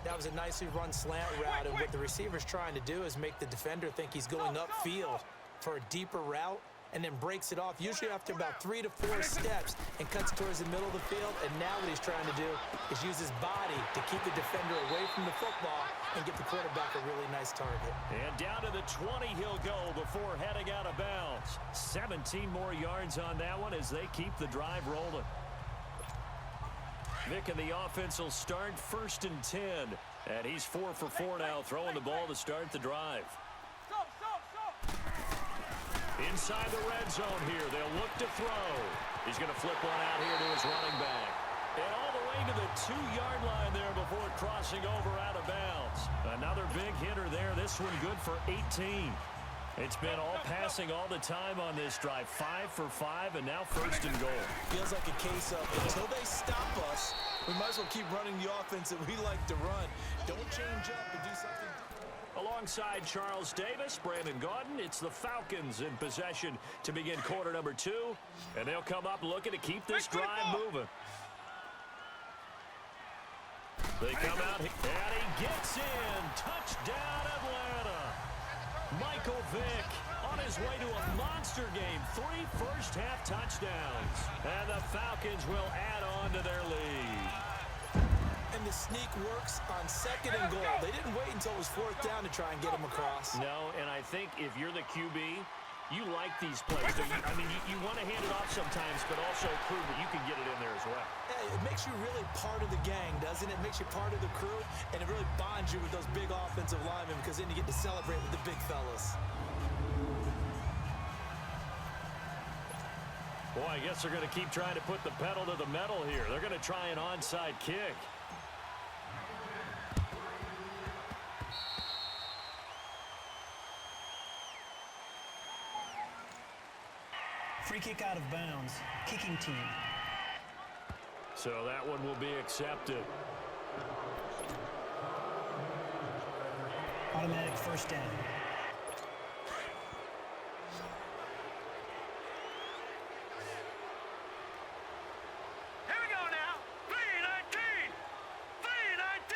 That was a nicely run slant route, and what the receiver's trying to do is make the defender think he's going upfield for a deeper route, and then breaks it off, usually after about 3 to 4 steps, and cuts towards the middle of the field. And now what he's trying to do is use his body to keep the defender away from the football and get the quarterback a really nice target. And down to the 20 he'll go before heading out of bounds. 17 more yards on that one as they keep the drive rolling. Vic and the offense will start 1st and 10. And he's 4 for 4 now, throwing the ball to start the drive. Stop, stop, stop. Inside the red zone here, they'll look to throw. He's going to flip one out here to his running back. And all the way to the 2-yard line there before crossing over out of bounds. Another big hitter there. This one good for 18. It's been all passing all the time on this drive. 5 for 5, and now 1st and goal. Feels like a case of until they stop us, we might as well keep running the offense that we like to run. Don't change up and do something different. Alongside Charles Davis, Brandon Gaudin, it's the Falcons in possession to begin quarter number 2. And they'll come up looking to keep this drive moving. They come out, and he gets in. Touchdown, Atlanta. Michael Vick on his way to a monster game. 3 first-half touchdowns. And the Falcons will add on to their lead. And the sneak works on 2nd and goal. They didn't wait until it was 4th down to try and get him across. No, and I think if you're the QB, you like these plays. I mean, you want to hand it off sometimes, but also prove that you can get it in there as well. Hey, it makes you really part of the gang, doesn't it? It makes you part of the crew, and it really bonds you with those big offensive linemen because then you get to celebrate with the big fellas. Boy, I guess they're going to keep trying to put the pedal to the metal here. They're going to try an onside kick. Free kick out of bounds. Kicking team. So that one will be accepted. Automatic 1st down. Here we go now. 3-19. 3-19.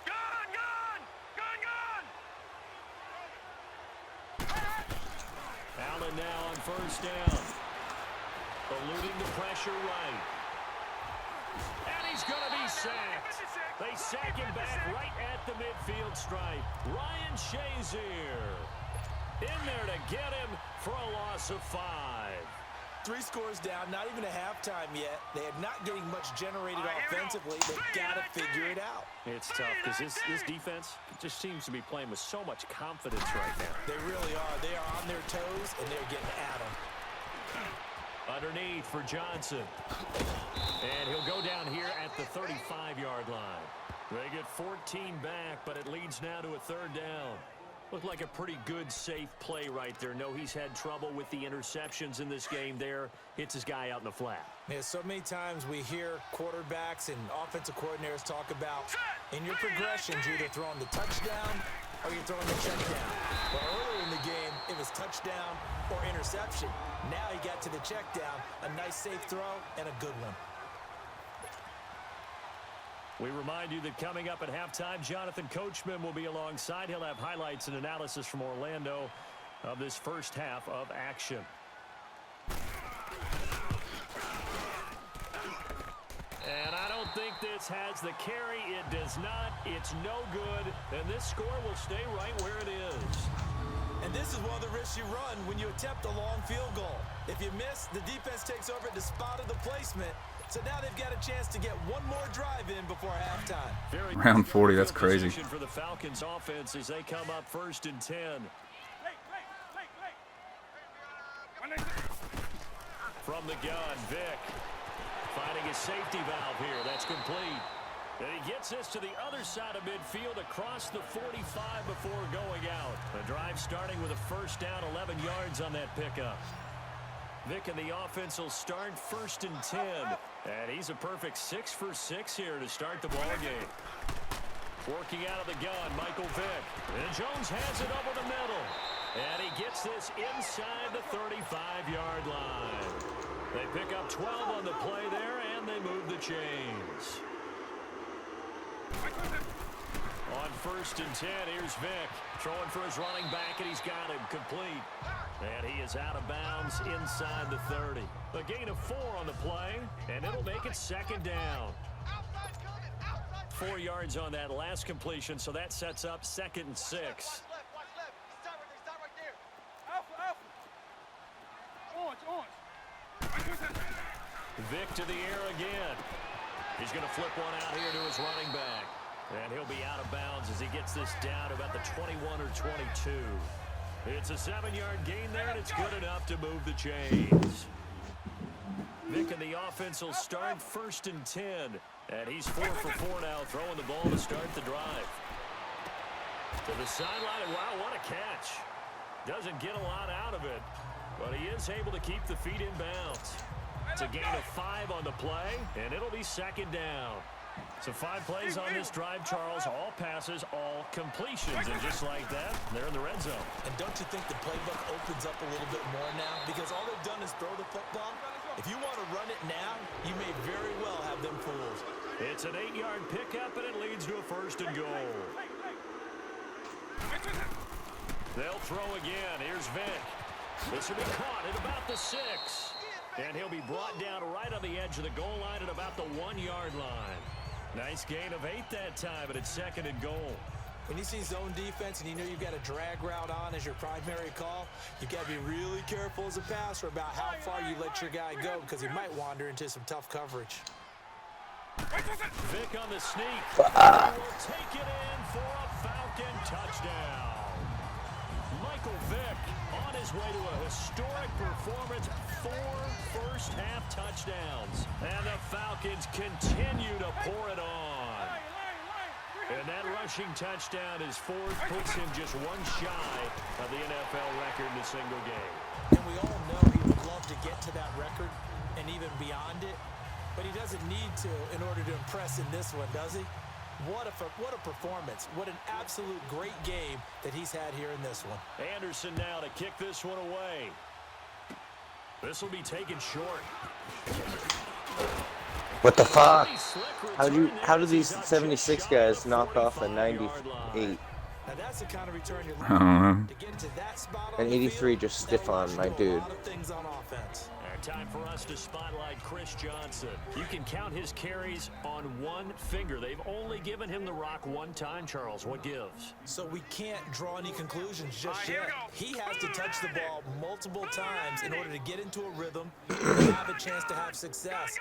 Gone, gone. Gone, gone. Allen now on 1st down. Eluding the pressure right. And he's going to be sacked. They sack him back right at the midfield stripe. Ryan Shazier in there to get him for a loss of 5. 3 scores down, not even a halftime yet. They are not getting much generated offensively. They've got to figure it out. It's tough because this defense just seems to be playing with so much confidence right now. They really are. They are on their toes, and they're getting at them. Underneath for Johnson. And he'll go down here at the 35-yard line. They get 14 back, but it leads now to a 3rd down. Looked like a pretty good, safe play right there. No, he's had trouble with the interceptions in this game there. Hits his guy out in the flat. Yeah, so many times we hear quarterbacks and offensive coordinators talk about in your progressions, you're either throwing the touchdown or you're throwing the check down. Well, earlier in the game, it was touchdown or interception. Now he got to the check down, a nice safe throw, and a good one. We remind you that coming up at halftime, Jonathan Coachman will be alongside. He'll have highlights and analysis from Orlando of this first half of action. And I don't think this has the carry. It does not. It's no good. And this score will stay right where it is. And this is one of the risks you run when you attempt a long field goal. If you miss, the defense takes over at the spot of the placement. So now they've got a chance to get one more drive in before halftime. Round 40, that's crazy. For the Falcons offense as they come up 1st and 10. From the gun, Vick finding his safety valve here. That's complete. And he gets this to the other side of midfield across the 45 before going out. The drive starting with a 1st down, 11 yards on that pickup. Vick and the offense will start 1st and 10. And he's a perfect 6 for 6 here to start the ball game. Working out of the gun, Michael Vick. And Jones has it over the middle. And he gets this inside the 35-yard line. They pick up 12 on the play there, and they move the chains. On 1st and 10, here's Vic. Throwing for his running back, and he's got him complete. And he is out of bounds inside the 30. A gain of 4 on the play, and it'll make it 2nd down. 4 yards on that last completion, so that sets up 2nd and 6. Vic to the air again. He's going to flip one out here to his running back. And he'll be out of bounds as he gets this down to about the 21 or 22. It's a 7-yard gain there, and it's good enough to move the chains. Vic and the offense will start 1st and 10. And he's 4 for 4 now, throwing the ball to start the drive. To the sideline, and wow, what a catch. Doesn't get a lot out of it, but he is able to keep the feet in bounds. It's a gain of 5 on the play, and it'll be 2nd down. So 5 plays on this drive, Charles. All passes, all completions. And just like that, they're in the red zone. And don't you think the playbook opens up a little bit more now? Because all they've done is throw the football. If you want to run it now, you may very well have them fooled. It's an 8-yard pickup, and it leads to a 1st and goal. They'll throw again. Here's Vic. This will be caught at about the 6. And he'll be brought down right on the edge of the goal line at about the 1-yard line. Nice gain of 8 that time, but it's 2nd and goal. When you see zone defense and you know you've got a drag route on as your primary call, you've got to be really careful as a passer about how far you let your guy go because he might wander into some tough coverage. Vic on the sneak. He will take it in for a Falcon touchdown. Michael Vick on his way to a historic performance, 4 first-half touchdowns. And the Falcons continue to pour it on. And that rushing touchdown is 4th, puts him just 1 shy of the NFL record in a single game. And we all know he would love to get to that record and even beyond it, but he doesn't need to in order to impress in this one, does he? What a performance. What an absolute great game that he's had here in this one. Anderson now to kick this one away. This will be taken short. What the fuck? How do these 76 guys knock off a 98? Now that's the kind of return you're I don't know. to get into that spot on And the 83 field, just that stiff on rush my do a dude. lot of things on offense. Time for us to spotlight Chris Johnson. You can count his carries on 1 finger. They've only given him the rock 1 time, Charles. What gives? So we can't draw any conclusions just yet. He has to touch the ball multiple times in order to get into a rhythm and have a chance to have success.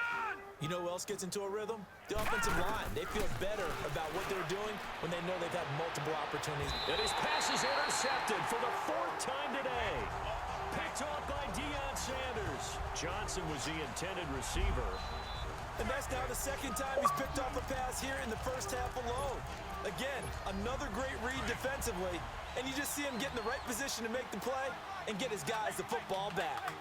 You know who else gets into a rhythm? The offensive line. They feel better about what they're doing when they know they've had multiple opportunities. And his pass is intercepted for the 4th time today. Picked off by Deion Sanders. Johnson was the intended receiver. And that's now the 2nd time he's picked off a pass here in the first half alone. Again, another great read defensively. And you just see him get in the right position to make the play and get his guys the football back.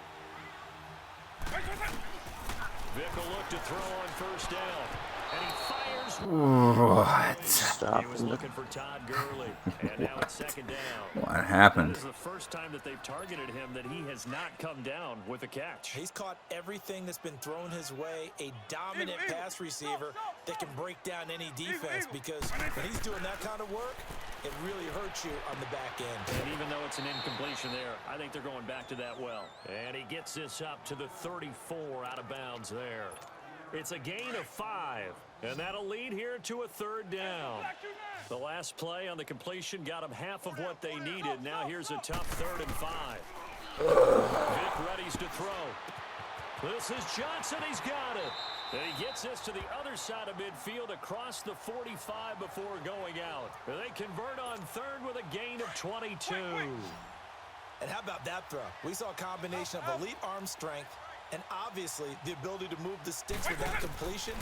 Vic will look to throw on 1st down. And he fires. What? Stop. He was looking for Todd Gurley. And now it's 2nd down. What That happened? is the first time that they've targeted him that he has not come down with a catch. He's caught everything that's been thrown his way, a dominant pass receiver that can break down any defense because when he's doing that kind of work, it really hurts you on the back end. And even though it's an incompletion there, I think they're going back to that well. And he gets this up to the 34 out of bounds there. It's a gain of 5, and that'll lead here to a 3rd down. The last play on the completion got them half of what they needed. Now here's a tough 3rd and 5. Vic readies to throw. This is Johnson. He's got it. And he gets this to the other side of midfield across the 45 before going out. And they convert on 3rd with a gain of 22. And how about that throw? We saw a combination of elite arm strength and obviously the ability to move the sticks with that completion,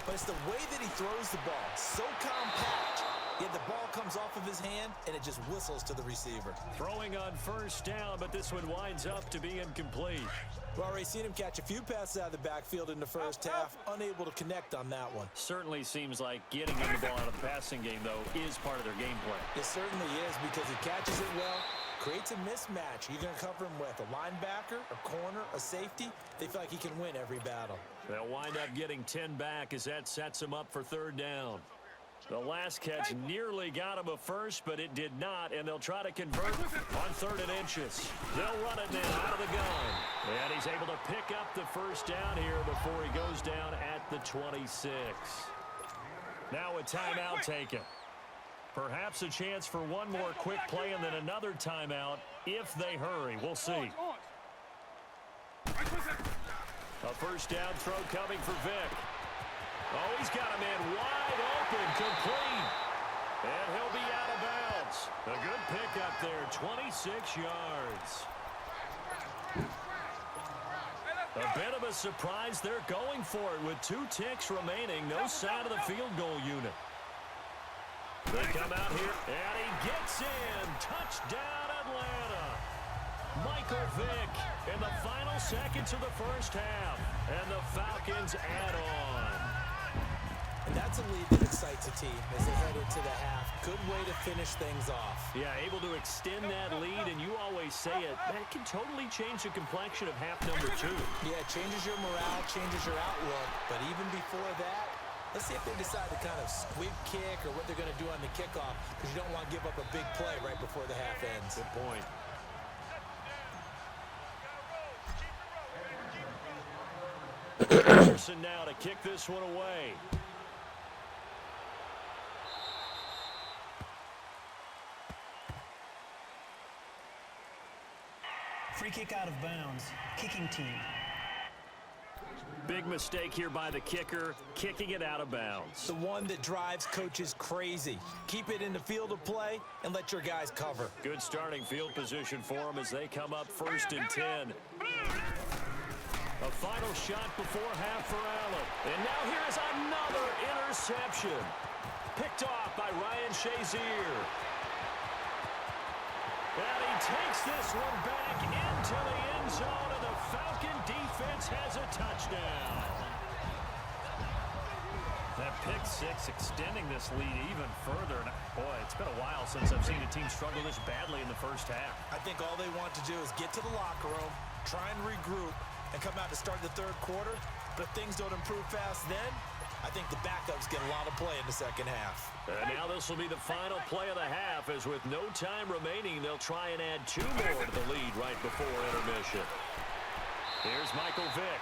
but it's the way that he throws the ball. So compact, yet the ball comes off of his hand and it just whistles to the receiver. Throwing on 1st down, but this one winds up to be incomplete. We've already seen him catch a few passes out of the backfield in the first half, unable to connect on that one. Certainly seems like getting him the ball out of the passing game, though, is part of their game plan. It certainly is because he catches it well, Creates a mismatch. You're going to cover him with a linebacker, a corner, a safety. They feel like he can win every battle. They'll wind up getting 10 back as that sets him up for third down. The last catch nearly got him a first, but it did not, and they'll try to convert on 3rd and inches. They'll run it now out of the gun. And he's able to pick up the first down here before he goes down at the 26. Now a timeout taken. Perhaps a chance for one more quick play and then another timeout if they hurry. We'll see. A first down throw coming for Vick. Oh, he's got a man wide open, complete. And he'll be out of bounds. A good pickup there, 26 yards. A bit of a surprise. They're going for it with 2 ticks remaining. No sign of the field goal unit. They come out here, and he gets in. Touchdown, Atlanta. Michael Vick in the final seconds of the first half. And the Falcons add on. And that's a lead that excites a team as they head into the half. Good way to finish things off. Yeah, able to extend that lead, and you always say it, that can totally change the complexion of half number 2. Yeah, it changes your morale, changes your outlook. But even before that, let's see if they decide to kind of squib kick or what they're going to do on the kickoff, because you don't want to give up a big play right before the half ends. Good point. Anderson now to kick this one away. Free kick out of bounds. Kicking team. Big mistake here by the kicker, kicking it out of bounds. The one that drives coaches crazy. Keep it in the field of play and let your guys cover. Good starting field position for them as they come up 1st and 10. A final shot before half for Allen. And now here's another interception. Picked off by Ryan Shazier. And he takes this one back into the end zone, and the Falcon defense has a touchdown. That pick 6 extending this lead even further. And boy, it's been a while since I've seen a team struggle this badly in the first half. I think all they want to do is get to the locker room, try and regroup, and come out to start the 3rd quarter. But if things don't improve fast then, I think the backups get a lot of play in the second half. And now this will be the final play of the half, as with no time remaining, they'll try and add 2 more to the lead right before intermission. Here's Michael Vick.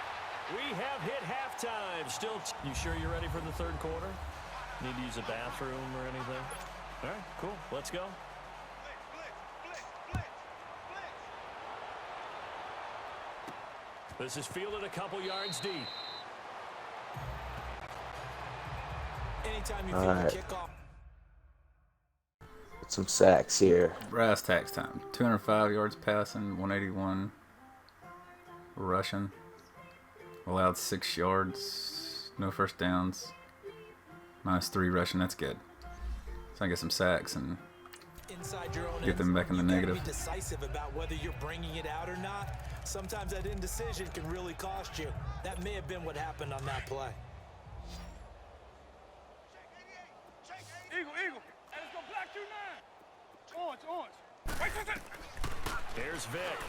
We have hit halftime. Still, you sure you're ready for the 3rd quarter? Need to use a bathroom or anything? All right, cool. Let's go. This is fielded a couple yards deep. Anytime you feel the kickoff. Some sacks here. Brass tacks time. 205 yards passing, 181 rushing. Allowed 6 yards, no first downs. -3 rushing, that's good. So I get some sacks and Inside your own get them back in the negative. Be decisive about whether you're bringing it out or not. Sometimes that indecision can really cost you. That may have been what happened on that play. Eagle, eagle. And it's going to black you now. Orange, orange. Right to the... Here's Vick.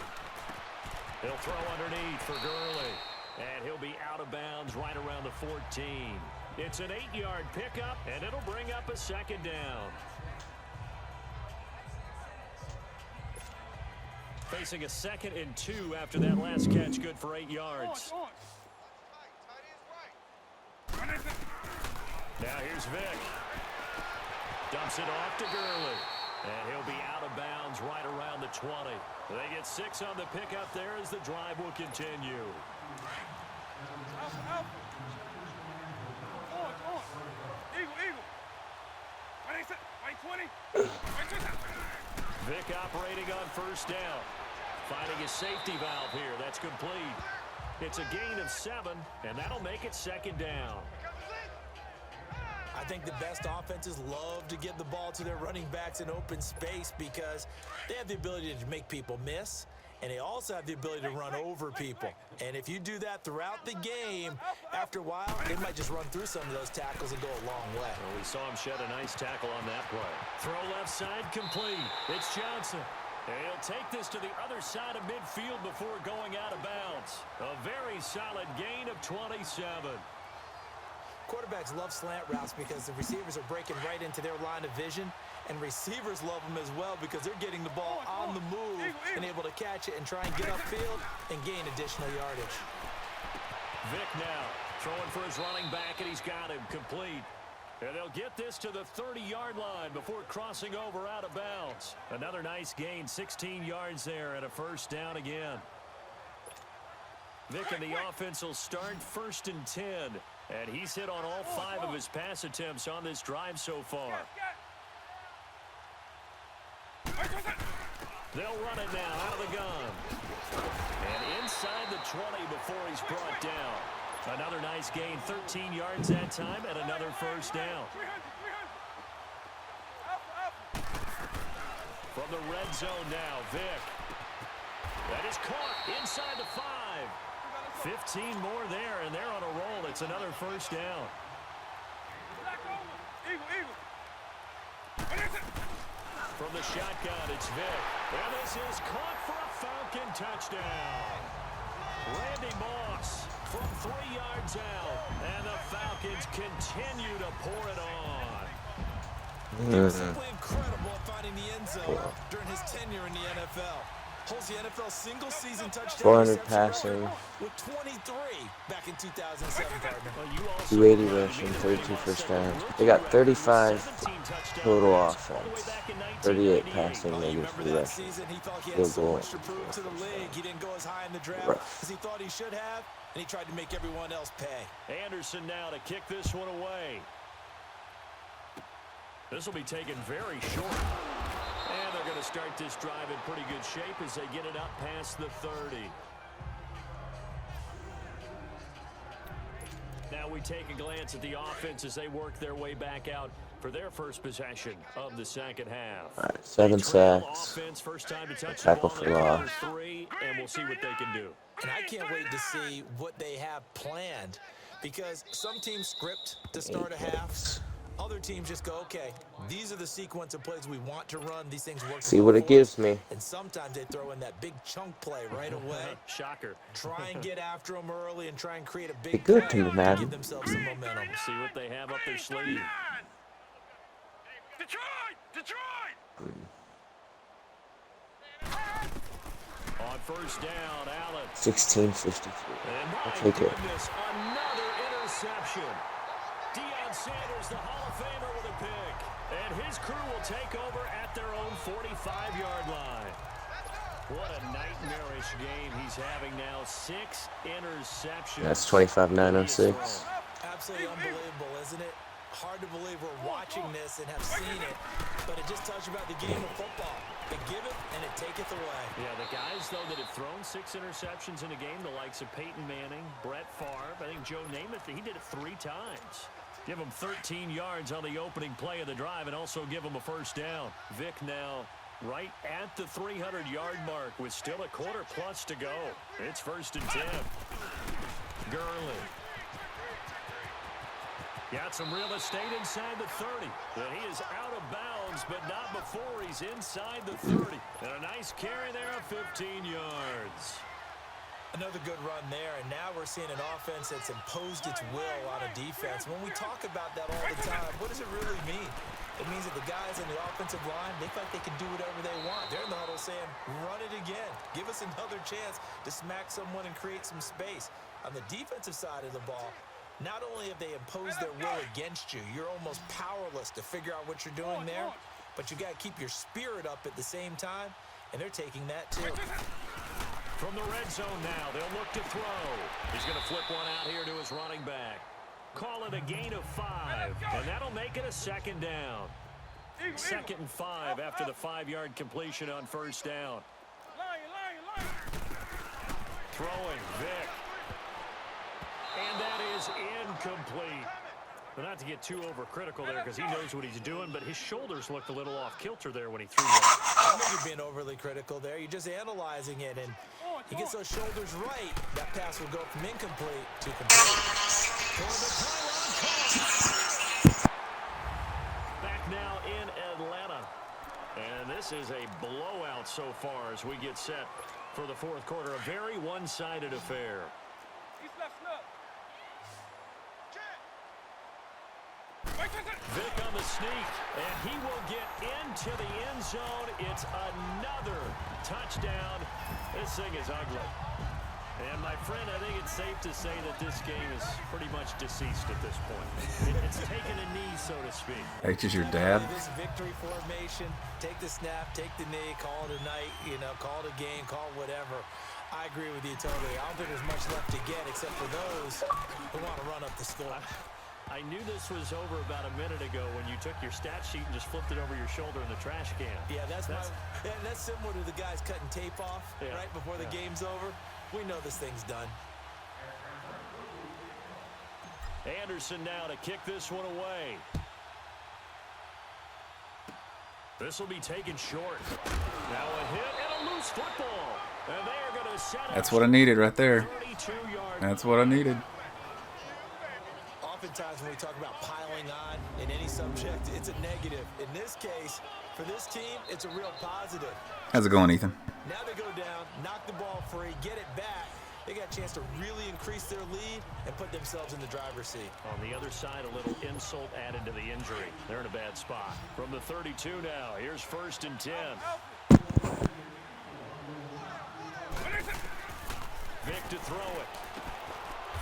He'll throw underneath for Gurley. And he'll be out of bounds right around the 14. It's an 8-yard pickup, and it'll bring up a 2nd down. Facing a 2nd and 2 after that last catch, good for 8 yards. Orange, orange. Now here's Vick. Dumps it off to Gurley. And he'll be out of bounds right around the 20. They get 6 on the pickup there as the drive will continue. Alpha, alpha. Orange, orange. Eagle, eagle. Right 20. Right to the... Vick operating on 1st down. Finding his safety valve here. That's complete. It's a gain of 7, and that'll make it 2nd down. I think the best offenses love to get the ball to their running backs in open space because they have the ability to make people miss, and they also have the ability to run over people. And if you do that throughout the game, after a while, they might just run through some of those tackles and go a long way. Well, we saw him shed a nice tackle on that play. Throw left side complete. It's Johnson. He'll take this to the other side of midfield before going out of bounds. A very solid gain of 27. Quarterbacks love slant routes because the receivers are breaking right into their line of vision, and receivers love them as well because they're getting the ball on the move and able to catch it and try and get upfield and gain additional yardage. Vick now throwing for his running back, and he's got him complete. And they'll get this to the 30-yard line before crossing over out of bounds. Another nice gain, 16 yards there, and a first down again. Vick and the offense will start 1st and 10. And he's hit on all 5 of his pass attempts on this drive so far. They'll run it now out of the gun. And inside the 20 before he's brought down. Another nice gain, 13 yards that time, and another first down. From the red zone now, Vick. That is caught inside the 5. 15 more there, and they're on a roll. It's another first down. From the shotgun, it's Vick. And this is caught for a Falcon touchdown. Randy Moss from 3 yards out, and the Falcons continue to pour it on. He was simply incredible at finding the end zone during his tenure in the NFL. Holds the NFL single-season touchdown 400 passing, with 23 back in 2007, partner. 280 rushing, 32 first downs. They got 35 total offense, 38 passing, -3 rushing. He felt he had Field so goal. much to prove to the league. He didn't go as high in the draft as he thought he should have, and he tried to make everyone else pay. Anderson now to kick this one away. This will be taken very short. And they're going to start this drive in pretty good shape as they get it up past the 30. Now we take a glance at the offense as they work their way back out for their first possession of the second half. All right, 7 sacks, Offense, first time to touch tackle the ball for in loss. quarter 3, and we'll see what they can do. And I can't wait to see what they have planned, because some teams script to start a half. Other teams just go, okay, these are the sequence of plays we want to run. These things work. See what it gives me. And sometimes they throw in that big chunk play right away. Shocker. Try and get after them early and try and create a big Be good play to me, Madden. give themselves some momentum. See what they have up their sleeve. Detroit! On first down, Allen. 16-53. And I'll my take it. goodness, another interception. Deion Sanders, the Hall of Famer, with a pick. And his crew will take over at their own 45-yard line. What a nightmarish game he's having now. 6 interceptions. That's 25-906. Absolutely unbelievable, isn't it? Hard to believe we're watching this and have seen it, but it just tells you about the game of football. They give it, and it taketh away. Yeah, the guys, though, that have thrown 6 interceptions in a game, the likes of Peyton Manning, Brett Favre, I think Joe Namath, he did it 3 times. Give him 13 yards on the opening play of the drive and also give him a first down. Vick now right at the 300-yard mark with still a quarter plus to go. It's 1st and 10. Gurley. Got some real estate inside the 30. And he is out of bounds, but not before he's inside the 30. And a nice carry there of 15 yards. Another good run there, and now we're seeing an offense that's imposed its will on a defense. When we talk about that all the time, what does it really mean? It means that the guys on the offensive line, they feel like they can do whatever they want. They're in the huddle saying, run it again. Give us another chance to smack someone and create some space. On the defensive side of the ball, not only have they imposed their will against you, you're almost powerless to figure out what you're doing there, but you got to keep your spirit up at the same time, and they're taking that too. From the red zone now, they'll look to throw. He's going to flip one out here to his running back. Call it a gain of 5, and that'll make it a 2nd down. 2nd and 5 after the 5-yard completion on first down. Throwing, Vick. And that is incomplete. But not to get too overcritical there because he knows what he's doing, but his shoulders looked a little off kilter there when he threw that. I don't think you're being overly critical there. You're just analyzing it, and he gets those shoulders right. That pass will go from incomplete to complete. Back now in Atlanta. And this is a blowout so far as we get set for the fourth quarter. A very one-sided affair. He's left snap. Vic on the sneak, and he will get into the end zone. It's another touchdown. This thing is ugly. And, my friend, I think it's safe to say that this game is pretty much deceased at this point. It's taken a knee, so to speak. H is your dad. This victory formation, take the snap, take the knee, call it a night, call it a game, call it whatever. I agree with you totally. I don't think there's much left to get except for those who want to run up the score. I knew this was over about a minute ago when you took your stat sheet and just flipped it over your shoulder in the trash can. Yeah, that's similar to the guys cutting tape off right before the game's over. We know this thing's done. Anderson now to kick this one away. This will be taken short. Now a hit and a loose football. And they are going to set up. That's what I needed right there. 32-yard. That's what I needed. Oftentimes when we talk about piling on in any subject, it's a negative. In this case, for this team, it's a real positive. How's it going, Ethan? Now they go down, knock the ball free, get it back. They got a chance to really increase their lead and put themselves in the driver's seat. On the other side, a little insult added to the injury. They're in a bad spot. From the 32 now, here's 1st and 10. Vic to throw it.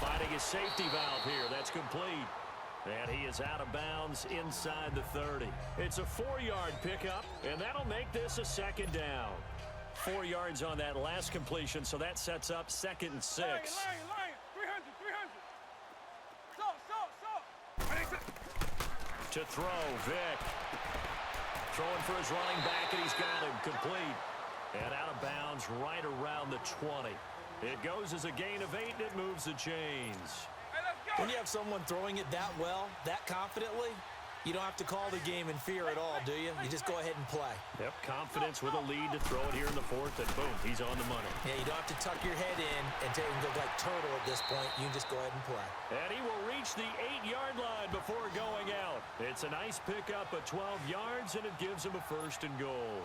Finding his safety valve here. That's complete. And he is out of bounds inside the 30. It's a 4-yard pickup, and that'll make this a 2nd down. 4 yards on that last completion, so that sets up 2nd and 6. Line, 300. Stop. To throw, Vic. Throwing for his running back, and he's got him complete. And out of bounds right around the 20. It goes as a gain of 8, and it moves the chains. When you have someone throwing it that well, that confidently, you don't have to call the game in fear at all, do you? You just go ahead and play. Yep, confidence with a lead to throw it here in the 4th, and boom, he's on the money. Yeah, you don't have to tuck your head in and take and go like turtle at this point. You can just go ahead and play. And he will reach the 8-yard line before going out. It's a nice pickup of 12 yards, and it gives him a 1st and goal.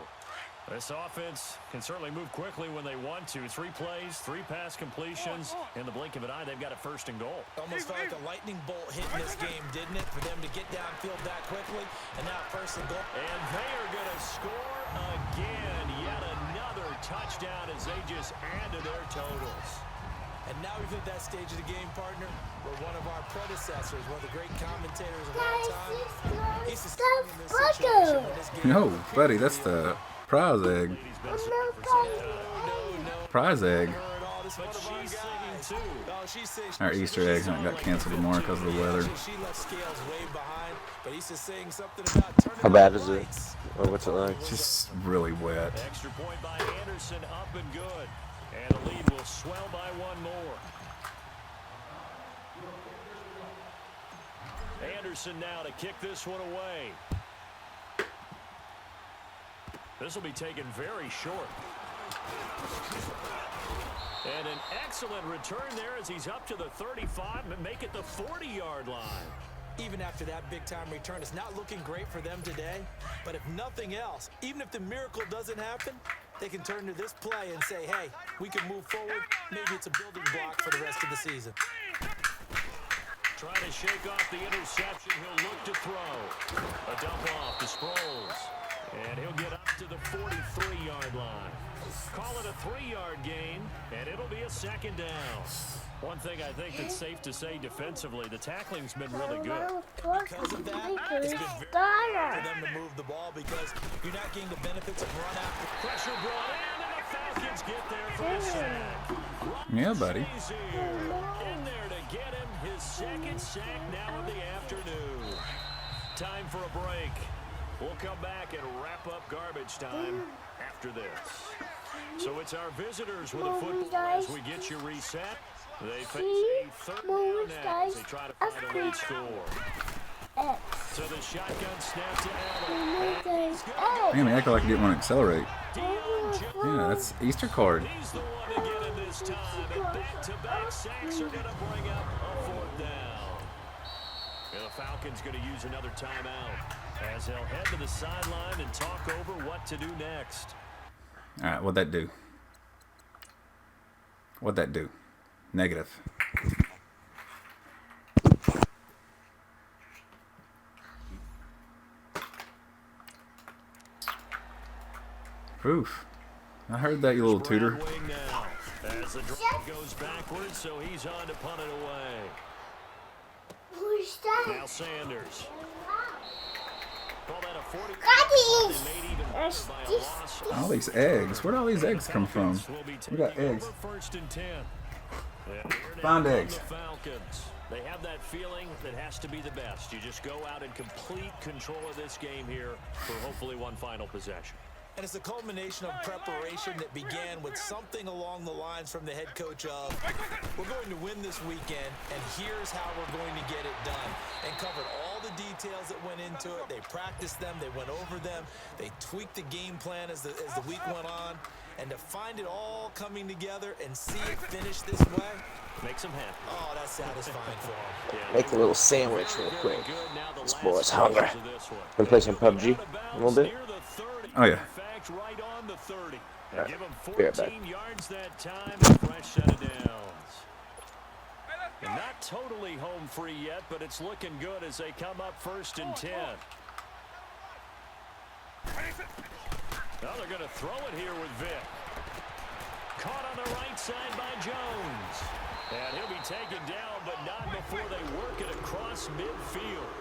This offense can certainly move quickly when they want to. 3 plays, 3 pass completions. In the blink of an eye, they've got a 1st and goal. Almost felt like a lightning bolt hit in this game, didn't it? For them to get downfield that quickly, and now 1st and goal. And they are going to score again. Yet another touchdown as they just add to their totals. And now we've hit that stage of the game, partner, where one of our predecessors, one of the great commentators of all time, he's in this situation when this game No, buddy, that's the prize egg. Prize egg. But she's singing too. Our Easter eggs haven't got canceled tomorrow because of the weather. She left scales way behind, but he's just saying something about turning How bad on is the it? lights. Or what's it like? It's just really wet. Extra point by Anderson, up and good. And the lead will swell by 1 more. Anderson now to kick this one away. This will be taken very short. And an excellent return there as he's up to the 35 and make it the 40-yard line. Even after that big-time return, it's not looking great for them today. But if nothing else, even if the miracle doesn't happen, they can turn to this play and say, hey, we can move forward. Maybe it's a building block for the rest of the season. Trying to shake off the interception. He'll look to throw. A dump off to Sproles. And he'll get up to the 43-yard line. Call it a 3-yard gain, and it'll be a 2nd down. One thing I think that's safe to say defensively, the tackling's been really good. Because of that, it's been very hard for them to move the ball because you're not getting the benefits of run after. Pressure brought in, and the Falcons get there for the sack. Yeah, buddy. In there to get him his 2nd sack now of the afternoon. Time for a break. We'll come back and wrap up garbage time after this. So it's our visitors with a football as we get you reset. They face a 3rd down now as they try to find a lead score. So the shotgun snap to Allen. Damn, he acted like he didn't want to accelerate. Yeah, that's Easter card. He's the one to get him this time. And back-to-back sacks are going to bring up a 4th down. And the Falcons going to use another timeout. As they'll head to the sideline and talk over what to do next. All right, what'd that do? What'd that do? Negative. Oof. I heard that, you little tutor. Now, as the drive goes backwards, so he's on to punt it away. Who's that? Now Sanders. Call that a 40. All these eggs. Where'd all these eggs come from? We got eggs. First and 10. Found eggs. Falcons. They have that feeling that has to be the best. You just go out and complete control of this game here for hopefully one final possession. And it's a culmination of preparation that began with something along the lines from the head coach of, we're going to win this weekend, and here's how we're going to get it done. And covered all the details that went into it. They practiced them. They went over them. They tweaked the game plan as the week went on. And to find it all coming together and see it finish this way, makes them happy. Oh, that's satisfying for them. Yeah, Make a little sandwich real quick. This boy's hungry. Been playing some PUBG a little bit. Oh, yeah. Right on the 30. Right. Give him Be right 14 back. yards that time and fresh set of downs. And not totally home free yet, but it's looking good as they come up first and 10. Now they're going to throw it here with Vic. Caught on the right side by Jones. And he'll be taken down, but not before they work it across midfield.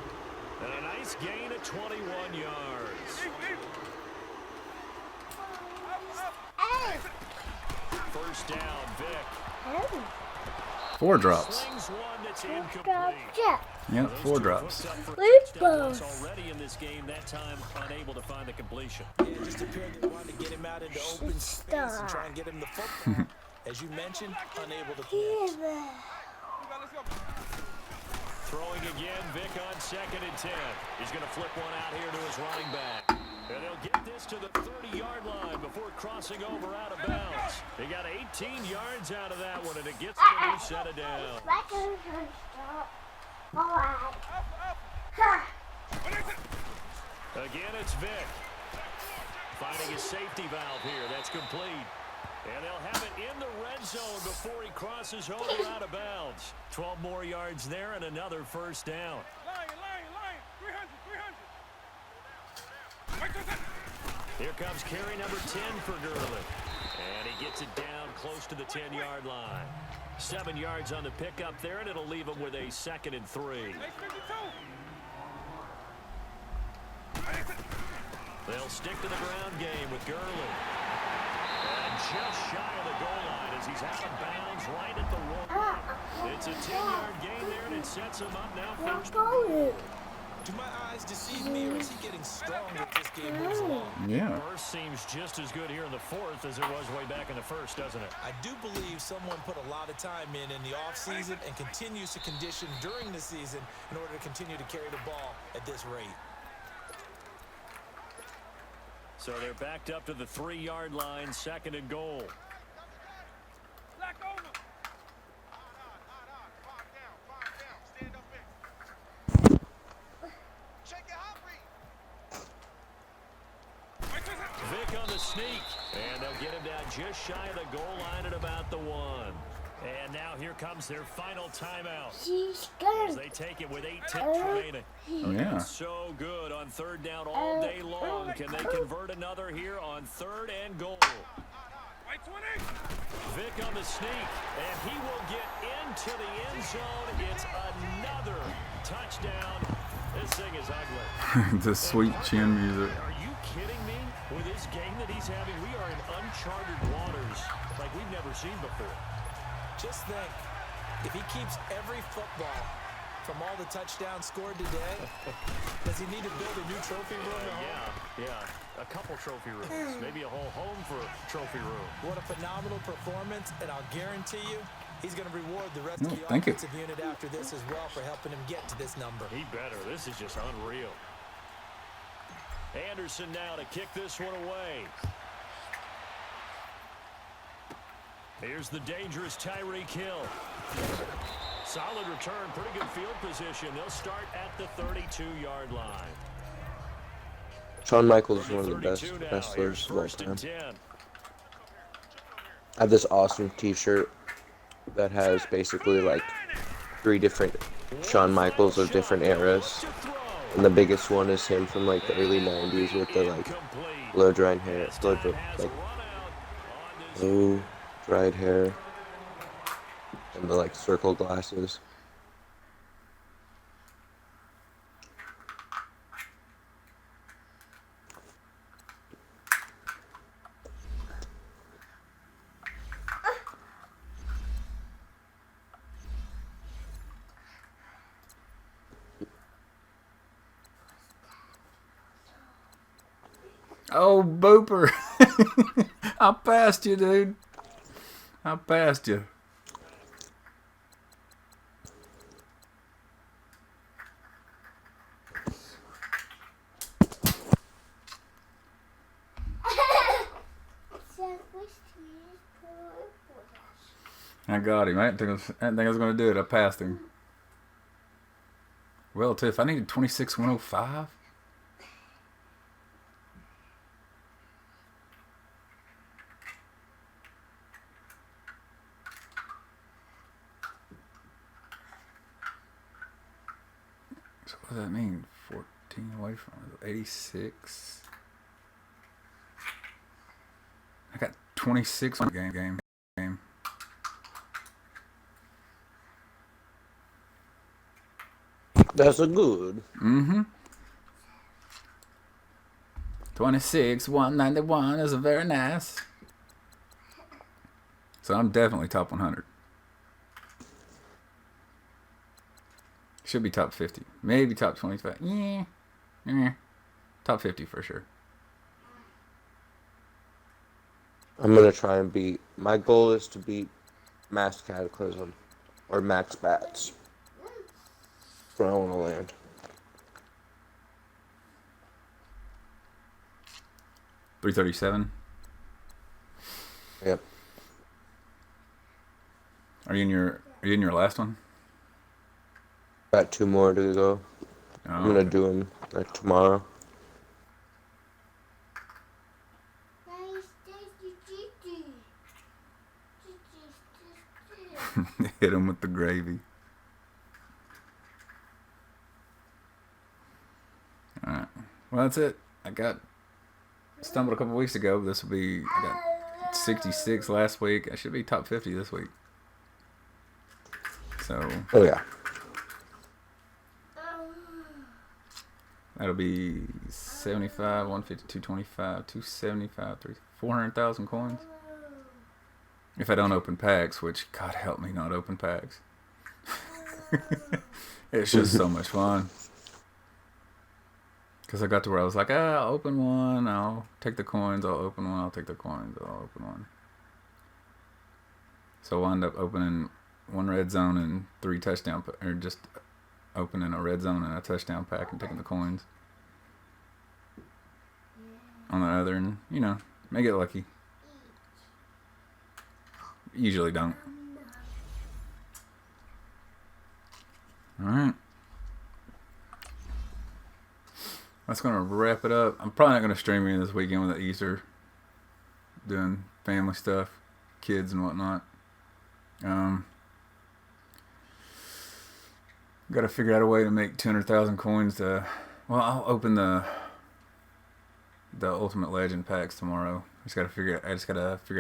And a nice gain of 21 yards. First down, Vic. 4 drops. Slings one that's incomplete. Yep, 4 drops. Already in this game, that time unable to find the completion. Yeah, it just appeared they wanted to get him out into open space and try and get him the football. As you mentioned, unable to connect. Throwing again, Vic on second and 10. He's going to flip one out here to his running back. And they'll get this to the 30-yard line before crossing over out of bounds. They got 18 yards out of that one, and it gets the new set of down. Again, it's Vic. Finding his safety valve here. That's complete. And they'll have it in the red zone before he crosses over out of bounds. 12 more yards there and another first down. Lion, 300. Here comes carry number 10 for Gurley. And he gets it down close to the 10-yard line. 7 yards on the pickup there, and it'll leave him with a 2nd and 3. They'll stick to the ground game with Gurley. And just shy of the goal line as he's out of bounds right at the 1. It's a 10-yard gain there, and it sets him up now first. Do my eyes deceive me, or is he getting stronger as this game moves along? Yeah. First seems just as good here in the 4th as it was way back in the 1st, doesn't it? I do believe someone put a lot of time in the offseason and continues to condition during the season in order to continue to carry the ball at this rate. So they're backed up to the 3-yard line, 2nd and goal. Black over. Vic on the sneak, and they'll get him down just shy of the goal line at about the 1. And now here comes their final timeout as they take it with 8 ticks remaining. Oh, yeah. So good on 3rd down all day long. Can they convert another here on 3rd and goal? White 20. Vic on the sneak, and he will get into the end zone. It's another touchdown. This thing is ugly. The sweet chin music. Are you kidding me? With this game that he's having, we are in uncharted waters like we've never seen before. Just think, if he keeps every football from all the touchdowns scored today, does he need to build a new trophy room at home? Yeah. A couple trophy rooms. Maybe a whole home for a trophy room. What a phenomenal performance, and I'll guarantee you, he's going to reward the rest of the thank you. offensive unit after this as well for helping him get to this number. He better. This is just unreal. Anderson now to kick this one away. Here's the dangerous Tyreek Hill. Solid return, pretty good field position. They'll start at the 32-yard line. Shawn Michaels is one of the 32 best now. Here's wrestlers of all first and time. 10. I have this awesome T-shirt that has basically like 3 different Shawn Michaels of different eras, and the biggest one is him from like the early '90s with the like blow-dried hair, blow-dried hair, and the like circle glasses. Oh, Booper. I passed you, dude. I passed you. I got him. I didn't think I was going to do it. I passed him. Well, Tiff, I needed 26,105. So what does that mean? 14 away from 86. I got 26 on the game. That's a good. 26, 191 is a very nice. So I'm definitely top 100. Should be top 50. Maybe top 25. Yeah. Top 50 for sure. I'm gonna try and beat. My goal is to beat Mass Cataclysm or Max Bats. That's where I want to land. $337. Yep. Are you in your last one? Got 2 more to go. Oh, I'm gonna do them like tomorrow. Hit him with the gravy. Alright. Well, that's it. I stumbled a couple weeks ago. This will be, I got 66 last week. I should be top 50 this week. So. Oh, yeah. That'll be 75, 150, 225, 275, 400,000 coins. If I don't open packs, which, God help me not open packs. It's just so much fun. Because I got to where I was like, I'll open one, I'll take the coins, I'll open one, I'll take the coins, I'll open one. So I wound up opening 1 red zone and 3 touchdown, or just opening a red zone and a touchdown pack and taking the coins on the other, and may get lucky. Usually don't. Alright. That's going to wrap it up. I'm probably not going to stream any this weekend with the Easter. Doing family stuff. Kids and whatnot. Got to figure out a way to make 200,000 coins to... Well, I'll open the Ultimate Legend packs tomorrow. I just got to figure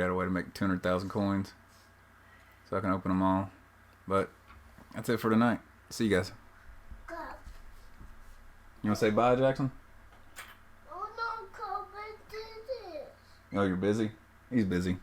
out a way to make 200,000 coins so I can open them all. But that's it for tonight. See you guys. You want to say bye, Jackson? Oh no, come and do this. Oh, you're busy? He's busy.